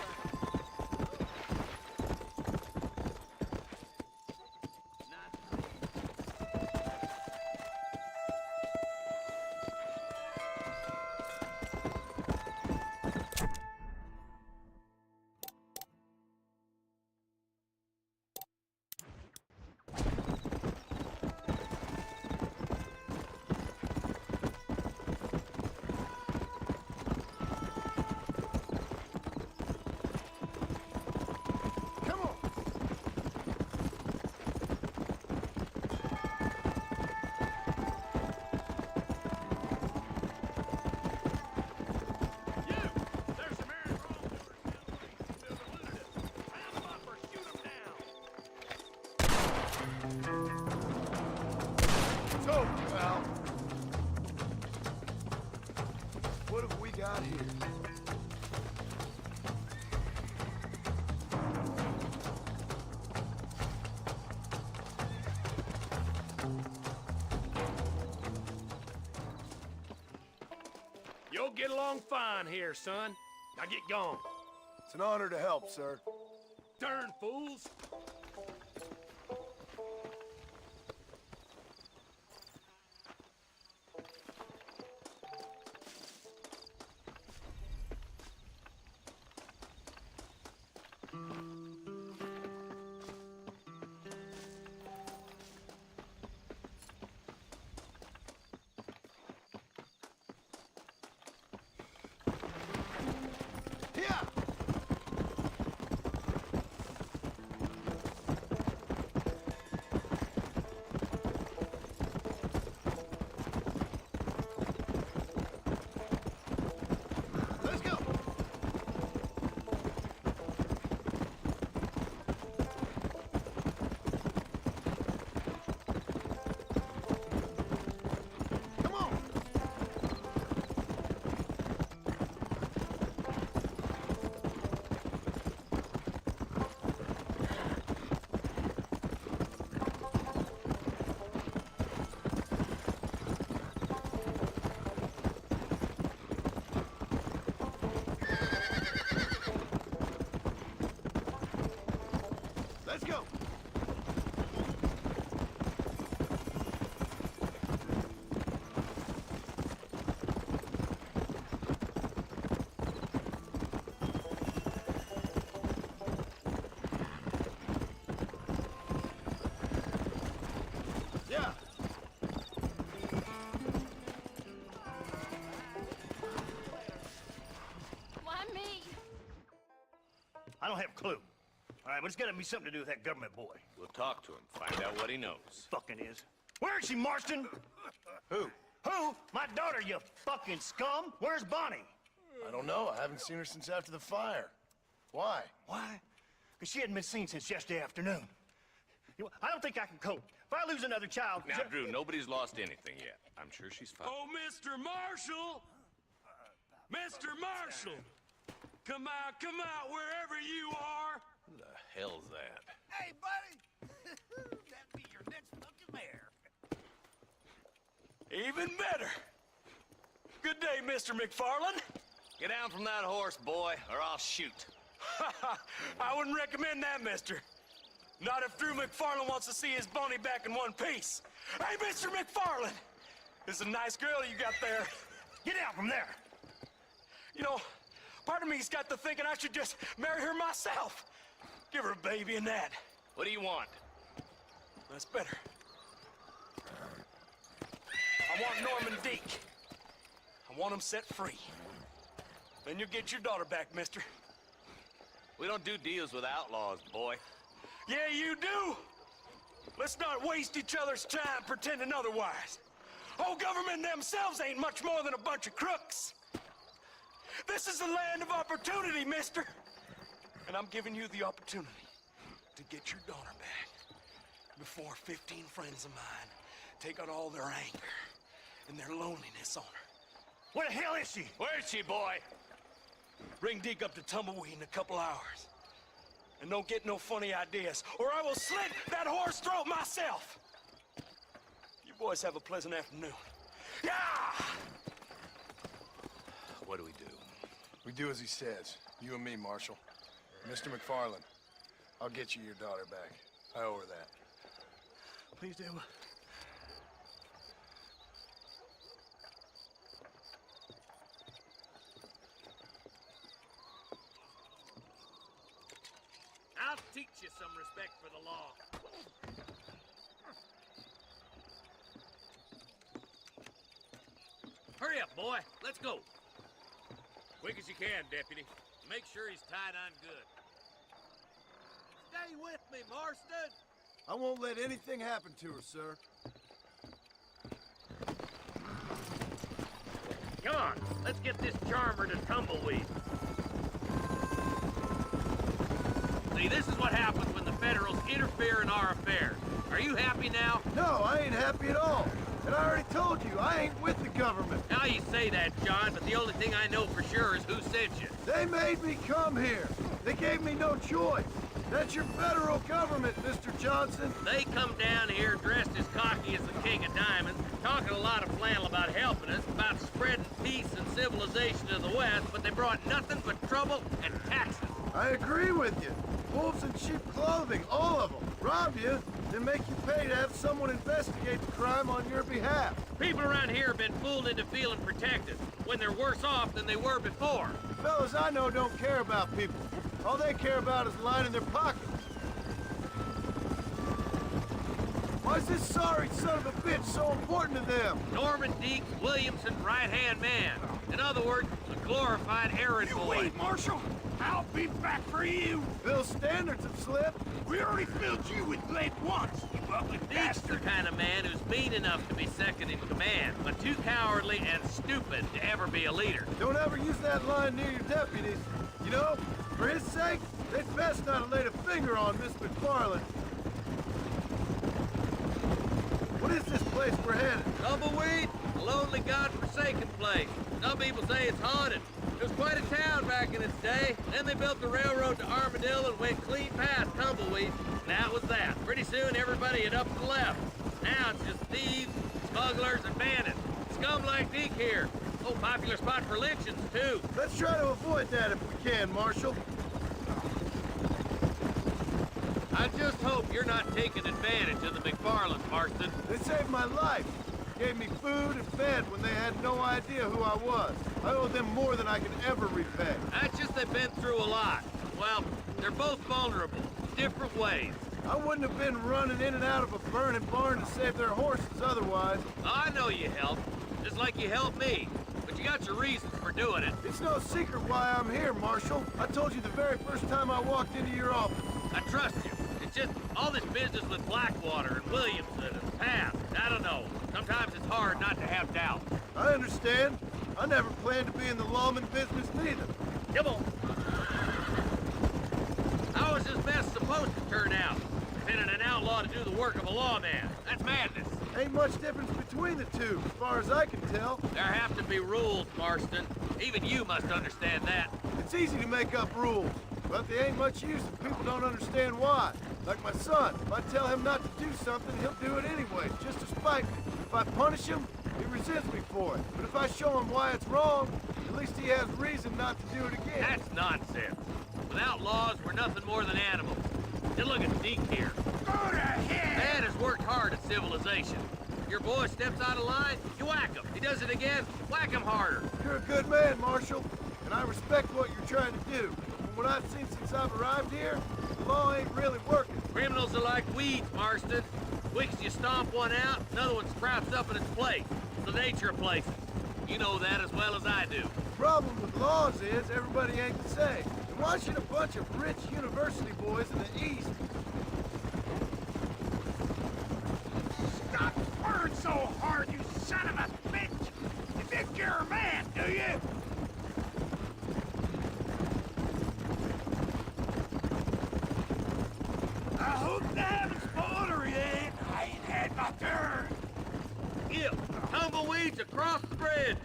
Go, pal. What have we got here? You'll get along fine here, son. Now get going. It's an honor to help, sir. Darn fools! Here! Let's go! Come on! Let's go! Yeah! Why me? I don't have a clue. All right, but it's gotta be something to do with that government boy. We'll talk to him, find out what he knows. Fucking is. Where is she, Marston? Who? Who? My daughter, you fucking scum! Where's Bonnie? I don't know. I haven't seen her since after the fire. Why? Why? Because she hadn't been seen since yesterday afternoon. You know, I don't think I can cope. If I lose another child... Now, Drew, nobody's lost anything yet. I'm sure she's fine. Oh, Mr. Marshall! Mr. Marshall! Come out, wherever you are! Who the hell's that? Hey, buddy! That'd be your next fucking mayor. Even better! Good day, Mr. McFarland. Get down from that horse, boy, or I'll shoot. I wouldn't recommend that, mister. Not if Drew McFarland wants to see his bunny back in one piece. Hey, Mr. McFarland! This is a nice girl you got there. Get out from there! You know, part of me's got to thinking I should just marry her myself. Give her a baby and that. What do you want? That's better. I want Norman Deek. I want him set free. Then you'll get your daughter back, mister. We don't do deals with outlaws, boy. Yeah, you do! Let's not waste each other's time pretending otherwise. Old government themselves ain't much more than a bunch of crooks. This is the land of opportunity, mister. And I'm giving you the opportunity to get your daughter back before 15 friends of mine take out all their anger and their loneliness on her. Where the hell is she? Where is she, boy? Bring Deke up to Tumbleweed in a couple hours. And don't get no funny ideas, or I will slit that horse throat myself. You boys have a pleasant afternoon. Yeah! What do we do? We do as he says. You and me, Marshal. Mr. McFarland, I'll get you your daughter back. I owe her that. Please do. I'll teach you some respect for the law. Hurry up, boy. Let's go. Quick as you can, Deputy. Make sure he's tied on good. Stay with me, Marston. I won't let anything happen to her, sir. Come on, let's get this charmer to Tumbleweed. See, this is what happens when the Federals interfere in our affairs. Are you happy now? No, I ain't happy at all. And I already told you, I ain't with the government. Now you say that, John, but the only thing I know for sure is who sent you. They made me come here. They gave me no choice. That's your federal government, Mr. Johnson. They come down here dressed as cocky as the King of Diamonds, talking a lot of flannel about helping us, about spreading peace and civilization to the West, but they brought nothing but trouble and taxes. I agree with you. Wolves in sheep clothing, all of them. Rob you, then make you pay to have someone investigate the crime on your behalf. People around here have been fooled into feeling protected, when they're worse off than they were before. The fellas I know don't care about people. All they care about is lining their pockets. Why is this sorry son of a bitch so important to them? Norman Deek, Williamson's right-hand man. In other words, a glorified errand boy. Wait, Marshal! I'll be back for you! Bill's standards have slipped. We already filled you with lead once, you ugly Deek's the kind of man who's mean enough to be second in command, but too cowardly and stupid to ever be a leader. Don't ever use that line near your deputies. You know, for his sake, they'd best not have laid a finger on Miss McFarland. What is this place we're headed? Tumbleweed, a lonely, godforsaken place. Some people say it's haunted. It was quite a town back in its day. Then they built the railroad to Armadillo and went clean past Tumbleweed. And that was that. Pretty soon everybody had up and left. Now it's just thieves, smugglers, and bandits. Scum like Deke here. Oh, popular spot for lynchings, too. Let's try to avoid that if we can, Marshal. I just hope you're not taking advantage of the McFarlands, Marston. They saved my life. Gave me food and fed when they had no idea who I was. I owe them more than I can ever repay. That's just they've been through a lot. Well, they're both vulnerable, different ways. I wouldn't have been running in and out of a burning barn to save their horses otherwise. I know you helped, just like you helped me. But you got your reasons for doing it. It's no secret why I'm here, Marshal. I told you the very first time I walked into your office. I trust you. It's just all this business with Blackwater and Williamson and Path. I don't know. Sometimes it's hard not to have doubt. I understand. I never planned to be in the lawman business neither. Come on. How is this mess supposed to turn out? Sending an outlaw to do the work of a lawman. That's madness. Ain't much difference between the two, as far as I can tell. There have to be rules, Marston. Even you must understand that. It's easy to make up rules, but they ain't much use if people don't understand why. Like my son, if I tell him not to do something, he'll do it anyway, just to spite me. If I punish him, He resents me for it. But if I show him why it's wrong, at least he has reason not to do it again. That's nonsense. Without laws, we're nothing more than animals. Just look at Deke here. Go to hell! Man has worked hard at civilization. Your boy steps out of line, you whack him. He does it again, whack him harder. You're a good man, Marshal, and I respect what you're trying to do. From what I've seen since I've arrived here, the law ain't really working. Criminals are like weeds, Marston. Quick as you stomp one out, another one sprouts up in its place. It's the nature of places. You know that as well as I do. The problem with laws is everybody ain't the same. And why should a bunch of rich university boys in the East... Stop swearing so hard, you son of a bitch! You think you're a man, do you? I hope the haven't spoiled her yet. I ain't had my turn. Gil, tumbleweeds across the bridge.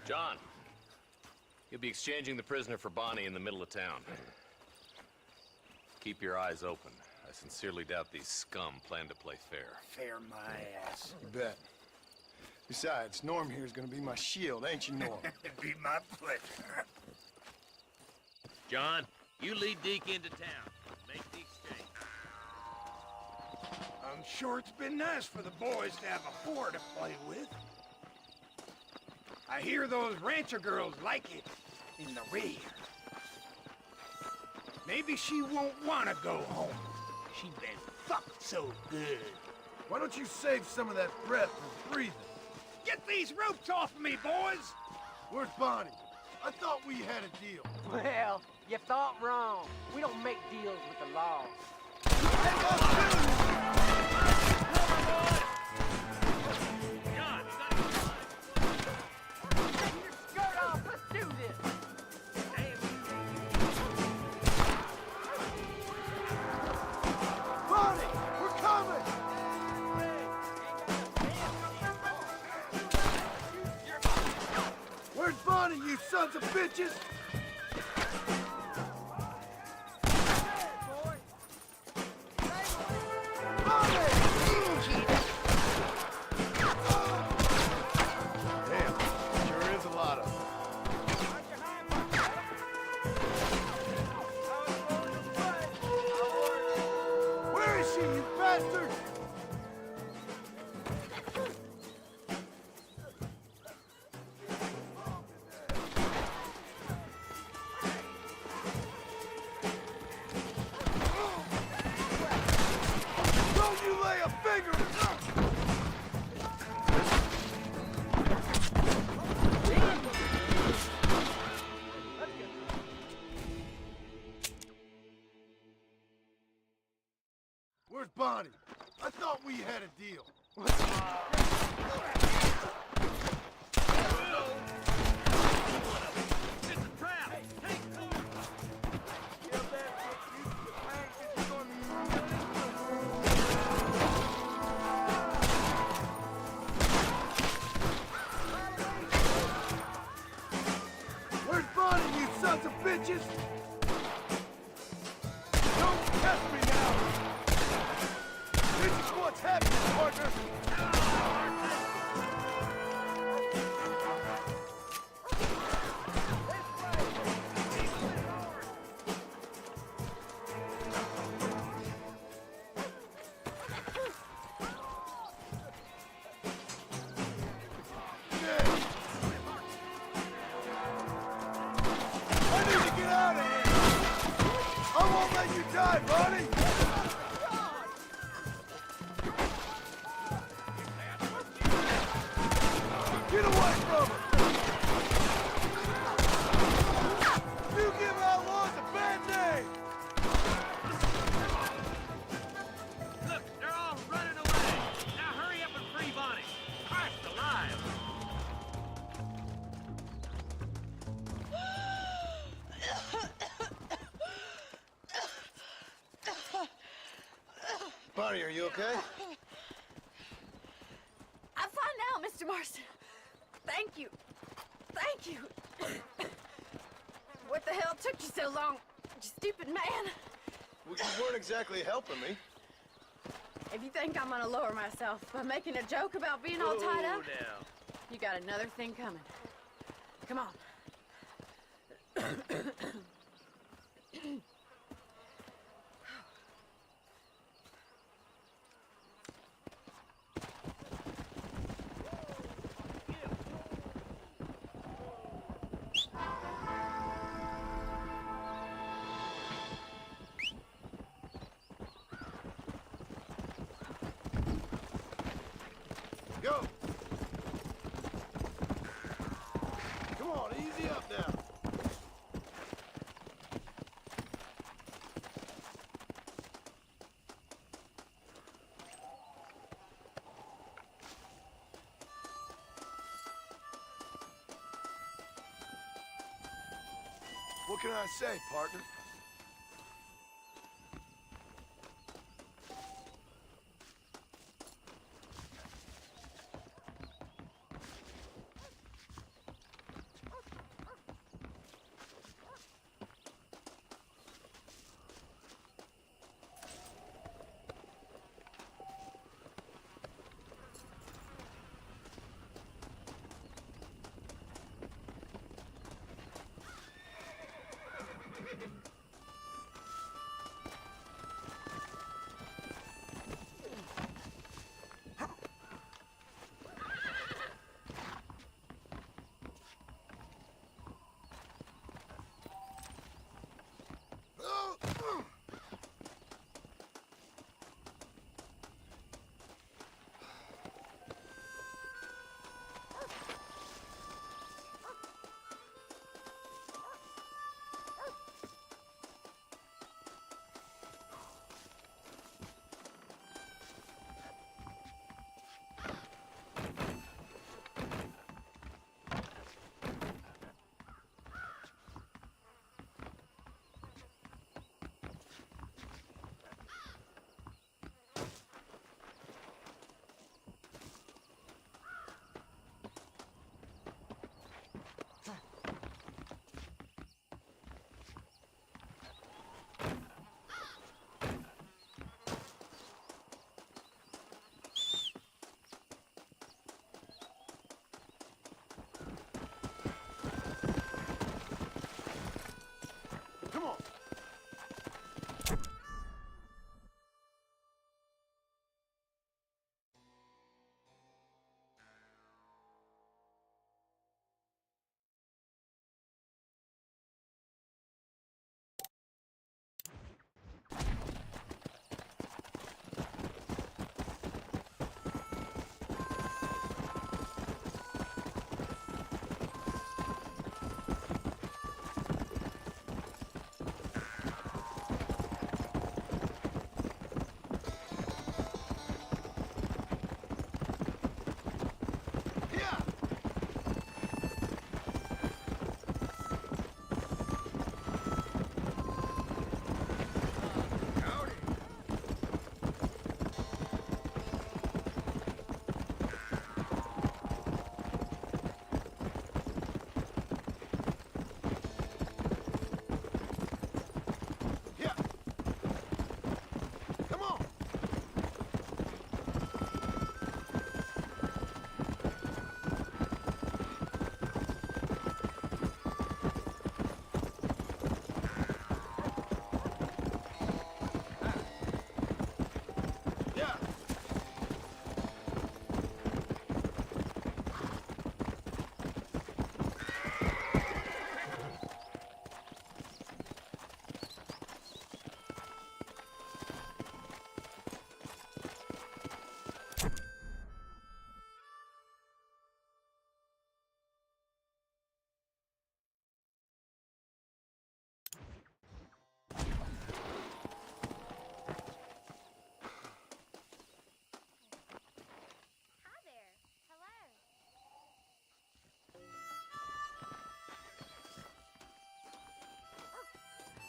John, you'll be exchanging the prisoner for Bonnie in the middle of town. Keep your eyes open. I sincerely doubt these scum plan to play fair. Fair my ass. You bet. Besides, Norm here's gonna be my shield, ain't you, Norm? It'd be my pleasure. John, you lead Deke into town. Make the exchange. I'm sure it's been nice for the boys to have a whore to play with. I hear those rancher girls like it in the rear. Maybe she won't want to go home. She's been fucked so good. Why don't you save some of that breath for breathing? Get these ropes off of me, boys! Where's Bonnie? I thought we had a deal. Well, you thought wrong. We don't make deals with the law. Where's Bonnie, you sons of bitches? Damn, sure is a lot of them. Where is she, you bastard? Don't you lay a finger! Where's Bonnie? I thought we had a deal. It's a trap! Where's Bonnie, you sons of bitches? Don't test me now! This is what's happening, partner! I need to get out of here! I won't let you die, Bonnie! Get away from her! You give outlaws a bad name! Look, they're all running away. Now hurry up and free Bonnie. Christ alive. Bonnie, are you okay? I'm fine now, Mr. Thank you. Thank you. What the hell took you so long, you stupid man? Well, you weren't exactly helping me. If you think I'm gonna lower myself by making a joke about being all tied up, now. you got another thing coming. Come on. Go! Come on, easy up now. What can I say, partner? Come on.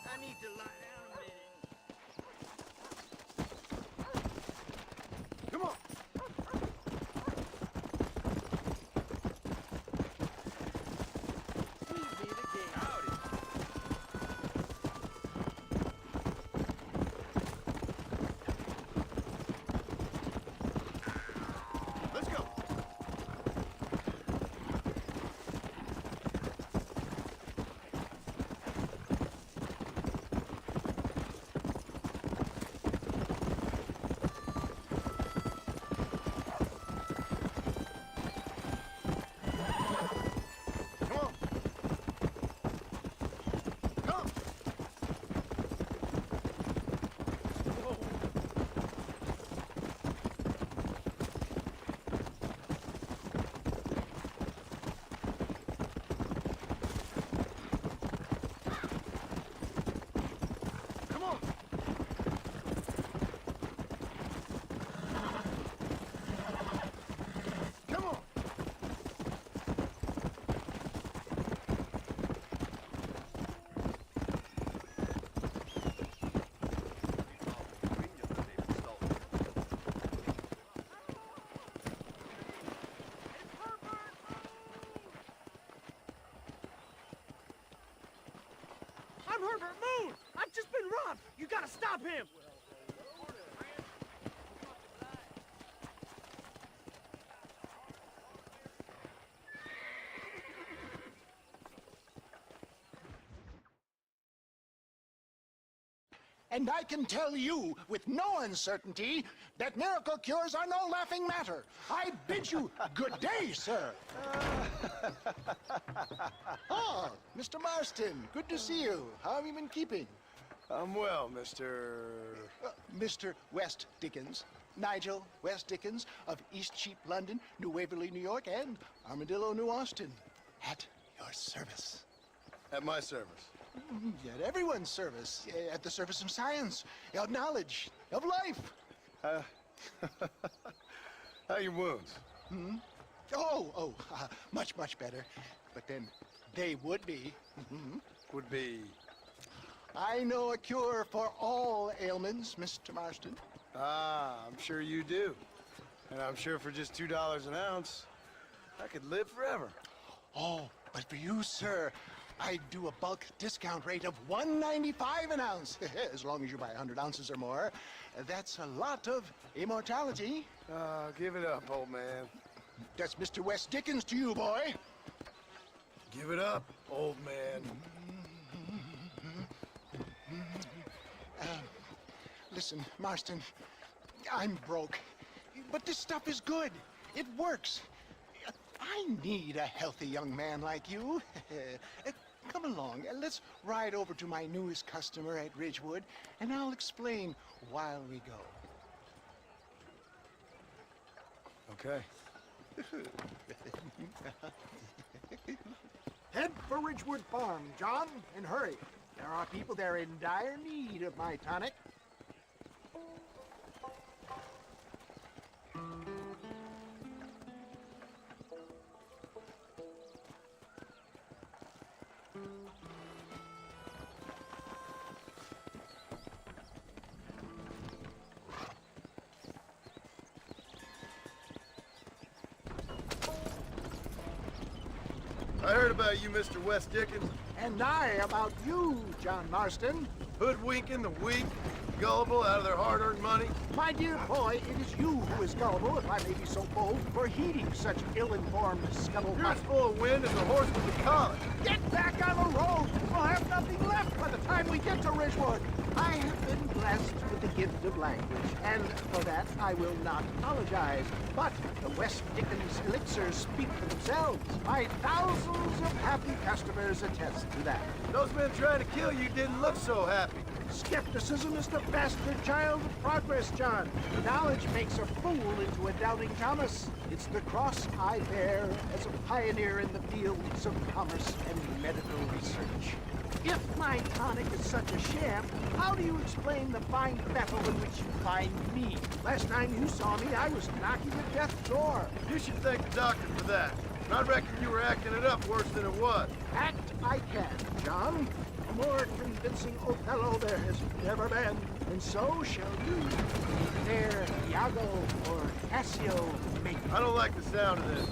I need to lie down a minute. Come on. Herbert, move! I've just been robbed! You gotta stop him! And I can tell you with no uncertainty that miracle cures are no laughing matter. I bid you good day, sir. Oh, Mr. Marston, good to see you. How have you been keeping? I'm well, Mr. Mr. West Dickens. Nigel West Dickens of East Cheap, London, New Waverly, New York, and Armadillo, New Austin. At your service. At my service. At everyone's service. At the service of science, of knowledge, of life. How are your wounds? Much, much better. But then they would be. Would be? I know a cure for all ailments, Mr. Marston. Ah, I'm sure you do. And I'm sure for just $2 an ounce, I could live forever. Oh, but for you, sir, I do a bulk discount rate of $1.95 an ounce. As long as you buy 100 ounces or more. That's a lot of immortality. Give it up, old man. That's Mr. West Dickens to you, boy. Give it up, old man. Listen, Marston, I'm broke. But this stuff is good. It works. I need a healthy young man like you. Come along, let's ride over to my newest customer at Ridgewood, and I'll explain while we go. Okay. Head for Ridgewood Farm, John, and hurry. There are people there in dire need of my tonic. I heard about you, Mr. West Dickens. And I about you, John Marston. Hoodwinking the weak, gullible out of their hard-earned money. My dear boy, it is you who is gullible, if I may be so bold, for heeding such ill-informed scuttlebutt. You're as full of wind as a horse with a collar. Get back on the road! We'll have nothing left by the time we get to Ridgewood. I have been blessed with the gift of language, and for that I will not apologize. But the West Dickens elixirs speak for themselves. My thousands of happy customers attest to that. Those men trying to kill you didn't look so happy. Skepticism is the bastard child of progress, John. Knowledge makes a fool into a doubting Thomas. It's the cross I bear as a pioneer in the fields of commerce and medical research. If my tonic is such a sham, how do you explain the fine battle in which you find me? Last time you saw me, I was knocking at death's door. You should thank the doctor for that. I reckon you were acting it up worse than it was. Act I can, John. A more convincing Othello there has never been, and so shall you. There, Iago or Cassio, maybe. I don't like the sound of this.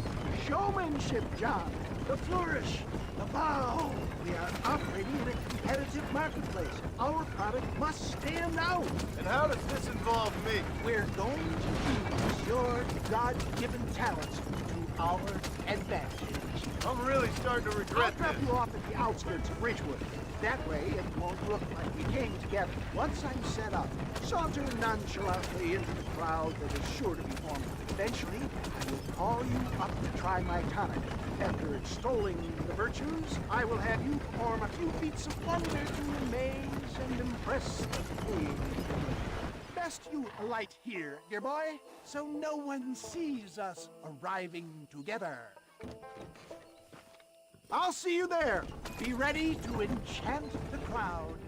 Showmanship, John. The flourish, the bow. We are operating in a competitive marketplace. Our product must stand out. And how does this involve me? We're going to use your God-given talents to our advantage. I'm really starting to regret I'll drop you off at the outskirts of Ridgewood. That way, it won't look like we came together. Once I'm set up, saunter nonchalantly into the crowd that is sure to be forming. Eventually, I will call you up to try my tonic. After extolling the virtues, I will have you perform a few feats of wonder to amaze and impress the king. Best you alight here, dear boy, so no one sees us arriving together. I'll see you there. Be ready to enchant the crowd.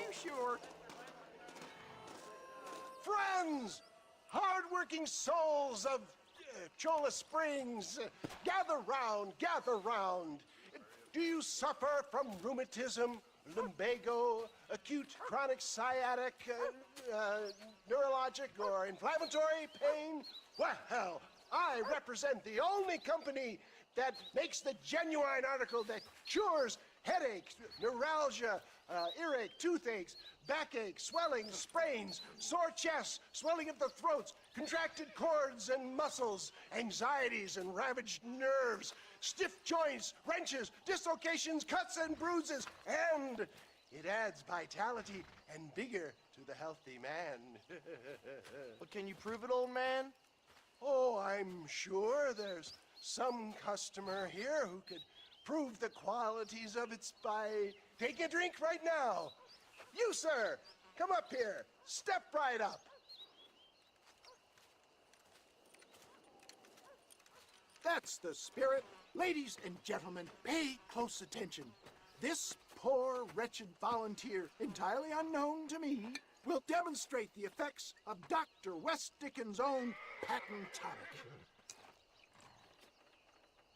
you sure? Friends, hard-working souls of Cholla Springs, gather round, gather round. Do you suffer from rheumatism, lumbago, acute chronic sciatic, neurologic, or inflammatory pain? Well, I represent the only company that makes the genuine article that cures headaches, neuralgia, earache, toothaches, backache, swelling, sprains, sore chests, swelling of the throats, contracted cords and muscles, anxieties and ravaged nerves, stiff joints, wrenches, dislocations, cuts and bruises, and it adds vitality and vigor to the healthy man. But can you prove it, old man? Oh, I'm sure there's some customer here who could prove the qualities of it by taking a drink right now. You, sir, come up here. Step right up. That's the spirit. Ladies and gentlemen, pay close attention. This poor, wretched volunteer, entirely unknown to me, will demonstrate the effects of Dr. West Dickens' own patent tonic.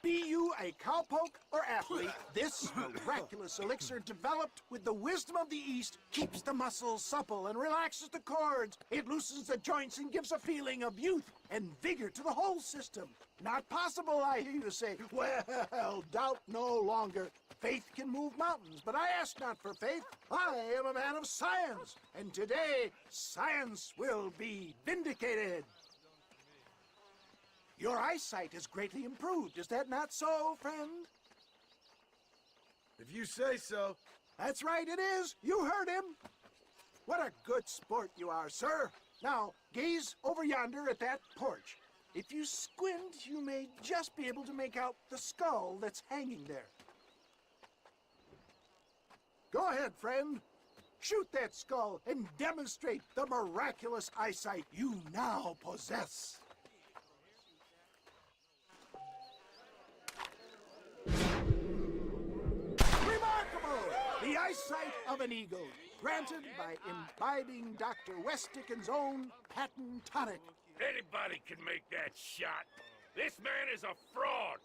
Be you a cowpoke or athlete, this miraculous elixir developed with the wisdom of the East keeps the muscles supple and relaxes the cords. It loosens the joints and gives a feeling of youth and vigor to the whole system. Not possible, I hear you say. Well, doubt no longer. Faith can move mountains, but I ask not for faith. I am a man of science, and today science will be vindicated. Your eyesight has greatly improved. Is that not so, friend? If you say so. That's right, it is. You heard him. What a good sport you are, sir. Now, gaze over yonder at that porch. If you squint, you may just be able to make out the skull that's hanging there. Go ahead, friend. Shoot that skull and demonstrate the miraculous eyesight you now possess. Remarkable! The eyesight of an eagle, granted by imbibing Dr. West Dickens' own patent tonic. Anybody can make that shot. This man is a fraud.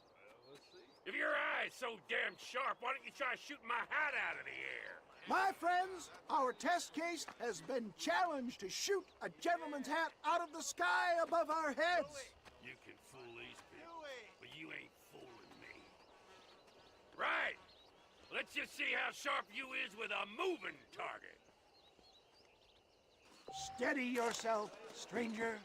If your eye's so damn sharp, why don't you try shooting my hat out of the air? My friends, our test case has been challenged to shoot a gentleman's hat out of the sky above our heads. You can fool these people, but you ain't fooling me. Right. Let's just see how sharp you is with a moving target. Steady yourself, stranger.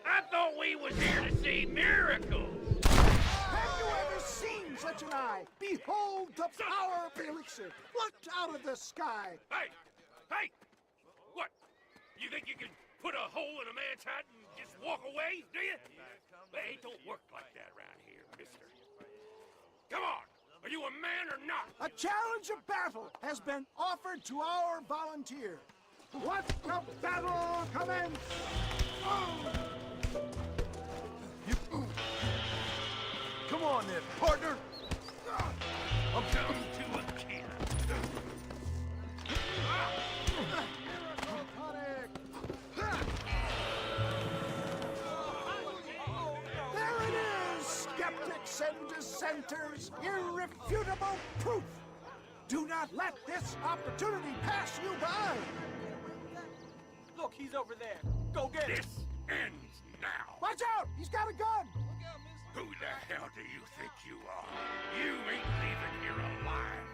I thought we was here to see miracles. Have you ever seen such an eye? Behold the power of the elixir, plucked out of the sky. Hey! Hey! What? You think you can put a hole in a man's hat and just walk away, do you? Hey, it don't work like that around here, mister. Come on! Are you a man or not? A challenge of battle has been offered to our volunteer. Let the battle commence! Come on then, partner. I'm coming to a kid. There it is, skeptics and dissenters, irrefutable proof. Do not let this opportunity pass you by. Look, he's over there. Go get him. This ends now. Watch out! He's got a gun! Who the hell do you think you are? You ain't leaving here alive.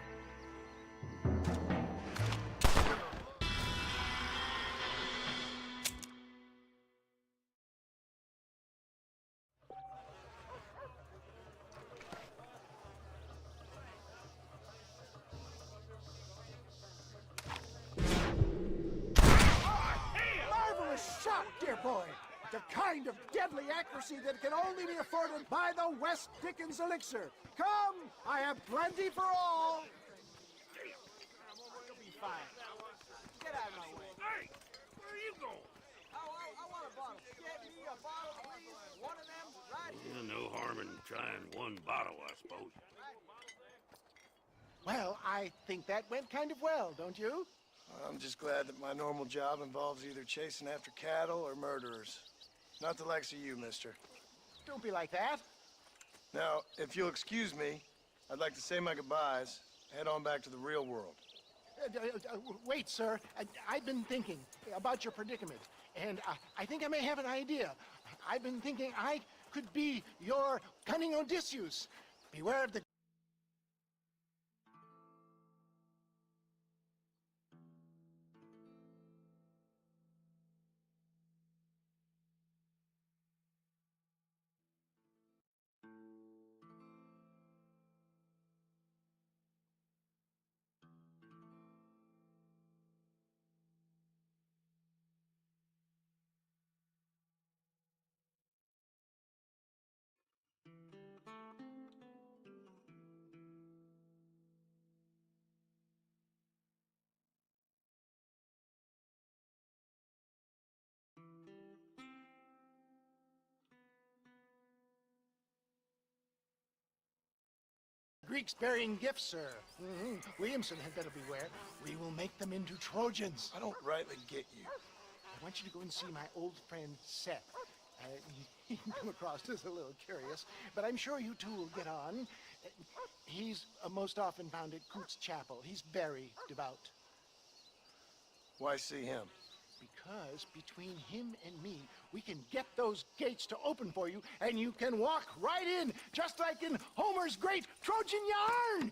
Marvelous shot, dear boy. The kind of deadly accuracy that can only be afforded by the West Dickens elixir. Come, I have plenty for all. You'll be fine. Get out of my way. Hey, where are you going? I want a bottle. Get me a bottle, please. One of them No harm in trying one bottle, I suppose. Well, I think that went kind of well, don't you? I'm just glad that my normal job involves either chasing after cattle or murderers. Not the likes of you, mister. Don't be like that. Now, if you'll excuse me, I'd like to say my goodbyes, head on back to the real world. Wait, sir. I've been thinking about your predicament, and I think I may have an idea. I've been thinking I could be your cunning Odysseus. Beware of the... Greeks bearing gifts, sir. Williamson had better beware. We will make them into Trojans. I don't rightly get you. I want you to go and see my old friend Seth. He can come across as a little curious, but I'm sure you two will get on. He's most often found at Coots Chapel. He's very devout. Why see him? Because between him and me, we can get those gates to open for you, and you can walk right in, just like in Homer's great Trojan yarn!